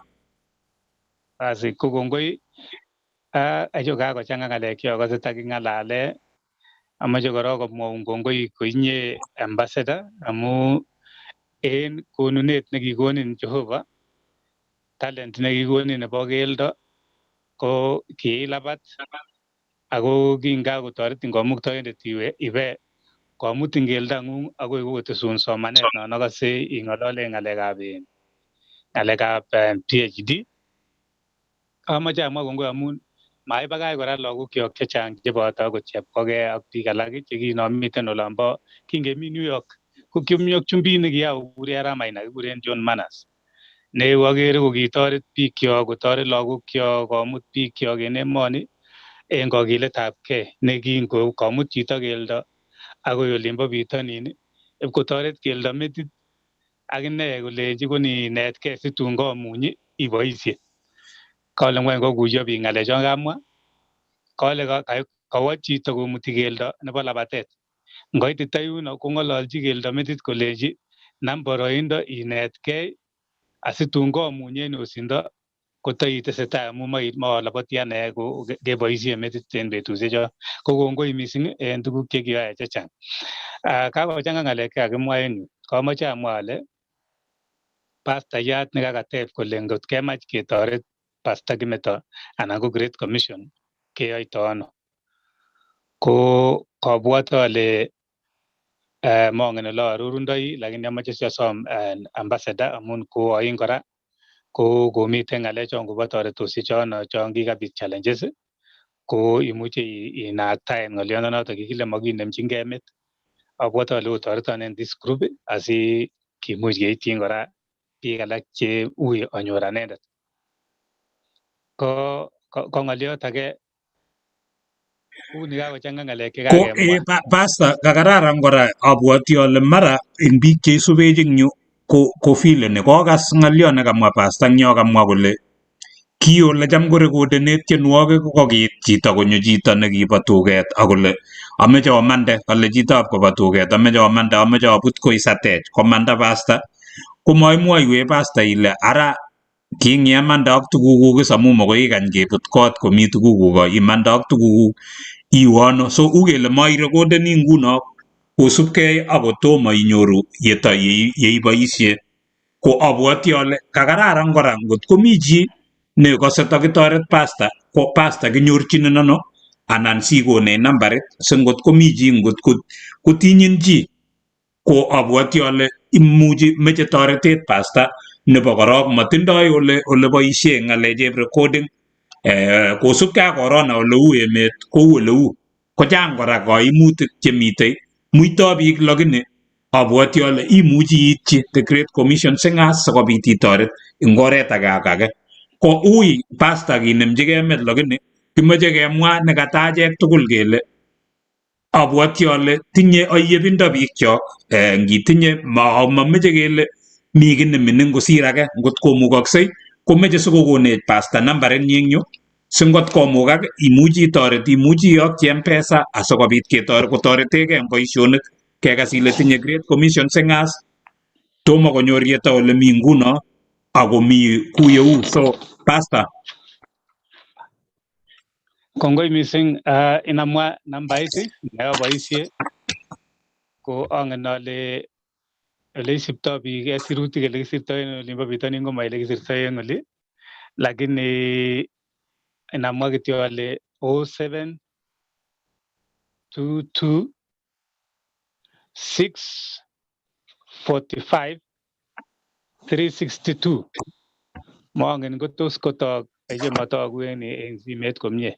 G: Asi ko kongoi acho kakochang'a ng'alek chokose taking'alale. Amache korok komwaun kongoi koinye ambassador amu en konunet nekikonin Jehova, talent nekikonin nebo keldo ko kiilabat ako kingakotoretin komuktoindet ibe komutin keldong'ung akoi kotesun somanet non akose ing'olole ng'alekab PhD. Amache amwa kongoi amun maibakach kora lagokyok chechang cheboto akot Chepkogei ak biik alak chekinomiten olonbo kingemi New York ko kimi ak chumbin nekiyakokure Aramaina kikuren John Manas ne akere ko kitoret biikyok, kotoret lagokyok, komut biikyok en emoni en kokiletabgei ne komut chito keldo akoi olimbo bitonin ipkotoret keldo metit akine kolenji koninetkei situn komunyi iboisie. Kale ngwany kokuyo biik ng'alechon kamwa, kale kawo chito komuti keldo nebo labatet. Ngoitita yuno kong'ololchi keldo metit kolenji nam boroindo inetkei asitun komunyi en yosindo kotai tesetai amu malapatiane ko keboisie metit en betusiecho ko kongoi mising en tuguk chekiyoe chechang. Kakochanga ng'alek kakimwa en yu, kamoche amwa ale pastayat nekakateb kole ngot kemach ketoret Pastor Kimeto anan ko Great Commission keyoito ano. Ko kabwat ale mongen ole arorundoi lakini amoche siasom ambassador amun ko ain kora ko komiten ng'alechon kobo toretosiek chon kikabit challenges ko imuche inaktaen ng'oliondonoto kikile makinemchingei met. Abwate ale otoreton en this group asi kimuch keityin kora biik alak che ui anyor anendet. Ko ng'oliot age uni kakochanga ng'alek chekakemwa.
F: Pastor kakararan kora abwati ale mara eng biik cheisubech eng yu ko feeleni kokas ng'oliot nekamwa pastor eng yo kamwa kole ki ole cham korekodene tienwogik kokiit chito konyo chito nekibo tuget akole ameche omande kale chitab kobo tuget ameche omande ameche abut koi satech komanda pastor komaimwoiwe pastor ile ara king'iamande ak tugukuk amu makoi ikany kebut kot komi tugukuk imande ak tugukuk iwe ano so ukele mairekodeni nguno kosubkei akotomo inyoru yeiboisie ko abwati ale kakararan kora ngot komi chi nekose takitoret pastor ko pastor kinyorchinin ano anan sikonech nambarit si ngot komi chi ngot kotinyin chi ko abwati ale imuchi meche toretet pastor nebo korok matindoi ole boisie ng'alechep recording kosubkei ak corona ole uu emet kou ole uu kochang kora kaimutik chemitei muitoi biik lakini abwati ale imuchi iitchi the Great Commission sing'as sikobit itoret eng oret age ko ui pastor kinemchigei met lakini kimeche kemwa nekata achek tugul kele abwati ale tinye ayebindo biikchok ngitinye mameche kele mi ki nemining kosir age ngot komukoksei komeche sikokonech pastor nambarit nyi eng yu si ngot komukak imuchi itoret imuchi iyokchi M-Pesa asikobit kotoretegei eng boisionik kekas ile tinye Great Commission sing'as tomo konyor yeto ole mi nguno ako mi kuyeu so pastor
G: Kongoi mising inamwa nambait neaboisie ko angen ale ole isiptoi biik sirutik ole kisirtoi en olimbo bitonin koma ole kisirtoi en oli lakini inamwa kityo ale 0722 645 362 mongen kotos kotok che matogu en simet komie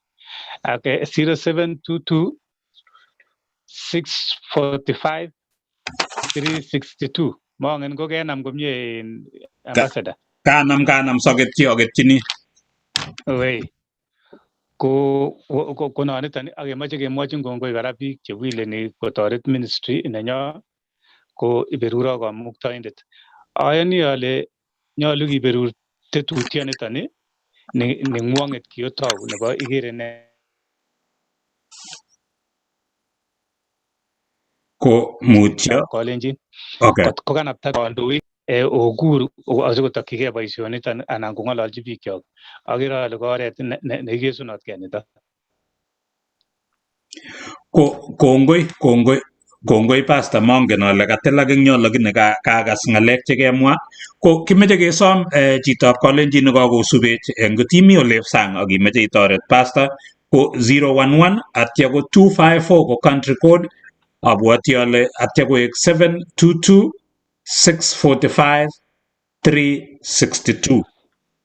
G: ak 0722 645 362 mongen ko kenam komie en ambassador
F: kanam soket kioketyini
G: wei ko noniton ak kemoche kemwochin kongoi kora biik chewileni kotoret ministry nenyo ko iberuro kamuktoindet ayani ale nyolu kiberur tetutioniton neng'wong'et kiyotou nebo Igere ne
F: ko mutyo
G: Kalenjin
F: okay
G: ko kanapta kandoik okur asikotokchigei boisioniton anan kong'ololchi biikchok akere ale ko oret nekikesunotkei nito.
F: Kongoi pastor mongen ale katilak eng yo lakini kakas ng'alek chekemwa ko kimeche kesom chitab Kalenjin nekakosubech ngot imi olep sang akimeche itoret pastor ko 011 atya ko 254 ko country code abwati ale atya koek 722 645 362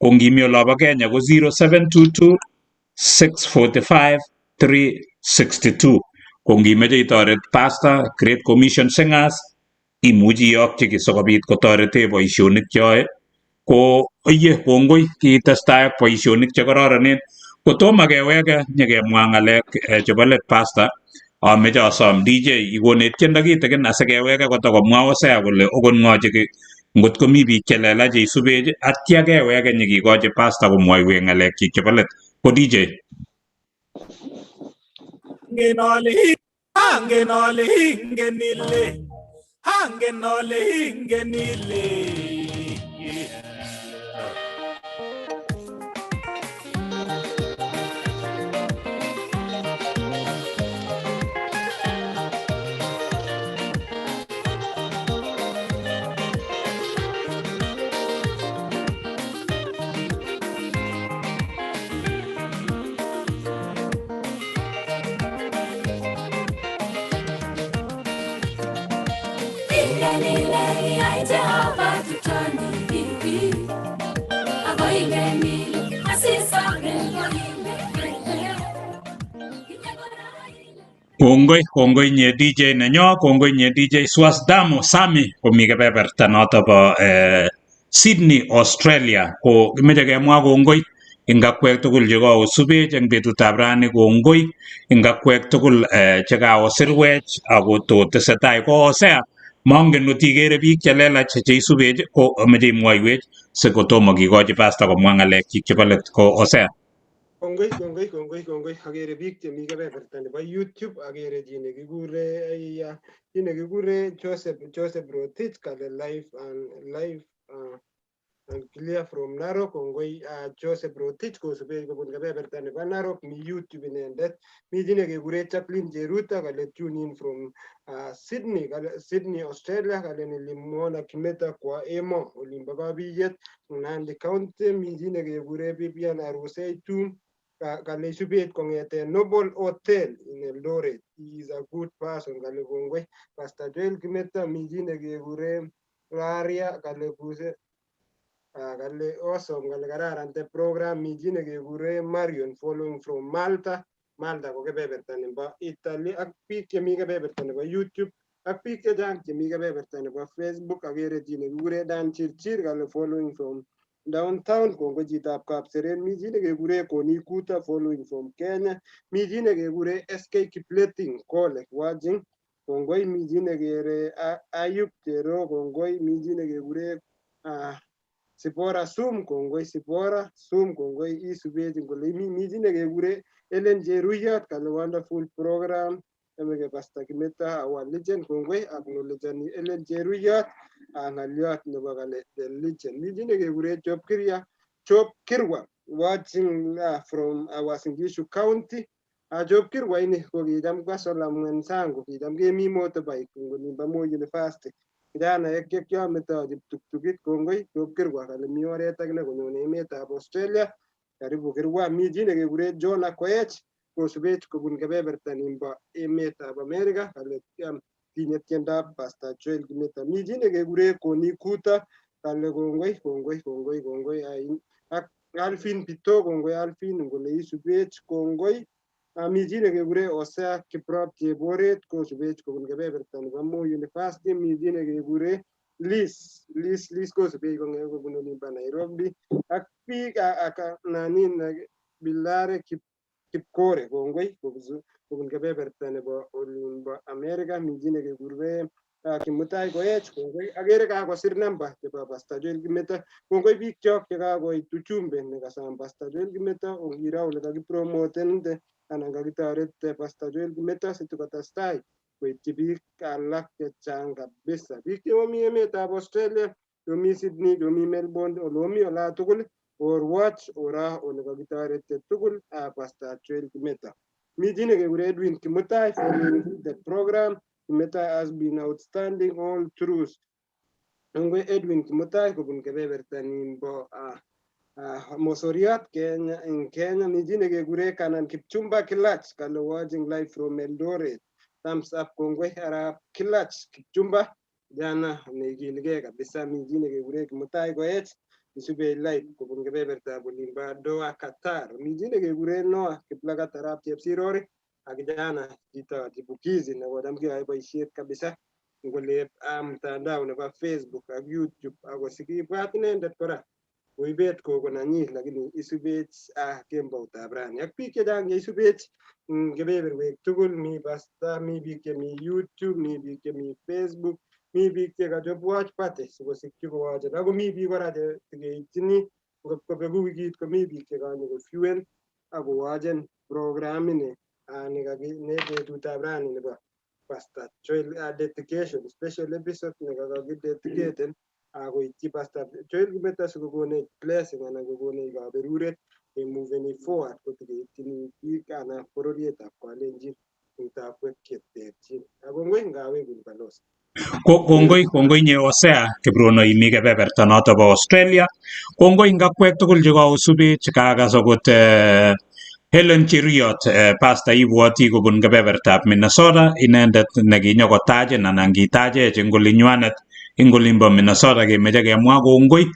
F: ko ngimi olobo Kenya ko 0722 645 362 ko ngimeche itoret pastor Great Commission sing'as imuchi iyokchi ki sikobit kotorete boisionik choe ko iye kongoi kitestai ak boisionik chekororonen kotomo keweke nyekemwa ng'alek chebo let pastor ameche asom DJ ikonech tiendo kitikin asikeweke kotokomwa Hosea kole okot ng'o ngot komi biik chelelach cheisubech atya keweke nyekikochi pastor komwoiwech ng'alek chik chebo let ko DJ
B: Angen ole ingen ile
F: Kongoi nye DJ nenyo, kongoi nye DJ Swasdamu Sami komi kebeberta noto bo Sydney, Australia. Ko kimeche kemwa kongoi ing akwek tugul chekaosubech eng betutab rani, kongoi ing akwek tugul chekaosirwech ako to tesetai ko osea. Mongen ngot ikere biik chelelach cheisubech ko ameche imwoiwech sikotomo kikochi pasta komwa ng'alekchik chebo let ko osea.
E: Kongoi agere biik chemi kebeberta nebo YouTube, agere chi nekikure Joseph Rotich kale live and clear from Narok. Kongoi Joseph Rotich kosubech kobun kebeberta nebo Narok, mi YouTube inendet. Mi chi nekekure Jacqueline Cheruta kale tune in from Sydney, Australia, kale nilimwona Kimeto kwa emo olimbo kabiyet Nandi County. Mi chi nekekure Vivian Arusei Tum kale subet kongete Noble Hotel in Eldoret. He is a good person. Kale kongoi Pastor Joel Kimeto. Mi chi nekekure Raria kale kuse kale awesome kale kararan the program. Mi chi nekekure Marion following from Malta ko kebeberta nebo Italy. Ak biik chemi kebeberta nebo YouTube ak biik chechang chemi kebeberta nebo Facebook. Agere chi nekekure Dan Chirchir kale following from downtown. Kongoi chitab Kapseret. Mi chi nekekure Koni Kuta following from Kenya. Mi chi nekekure SK Kipleting Kole watching. Kongoi. Mi chi nekere Ayub Tero. Kongoi. Mi chi nekekure Sipora Sum. Kongoi Sipora Sum. Kongoi isubeti kole mi chi nekekure Ellen Jeruyot kale wonderful program. Emeke Pastor Kimeto our legend. Kongoi acknowledge Ellen Jeruyot ng'alyot nebo kale the legend. Mi chi nekekure Job Kirwa watching from our Singishu County. Job Kirwa ini ko kicham kwa sola mwenzangu, kicham kemi motorbike ngolimba Moi University. Kijana yekiametochi tuktukit. Kongoi Job Kirwa kale mi oret akine konyone emetab Australia. Karibu Kirwa. Mi chi nekekure John Akoech kosubech kobun kebeberta nimbo emetab America kale tinye tiendab Pastor Joel Kimeto. Mi chi nekekure Koni Kuta kale kongoi ak Alvin Pito. Kongoi Alvin ngole isubech. Kongoi. Mi chi nekekure Osea Kiprop Cheboret kosubech kobun kebeberta nebo Moi University. Mi chi nekekure Liz kosubech kobun olimbo Nairobi. Ak biik Bilare Kipkore. Kongoi kobun kebeberta nebo olimbo America. Mi chi nekekure Kimutai Koech. Kongoi. Agere kakosir namba chebo Pastor Joel Kimeto. Kongoi biik chok chekakoit ujumbe nekasom Pastor Joel Kimeto ongiro ole kakipromotende anan kakitoret Pastor Joel Kimeto sitikotestai koityi biik alak chechang kabisa. Biik chemomi emetab Australia, chomi Sydney, chomi Melbourne, olomi ola tugul or watch ora ole kakitoret tugul Pastor Joel Kimeto. Mi chi nekekure Edwin Kimutai following the program. Kimeto has been outstanding all through. Kongoi Edwin Kimutai kobun kebeberta nimbo Mosoriot Kenya in Kenya. Mi chi nekekure Kanan Kipchumba Kilach kale watching live from Eldoret. Thumbs up. Kongoi Arap Kilach Kipchumba jana nekiligei kabisa. Mi chi nekekure Kimutai Koech isube live kobun kebeberta olimbo Doha Qatar. Mi chi nekekure Noah Kiplagat Arap Chepsirori ak jana Chito chipukizi nekodam keyoe boisiet kabisa ngole mtandao nebo Facebook ak YouTube akosikibwat inendet kora koibet koko nanyi lakini isubech kemboutab rani ak biik chechang cheisubech kebeberwek tugul. Mi Pastor, mi biik chemi YouTube, mi biik chemi Facebook, mi biik chekachop watch party sikosikyi kowachen. Ako mi biik kora chekeitchini kobeku wikit komi biik chekanyo kofiewen akowachen programini ne betutab rani nebo Pastor Joel dedication special episode nekakakidedicaten akoityi Pastor Joel Kimeto sikokonech blessing anan kokonech kaberuret moving forward kotikeityini biik anan bororietab Kalenjin eng tabwek cheterchin. Ako ngoi ngawekun balozi.
F: Kongoi nye Osea Kibrono imi kebeberta noto bo Australia. Kongoi ngakwek tugul chekaosubech kakas akot Helen Chiriot, Pastor ibwoti kobun kebebertab Minnesota, inendet nekinyokotachen anan kitachech eng olinywanet eng olimbo Minnesota kemeche kemwa kongoi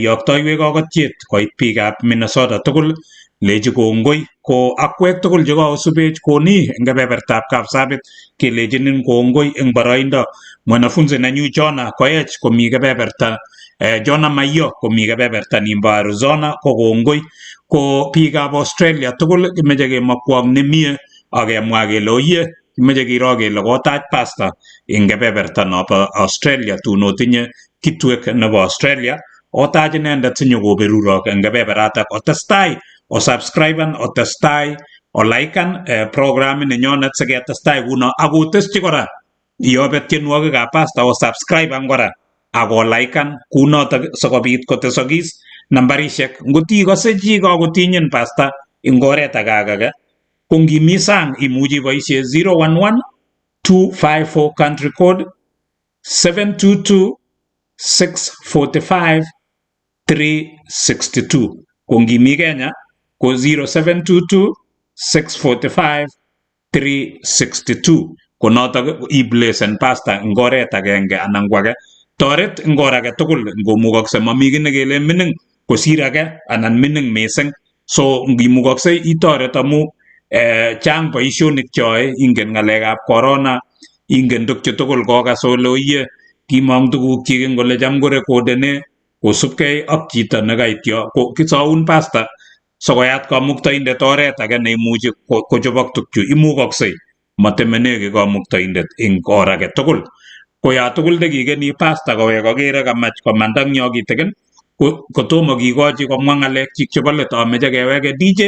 F: yoktoiwek kokotiet koit biikab Minnesota tugul lechi kongoi ko akwek tugul chekaosubech koni eng kebebertab Kapsabet kelechinin kongoi eng boroindo. Mwanafunzi nenyu Jona Koech komi kebeberta Jona Mayo komi kebeberta nimbo Arizona ko kongoi ko biikab Australia tugul kimeche kemakwong nemie akemwa kele oyie kimeche kiro kele kotach pastor eng kebeberta nobo Australia tun otinye kitwek nebo Australia otach inendet sinyokoberurok eng kebeberatak otestai osubscriben otestai olaikan programit nenyonet siketestai kuno akoteschi kora iyobet tienwogikab pastor osubscriben kora akolaikan kunotok sikobit kotesokis nambarishek ngot ikose chi kakotinyin pastor ing oret agage ko ngimi sang imuchi iboisie 011 254 country code 722 645 362 ko ngimi Kenya ko 0722 645 362 ko notok iblesen pastor ing oret agenge anan ko age toret ing or age tugul ngomukokse mami ki nekele mining kosir age anan mining mising so ngimukoksei itoret amu chang boisionik choe ingen ngalekab corona ingen tukche tugul kokas ole oyie kimong tuguk chik eng ole cham korekodene kosubkei ak chito nekaityo ko kisaun pastor sokoyat kamuktoindet oret age neimuchi kochobok tukchu imukoksei matemeneki kamuktoindet eng or age tugul ko ya tugul nekikeni pastor kowek kakere kamach komanda eng yo kitikin kotomo kikochi komwa ngalek chik chebo let ameche keweke DJ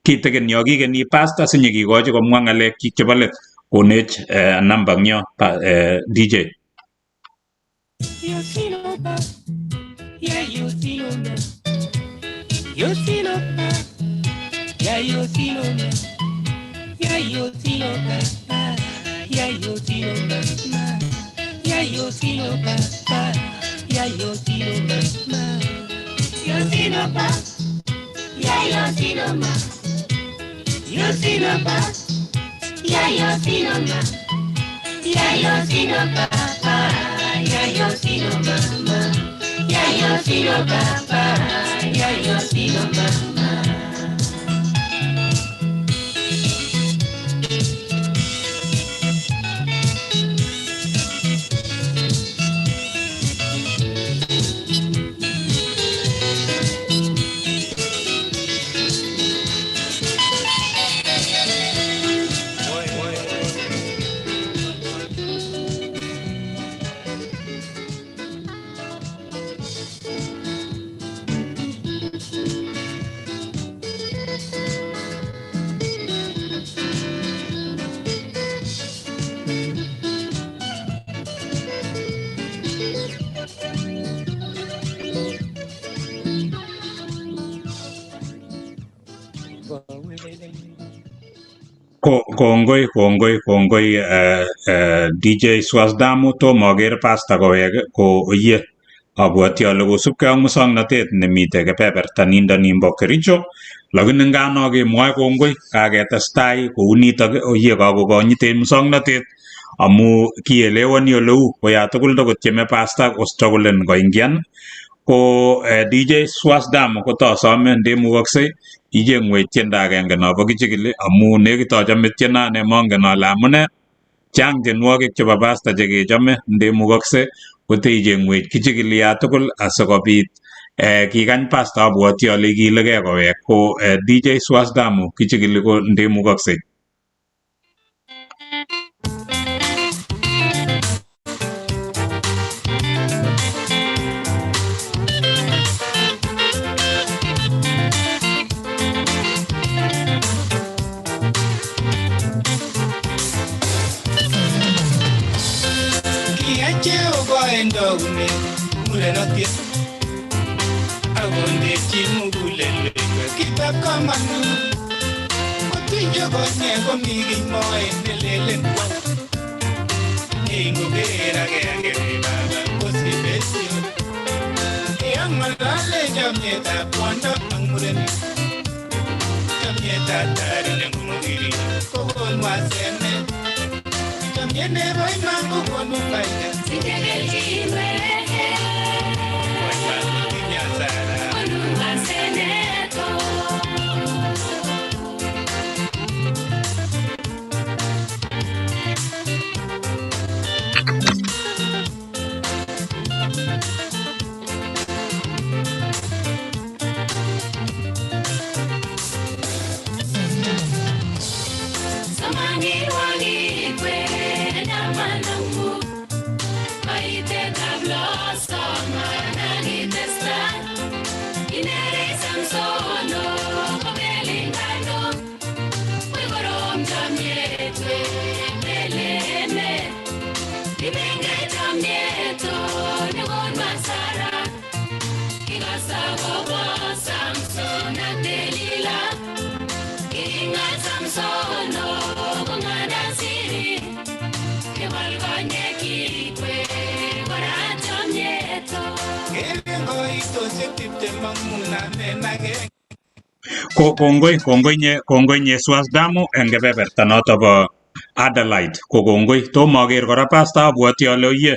F: kitikin yo kikeni pastor sinyekikochi komwa ngalek chik chebo let konech namba eng yo DJ. Kongoi DJ Swasdamu tomo aker pastor kowek ko oyie abwoti ale kosubkei ak musongnotet nemite kebeberta nindo nimbo Kericho lakini ngano kemwoe kongoi kaketestai kounitok oyie kakokonyiten musongnotet amu kielewani oleu koya tugul tokotieme pastor kostrugglen koingian ko DJ Swasdamu kotosome ndemukoksei ichengwech tiendo agenge nobo kichikili amu nekit achame tiendo nemongen ale amune chang tienwogik chebo pastor chekechome ndemukokse kote ichengwech kichikili ya tugul asikobit kikany pastor abwoti ale ikilegei kowek ko DJ Swasdamu kichikili ko ndemukokse.
A: tatari nengumugiri kogon waseme chamyene roi mangu konu faida
D: Kalenjin wehe
A: wachatu kinyasara
D: konu waseneto. Samani wagi kwe na manangu maite tablo sama nagi testa inere samsono kobelingano wigorom jamyetwe belene ibenge jamyeto nugon masara igasa gogo samson adelila inga samsono kungana siri kebalganye kitwe jamyeto.
A: kelengo itose tipte manguna menage
F: Kongoi nye Swasdamu eng kebeberta noto bo Adelaide. Ko kongoi tomo aker kora pasta abwoti ale oye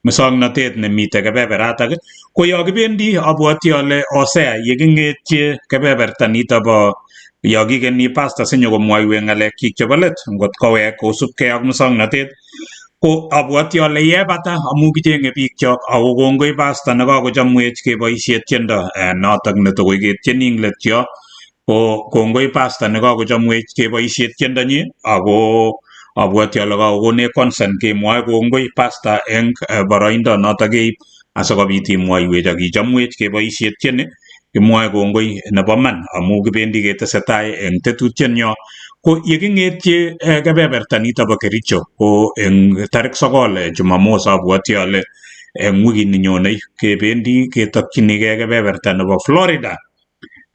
F: musongnotet nemite kebeberatak ko yo kibendi abwoti ale Hosea yeking'etye kebeberta nito bo yo kikeni pasta sinyokomwoiwech ng'alekchik chebo let ngot kowek kosubkei ak musongnotet ko abwoti ale yebata amu kicheng'e biikchok ako kongoi pasta nekakochamwech keboisie tiendo notok netokoi ketieni ing let yo ko kongoi pasta nekakochamwech keboisie tiendonyi ako abwoti ale kakokonech consent kemwoe kongoi pasta eng boroindo notok keib asikobit imwoiwech ak ichamwech keboisie tieni kimwoe kongoi nebo man amu kibendi ketesetai eng tetutienyo ko yeking'etye kebeberta nito bo Kericho ko eng tarik 9 Jumamos abwoti ale eng wikini nyonei kebendi ketokchinigei kebeberta nebo Florida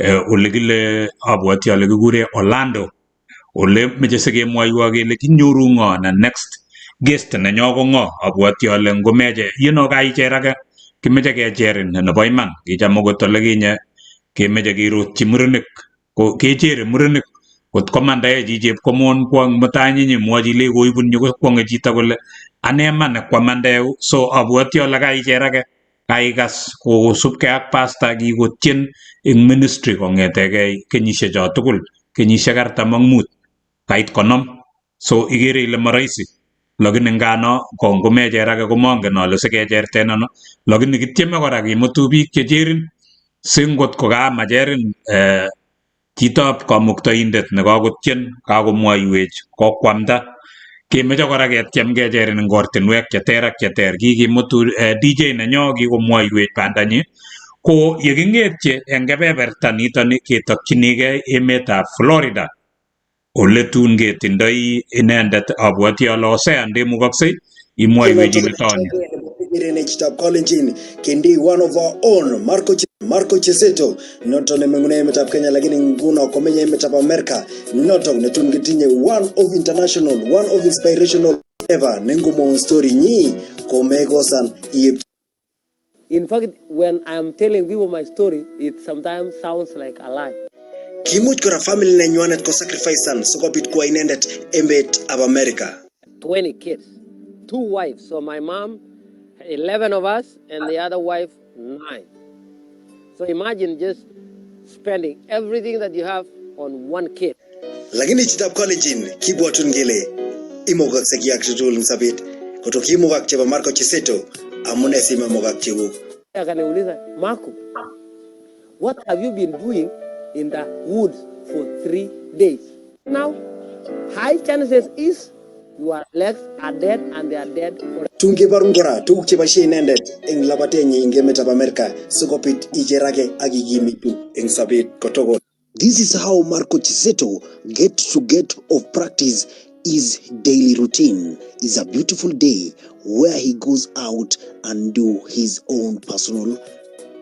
F: ole kile abwoti ale kikure Orlando ole meche sikemwoiwo kele kinyoru ng'o na next guest nenyo ko ng'o abwoti ale ngomeche kaicher age kimeche kecherin nebo iman kicham akot ole kinye kemeche kerotchi murenik ko kechere murenik kot komandae chi chepkomon kwong mutai nyimwochi ile koibun nyokwong'e chito kole ane man kwamandeu so abwoti ale kaicher age kaikas kosubkei ak pasta kikotien eng ministry kong'etegei kenyisiecho tugul kenyisiek 45 kait 50 so ikere ile marahisi lakini ngano ngomecher age komangen ale sikecherte ano lakini kitieme kora kimutu biik checherin singot kokamacherin chitab kamuktaindet nekakotien kakomwoiwech kokwamda kemeche kora ketiem kecherin eng ortinwek cheter ak cheter kikimutu DJ nenyo kikomwoiwech bandanyi ko yeking'etye eng kebeberta nitoni ketokchinigei emetab Florida ole tun ketindoi inendet abwoti ale Hosea ndemukoksei imwoiwech ile tony
J: Igere Chitab Kalenjin kendi one of our own Marco Chiseto noto nemengune emetab Kenya lakini nguno komenye emetab Amerika noto netun kitinye one of international one of inspirational ever nengumo story nyi komekosan yep.
K: In fact, when I'm telling people my story, it sometimes sounds like a lie.
J: Kimuch kora family nenywanet ko sacrificean sikobit kwa inendet emet ab America.
K: 20 kids, 2 wives. So my mom, 11 of us, and the other wife, 9. So imagine just spending everything that you have on one kid.
J: Lakini Chitab Kalenjin kibwatun ngele imogakse kiyak tutul eng sabet koto kimugak chebo Marco Chiseto amune simemogak chebuk.
K: Akaniuliza, Marco, what have you been doing in the woods for 3 days? Now, high chances is your legs are dead and they are dead for
J: Tungebarun kora tuguk cheboisie inendet eng labatenyi eng emetab Amerika sikobit icherake ak ikimitu eng sabet kotogol. This is how Marco Chiseto get of practice his daily routine. Is a beautiful day where he goes out and do his own personal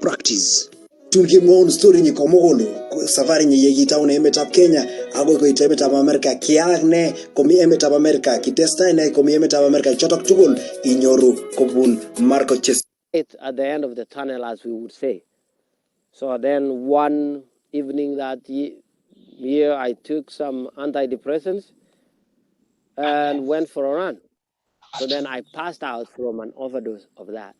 J: practice. Tungimwon story ni komogolo safari ni yegitauna emetab Kenya agoi koit emetab Amerika kiak ne komi emetab Amerika kitestai ne komi emetab Amerika chotok tugul inyoru kobun Marco Chiseto.
K: at the end of the tunnel, as we would say. So then one evening that here I took some antidepressants and went for a run. So then I passed out from an overdose of that.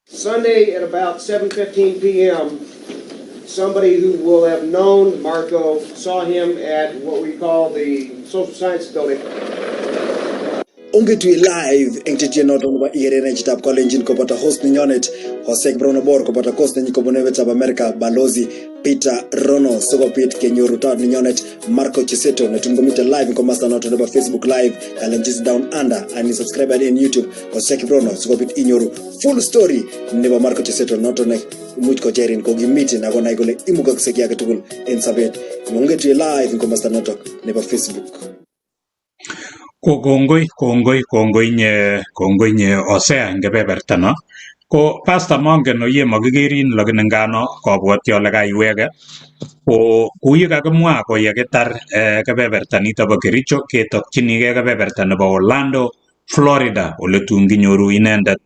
J: Sunday at about 7:15 p.m., somebody who will have known Marco saw him at what we call the social science building. Ongetu live engtetje not on ba Igere na jitab Kalenjin ko bata host ni nyonet Hosek Brono Bor ko bata coast ni ko bonewe tab America balozi Peter Rono soko pit kenyoru tad ni nyonet Marco Chiseto na tungomita live ko master not on ba Facebook live Kalenjin down under and subscribe in YouTube Hosek Brono soko pit inyoru full story ne ba Marco Chiseto not on much ko jerin ko gimiti na ko na igole imuga kseki yake tugul en sabet ongetu live ko master not ne ba Facebook.
F: Kongoi nye osea ngebeberta no. Ko pasta mongen no ye magigerin lagin ngano kobwoti ole kaiwege. Ko kuye kakimwa ko yekitar kebeberta nito bo Kericho ketokchinigei kebeberta nebo Orlando, Florida ole tun kinyoru inendet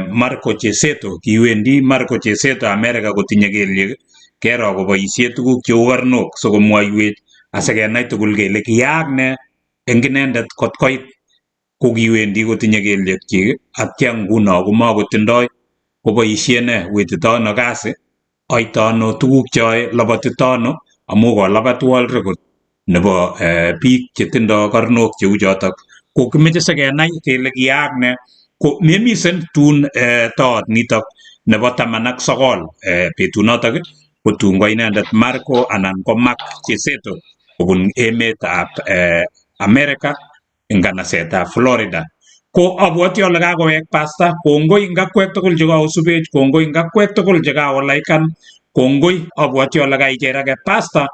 F: Marco Chiseto. Kiwendi Marco Chiseto America kotinye kelyek kero koboisie tuguk cheu karnok sikomwoiwech asikenai tugul kele kiyaak ne eng inendet kot koit kokiwendi kotinye kelyekchik atya nguno komakotindoi koboisie ne wetitono kasi oitono tuguk choe labotitono amu kolabat world record nebo biik chetindoi karnok cheu chotok ko kimeche sikenai kele kiyaak ne ko memisen tun toot nitok nebo 19 betunotok kotun ko inendet Marco anan ko Mark Chiseto kobun emetab America eng kanasetab Florida. Ko abwoti ale kakowek pasta, kongoi ngakwek tugul chekakosubech, kongoi ngakwek tugul chekakolaikan, kongoi abwoti ale kaicherake pasta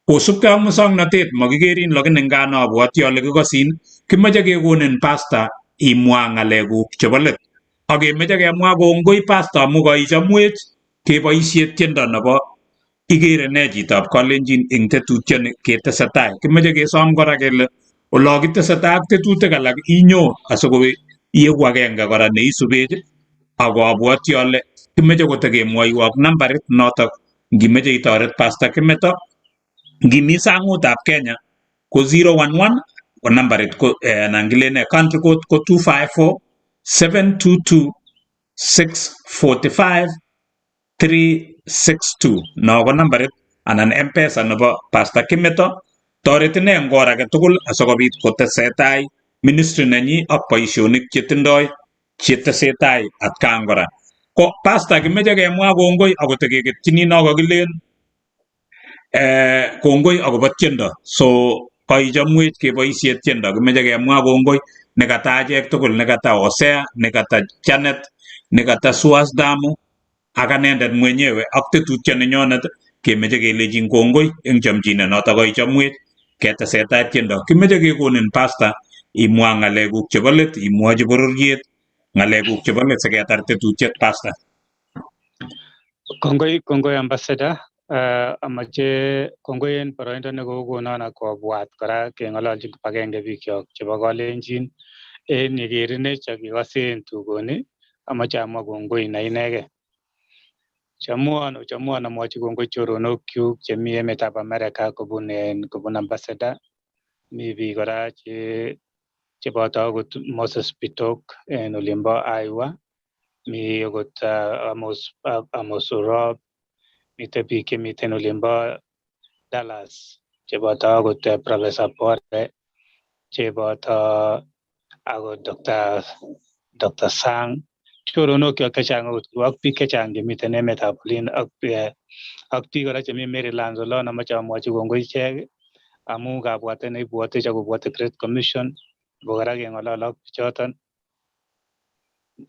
F: kosubkei ak musoknotet makikerin lakini ngano abwoti ale kikosin kimeche kekonin pasta imwa ng'alekuk chebo let akemeche kemwa kongoi pasta amu kaichomwech keboisie tiendo nebo Igere ne chitab Kalenjin eng tetutioni ketesetai. Kimeche kesom kora kele olokitesetai ak tetutik alak inyo asikoieku agenge kora neisubech ako abwoti ale kimeche kotekemwoiwok nambarit notok ngimeche itoret Pastor Kimeto ngimi sangutab Kenya ko 011 ko nambarit ko anan kilene country code ko 254 722 645 362 no ko nambarit anan M-Pesa nebo Pastor Kimeto toreti ine eng or age tugul asikobit kotesetai ministry nenyi ak boisionik chetindoi chetesetai atkan kora. Ko Pastor kimeche kemwa kongoi akotekeketchini no kakilen kongoi akobo tiendo so kaichomwech keboisie tiendo kimeche kemwa kongoi nekata achek tugul nekata Hosea nekata Janet nekata Suas Damu ak anendet mwenyewe ak tetutioni nyonet kemeche kelejin kongoi eng chomchinet notok kaichomwech ketesetai tiendo. Kimeche kekonin Pastor imwa ng'alekuk chebo let, imwochi bororiet ng'alekuk chebo let siketar tetutiet Pastor.
G: Kongoi ambassador, amache kongoi en boroindo nekokonon akobwat kora keng'ololchin kibagenge bikyok chebo Kalenjin en yekerinech ak kikosen tugoni, amache amwa kongoi na inegei. Chamuan amwochi kongoi choronokyuk chemi emetab America kobun ambassador. Mi biik kora cheboto akot Moses Bitok en olimbo Iowa. Mi okot Amos Rob, mite biik chemiten olimbo Dallas cheboto akot Professor Bore, cheboto akot Dr. Sang, choronokyok chechang akot ak biik chechang chemiten emetab Olin ak biik kora chemi Maryland olon amache amwochi kongoi ichek amu kabwatet neibwotech akobwoti Great Commission bo kora keng'olol ak bichoton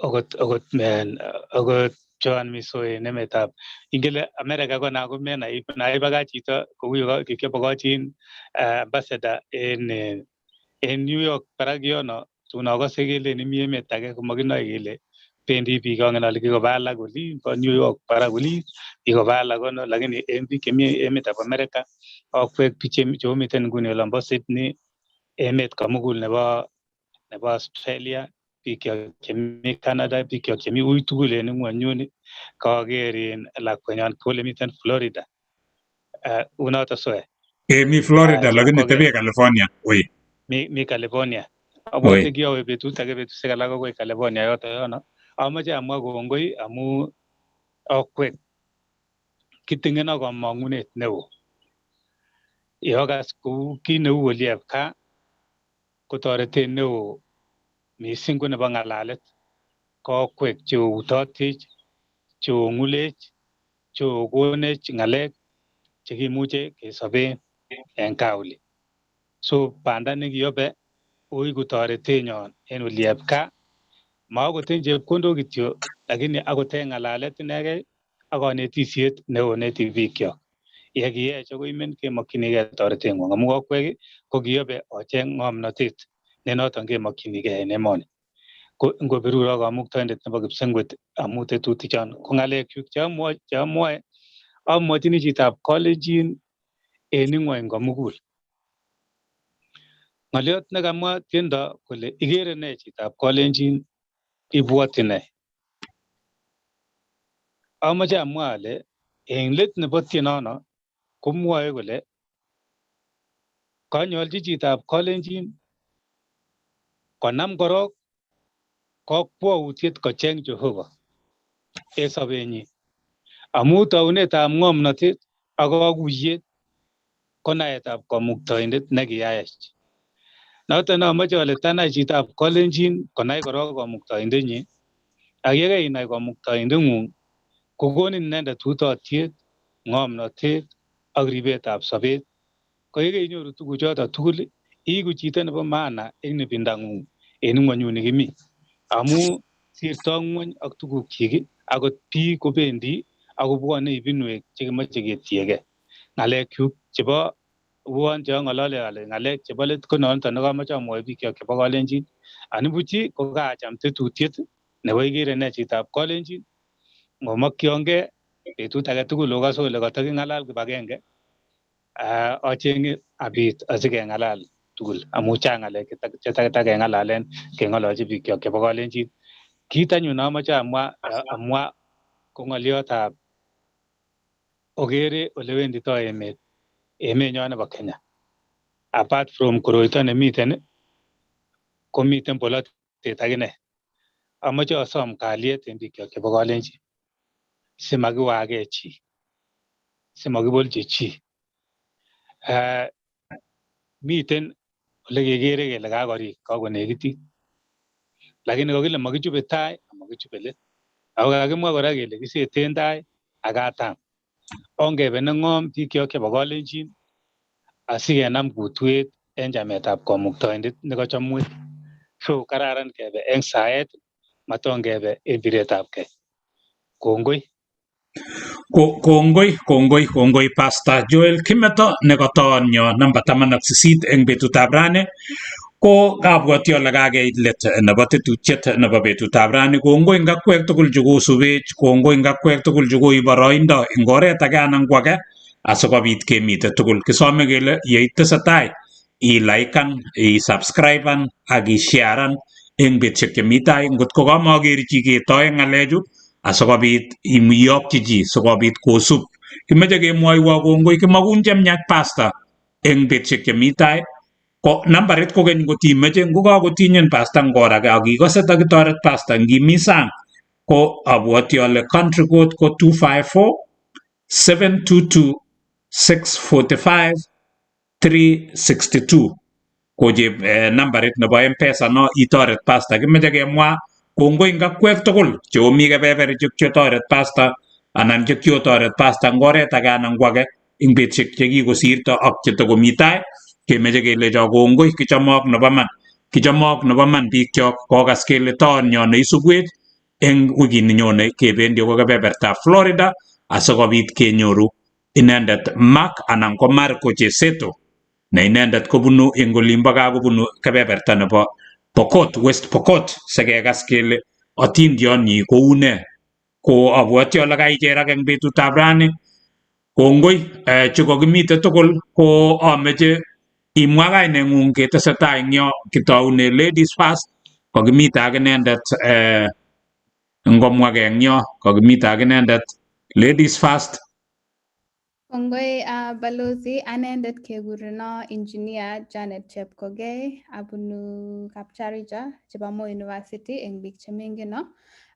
G: okot Joan Miso en emetab ingele America ko na komenai bakach chito kou kikiabokochin ambassador en New York barak yono tun akose kele mi emet age komakinoe kele bendi biik angen ale kikoba alak olin bo New York barak olin kikoba alak kono lakini en biik chemi emetab America akwek biik chemiten nguni olombo Sydney emet komugul nebo Australia, biik chemi Canada, biik chemi ui tugul en ng'wonyuni, kaker lakwenyon kole miten Florida. unoto soe
F: Mi Florida lakini
G: chepkoge
F: tebie California. Oi.
G: mi California
F: Oi.
G: abwate kiawe betut age betusiek alak akoi California yoto yono amache amwa kongoi amu okwek kitingen komong'unet neo yokas kou kit neu oliep kaa kotoretet neo mising ko nebo ng'alalet kokwek cheutotech cheong'ulech cheokonech ng'alek chekimuche kesoben en gaa oli so banda nekiyobe oiku toretenyon en oliep kaa maakot en chepkondok kityo lakini akot en ng'alalet inegei ak konetisiet neoneti bikyok yekiyech akoi imen kemokyinigei toreteng'wong amu okwek ko kiyobe ocheng ng'omnotet ne noton kemokyinigei en emoni ko ngobiruro kamuktoindet nebo kipsengwet amu tetutichon ko ng'alekyuk cheamwoe amwachini chitab Kalenjin en ing'wony komugul ng'oliot nekamwa tiendo kole ikere ne chitab Kalenjin ibwoti ne amache amwa ale en let nebo tienono komwoe kole kanyolchi chitab Kalenjin konam korok kakwautiet kocheng Jehova en sobenyin amu taunetab ng'omnotet ak kakuyet ko naetab kamuktoindet nekiyayech noton amache ale tanai chitab Kalenjin konai korok kamuktoindenyin ak yekeinai kamuktoindeng'ung kokonin inendet utotiet ng'omnotet ak ribetab sobet ko yekeinyoru tuguchoto tugul iiku chito nebo maana en ibindang'ung en ng'wonyuni kimi amu sirtoi ng'wony ak tugukyik akot biik kobendi akobwone ibinwek chekimoche ketiegei ng'alekyuk chebo uon cheang'olole ale ng'alek chebo let ko noton nekamache amwoi bikyok chebo Kalenjin anibuchi ko kaacham tetutiet nebo ikere ne chitab Kalenjin ngomokyongei betut age tugul okose ole kataking'alal kibagenge acheng'e abit asikeng'alal tugul amu chang ng'alek chetakeng'alalen keng'ololchi bikyok chebo Kalenjin kit anyun amache amwa ko ng'oliotab okere ole wenditoi emenyon nebo Kenya apart from koroito nemiten komiten polotet akine amache asom kalyet en bikyok chebo Kalenjin simakiwage chi simakibolchi chi miten ole kekere kele kakorik kakonekitit lakini kakile makichube tai amakichube let ako kakimwa kora kele kiseten tai ak katam ongebe neng'om bikyok chebo Kalenjin asikenam kutwet en chametab kamuktoindet nekachomwech so kararan kebe en saet matongebe en biretabgei kongoi
F: Kongoi Pastor Joel Kimeto nekotonyo namba 18 eng betutab rani ko kabwoti ale kakeit let nebo tetutiet nebo betutab rani kongoi ngakwek tugul chekosubech kongoi ngakwek tugul chekoib boroindo eng oret age anan ko age asikobit kemite tugul kisome kele yeitesetai ilaikan isubscriben ak isharan eng betusiek chemi tai ngotko kamakeri chi ketoe ng'alechu asikobit iyokyi chi sikobit kosub kimeche kemwoiwo kongoi kimakun chemiach pasta eng betusiek chemi tai ko nambarit kokeny ngotimeche ngokakotinyin pasta ngorage ak ikose takitoret pasta ngimi sang ko abwoti ale country code ko 254 722 645 362 kochep nambarit nebo mpesa no itoret pasta kimeche kemwa kongoi ngakwek tugul cheomi kebeberchek chetoret pasta anan chekiotoret pasta eng oret age anan ko age eng betusiek chekikosirto ak chetokomi tai kemeche kelecho kongoi kichomok nebo man bikyok kokas kele toonyo neisubwech eng wikini nyone kebendi ko kebebertab Florida asikobit kenyoru inendet Mark anan ko Marco Cheseto ne inendet kobunu eng olimbo gaa kobunu kebeberta nebo Pokot, West Pokot sikekas kele atindionnyi koune ko abwoti ale kaicherak eng betutab rani kongoi chekokimite tugul ko ameche imwa kaineng'ung ketesetai eng yo kitoune ladies first kokimite ak inendet ngomwake eng yo kokimite ak inendet ladies first
H: Kongoi balozi anendet kegureno engineer Janet Chepkogei abunu Kapcharija chebo Moi University eng biik chemengeno.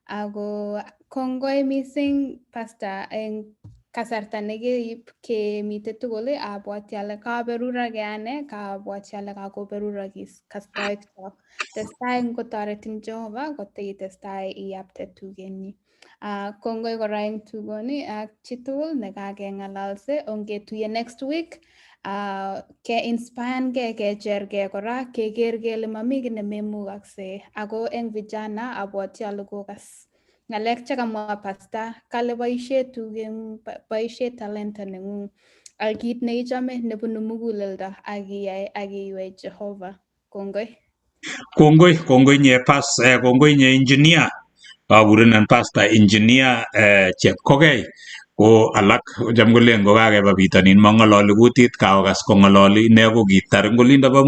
H: Ako kongoi mising pastor eng kasarta nekeib kemite tugul abwati ale kaberurage ane kabwati ale kakoberuragis kastoik chok. Testai ngotoretin Jehova koteitestai iyapte tugenyi. Kongoi kora eng tugoni ak chitugul nekakeng'alalse ongetuye next week ke inspire ge kecherge kora keker kele mami kiy nememukakse ako eng vijana abwoti ale kokas ng'alek chekamwa pasta kale boisie tugeng'ung boisie talenta neng'ung ak kit neichome nebunu muguleldo akiyai akiywei Jehova. Kongoi.
F: Kongoi nye kongoi nye engineer. Kakurenan pastor engineer Chepkogei. Ko alak cham kolen kokakeba bitonin mang'ololi kutit kaokas kong'ololi ine ko kitar eng olinda bo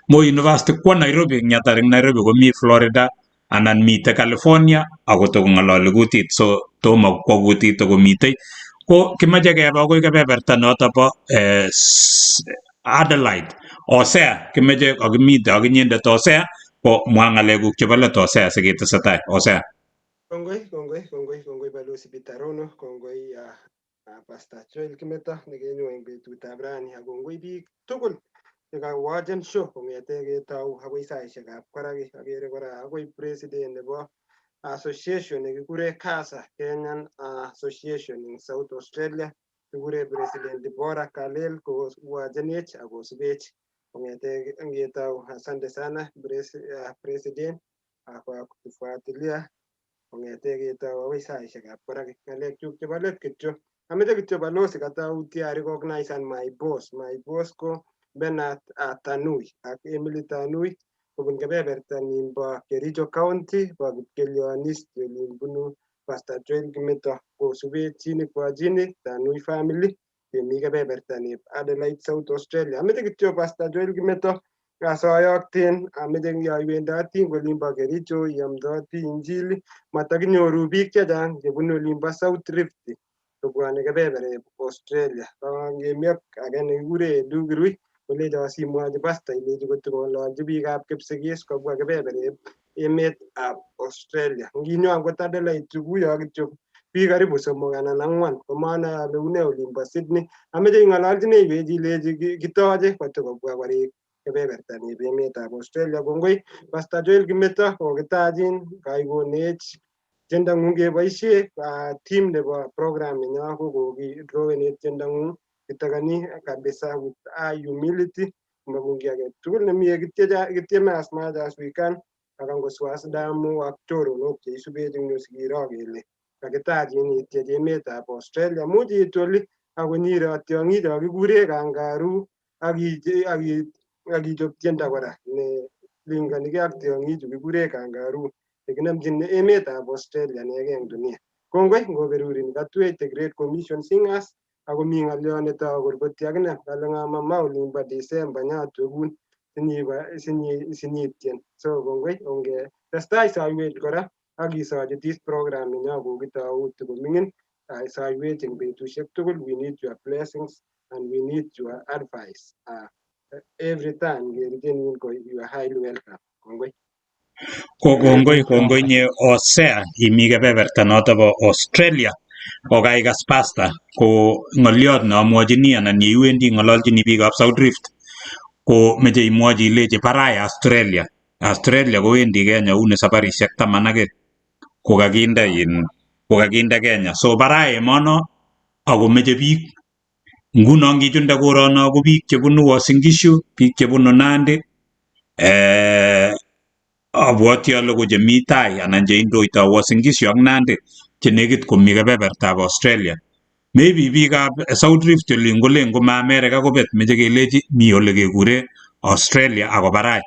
F: Moi University kwo Nairobi eng yatar eng Nairobi komi Florida anan mite California ako tokong'ololi kutit so tomo kwo kutit tokomitei ko kimache keba akoi kebeberta noto bo Adelaide Osea kimache akimite ak inyendet Osea ko mwa ng'alekuk chebo let Osea siketesetai Osea.
E: Kongoi balozi Bitarono, kongoi Pastor Joel Kimeto nekenyo eng betutab rani, ak kongoi biik tugul chekawachen show kong'ete ketou akoi saishekab koraki. Agere kora akoi president nebo association nekikure KASA, Kenyan Association in South Australia, kikure President Deborah Kalel kowachenech ak kosubech kong'ete ngetou. Asante sana president kwa kutufuatilia kong'ete ketou akoi saishekab koraki. Ng'alekchuk chebo let kityo ameche kityo balozi katauti a recognize my boss ko Bernard Tanui ak Emily Tanui kobun kebeberta nimbo Kericho County bo Kipkelionis olin bunu Pastor Joel Kimeto kosubet chini kwa chini Tanui family kemi kebeberta nib Adelaide South Australia. Ameche kityo Pastor Joel Kimeto asoyokten ameche yoiwendoti olimbo Kericho iamdoti injili matakinyoru biik chechang chebunu olimbo South Rift kobwane kebebereb Australia. Ngemi ak age nekikure Dugirui kolecho simwochi pastor ilechi kotokong'ololchi biikab Kipsigis kobwa kebebereb emetab Australia. Nginyo angot Adelaide tukuyo kityo biik karibu 3 anan 4 komanoe ale une olimbo Sydney. Ameche ing'ololchineiwech ilechi kitoche kotokobwa korek kebeberta neb emetab Australia. Kongoi Pastor Joel Kimeto kokitachin kaikonech tiendong'ung keboisie team nebo program nenyo ko kokidrowenech tiendong'ung kitokoni kabisa with humility makun kiy age tugul nemie kitieme as much as we can ak angoswas damu ak choronok cheisubech eng yu sikiro kele kakitachin itiech emetab Australia. Much iit oli akonyiro tiong'icho kikure kangaroo akichop tiendo kora ne lingonikei ak tiong'ichu kikure kangaroo nekinomchin emetab Australia inegei eng dunia. Kongoi ngoberurin katwech the Great Commission Singers akomi ng'olyo netou korkoti akine kale ng'amama olimbo December nyatwekun sinyitien. So kongoi ongetestai soiwech kora akisochi this program nenyo kokitou tikoming'in soiwech eng betusiek tugul. We need your blessings and we need your advice every time kerichenin ko you are highly welcome. Kongoi.
F: Kongoi nye Osea imi kebeberta noto bo Australia kokaikas pastor ko ng'oliot neamwochini anan yeiwendi ng'ololchini biikab South Rift ko meche imwochi ilechi barai Australia kowendi Kenya une saparishek 10 kokakinde Kenya so barai emono akomeche biik nguno ngichunde korono ko biik chebunu Uasin Gishu, biik chebunu Nandi abwoti ale ko chemi tai anan cheindoito Uasin Gishu ak Nandi chenekit komi kebebertab Australia. Maybe biikab South Rift olin kolen koma America kobet meche kelechi mi ole kekure Australia ako barai.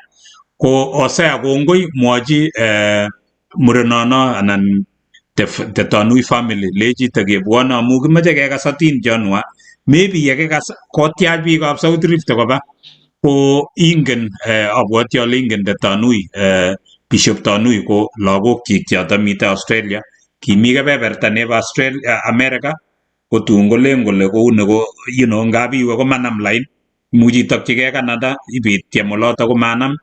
F: Ko Osea kongoi mwochi murenono anan the Tanui family lechi tekebwone amu kimeche kekasatin Jonwa. Maybe yekikas kotiach biikab South Rift koba ko ingen abwoti ale ingen the Tanui Bishop Tanui ko lagok chik choto mitei Australia kimi kebeberta nebo Australia America kotun kolen kole kouni ko ngap iwe komanam line imuchi itokchigei Canada ibitiem oloto komanam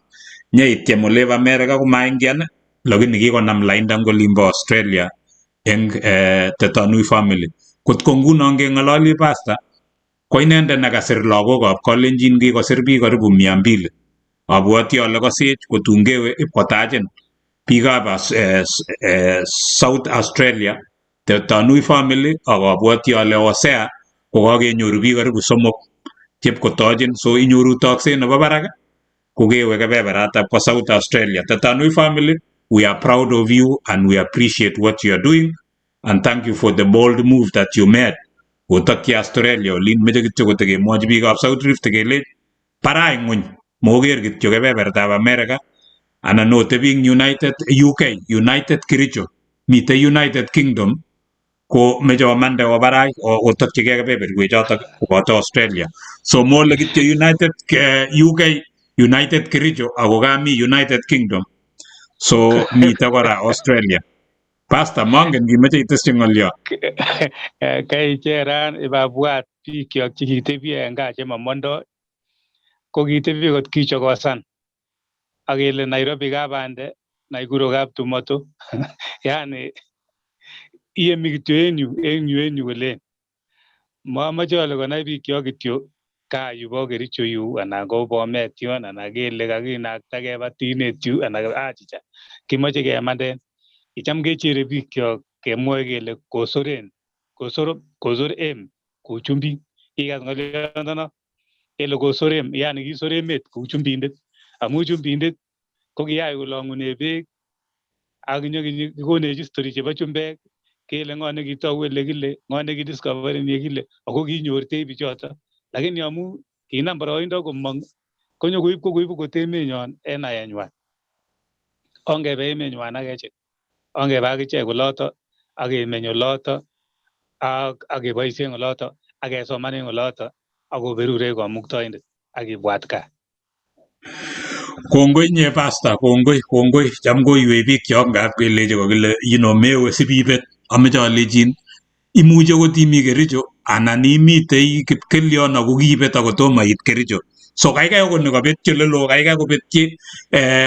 F: nyeitiem olep America komaingian lakini kikonam lainda ngolimbo Australia eng Tetanui family. Kotko nguno ngeng'ololi pastor ko inendet nekasir lagokab Kalenjin kikosir biik karibu 200. Abwoti ale kasech kotun kewe ipkotachin biikab South Australia Tetanui family ak abwoti ale Hosea ko kakenyoru biik karibu 3 chepkotochin, so inyoru tokset nebo barak kokewe kebeberatab kwa South Australia. Tetanui family, we are proud of you and we appreciate what you are doing and thank you for the bold move that you made. Otokyi Australia olin meche kityo kotekemwochi biikab South Rift kele parai ng'weny moker kityo kebebertab America anan otebi ing United UK, United Kericho, mitei United Kingdom ko meche omande obarai otokchigei kebeberwechotok koboto Australia. So mole kityo United UK, United Kericho ako kami United Kingdom. So mite kora Australia. Pastor mongen kimeche itesyi ng'olyo.
G: Kaicheran ibabwat bikyok chekitebie eng gaa chemamondoi ko kitebie kot kichokosan akele Nairobi kabande Naikuru kap tumoto yani iyemi kityo en yu kolen mamache ale konai bikyok kityo kaa yubo Kericho yu anan ko Bomet yon anan kele kakinakta keba Tinet yu anan achicha kimache kemanden icham kechere bikyok kemwoe kele kosor em kou chumbik ikas ng'oliondono kele kosor em yani kisor emet kou chumbindet amu chumbindet ko kiyai kolong'une beek ak kikonech history chebo chumbek kele ng'o nekitou ele kile ng'o nekidiscoveren yekile ako kinyortech bichoto lakini amu kinam boroindo komong konyokoibu kot emenyon en naenywan ongebe emenywan akechek ongebe akichek oloto akemeny oloto ak keboisien oloto ak kesomanen oloto akoberure kamuktoindet akibwat kaa.
F: Kongoi nye pastor, kongoi cham koiwei bikyok ngap kelechi kokile mewe sibibet ameche alechin imuche kot imi Kericho anan imitei Kipkelion ako kiibet akotomo it Kericho. So kaikai okot nekabetyi olelo, kaikai kobetyi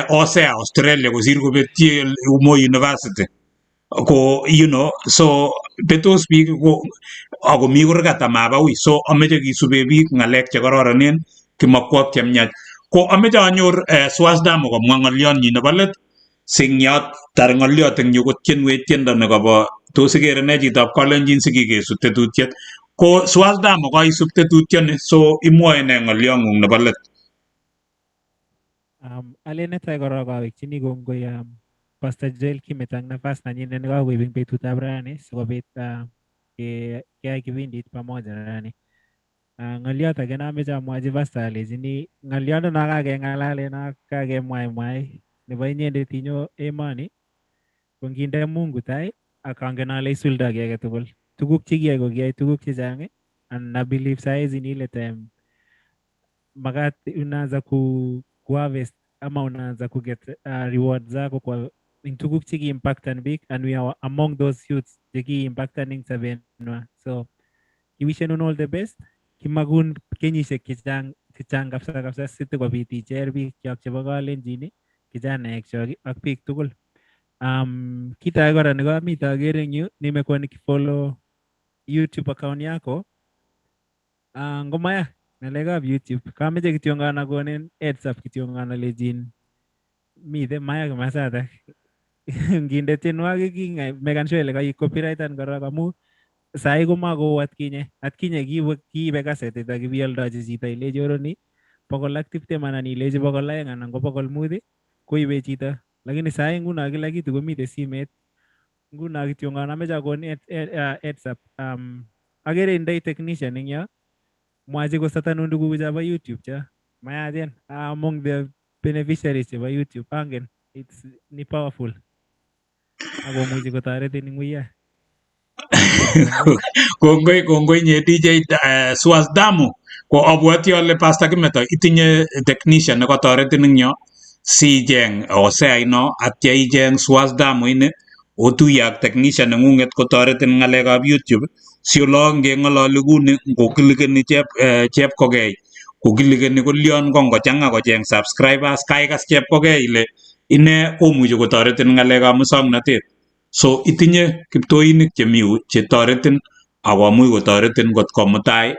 F: Hosea Australia kosir kobetyi Moi University. Ko so betos biik ako mi kurgat amaba ui, so ameche kisube biik ng'alek chekororonen kimakwok chemiach. Ko ameche anyor Swasdamu komwa ng'olionyi nebo let sing'yot tar ng'oliot eng yu kotienwech tiendo nekobo tos ikere ne chitab Kalenjin sikikesub tetutiet. Ko Swasdamu kaisub tetutioni, so imwoe ne ng'oliong'ung nebo let.
I: Alen netai korok awekchini kongoi Pastor Joel Kimeto ak nafas nanyinet nekakoib eng betutab rani sikobit keyai kipindit pamoja rani. Ng'oliot age nameche amwachi pastor alechini ng'oliondono kakeng'alalen ak kakemwaimwai nebo inyendet inyo emoni ko nginde Mungu tai ak angen ale isuldoi kiy age tugul. Tuguk chekiyai ko kiyai tuguk chechang and I believe saizi ni ile time makat unaanza kuharvest ama unaanza kuget reward zako kwa tuguk cheki-impactan biik and we are among those youths cheki-impactan eng sabenwa. So kiwishenun all the best. Kimakun kenyisiek chechang kabisa sitikobit icher biik kyok chebo Kalenjin, kijanaek chok ak biik tugul. Kit age kora nekamite akere eng yu, nimekuwa nikifollow YouTube account yako. Ngomaya ng'alekab YouTube, kameche kityongan akonin heads up kityongan alejin mite maya kimasatak. Nginde tienwogik mekan sure ile kai-copyrightan korok amu sai komakou atkinye kiibe kasetit ak ibialdochi chito ilechi oroni 120 anan ilechi 200 anan ko 500 koibe chito, lakini sai nguno kila kitu komite simet. Nguno kityongan ameche akonin heads up. Akere indoi technician eng yo, mwachi kosatanun tuguk chabo YouTube cho mayachen among the beneficiaries chebo YouTube. Angen ni powerful akomuchi kotoretin eng uya.
F: Kongoi nye DJ Swasdamu. Ko abwoti ale Pastor Kimeto itinye technician nekotoretin eng yo sicheng Hosea ino atya icheng Swasdamu ini otuye ak technician neng'ung'et kotoretin ng'alekab YouTube siolo ngeng'ololi kuni ngokilikeni chepkogei kokilikeni kolyon kongochang'a kocheng subscribers kaikas chepkogei ile ine komuchi kotoretin ng'alekab musongnotet so itinye kiptoinik chetoretin akomuch kotoretin kot komutai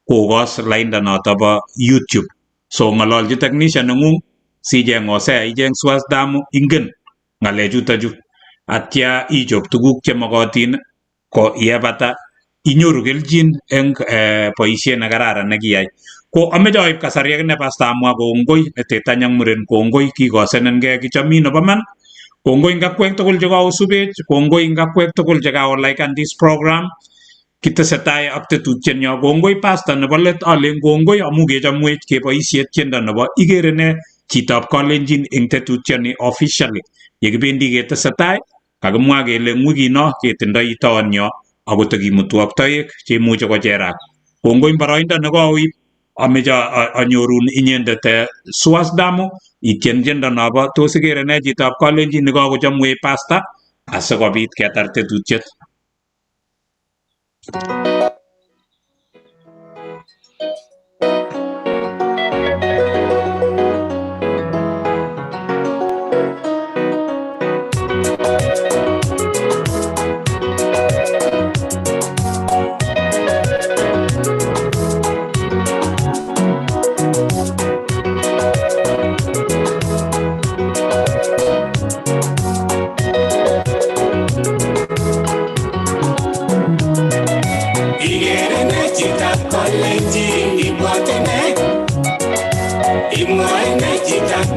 F: kokos lainda noto bo YouTube so ng'ololchi technician neng'ung sicheng Hosea icheng Swazidamu ingen ng'alechuto chu atya ichop tuguk chemokotin ko yebata inyoru kelchin eng boisiet nekararan nekiyai ko ameche aib kasari akine pasta amwa kongoi netetanyang muren kongoi kikosenenkei kichomin nebo man kongoi ngakwek tugul chekaosubech kongoi ngakwek tugul chekaolaikan this program kitesetai ak tetutienyo kongoi pasta nebo let alen kongoi amu kechomwech keboisie tiendo nebo igere ne chitab Kalenjin eng tetutioni officially yekibendi ketesetai kakimwa kele eng wikino ketindoi toonyo akotakimutu ak toek cheimuche kocherak kongoi boroindo nekaoib ameche anyorun inyendet Swazidamu itien tiendo nobo tos igere ne chitab Kalenjin nekakochomwech pasta asikobit ketar tetutiet.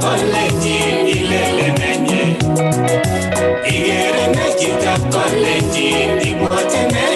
A: Kalenjin ilele nenye Igere ne chitab Kalenjin imwachene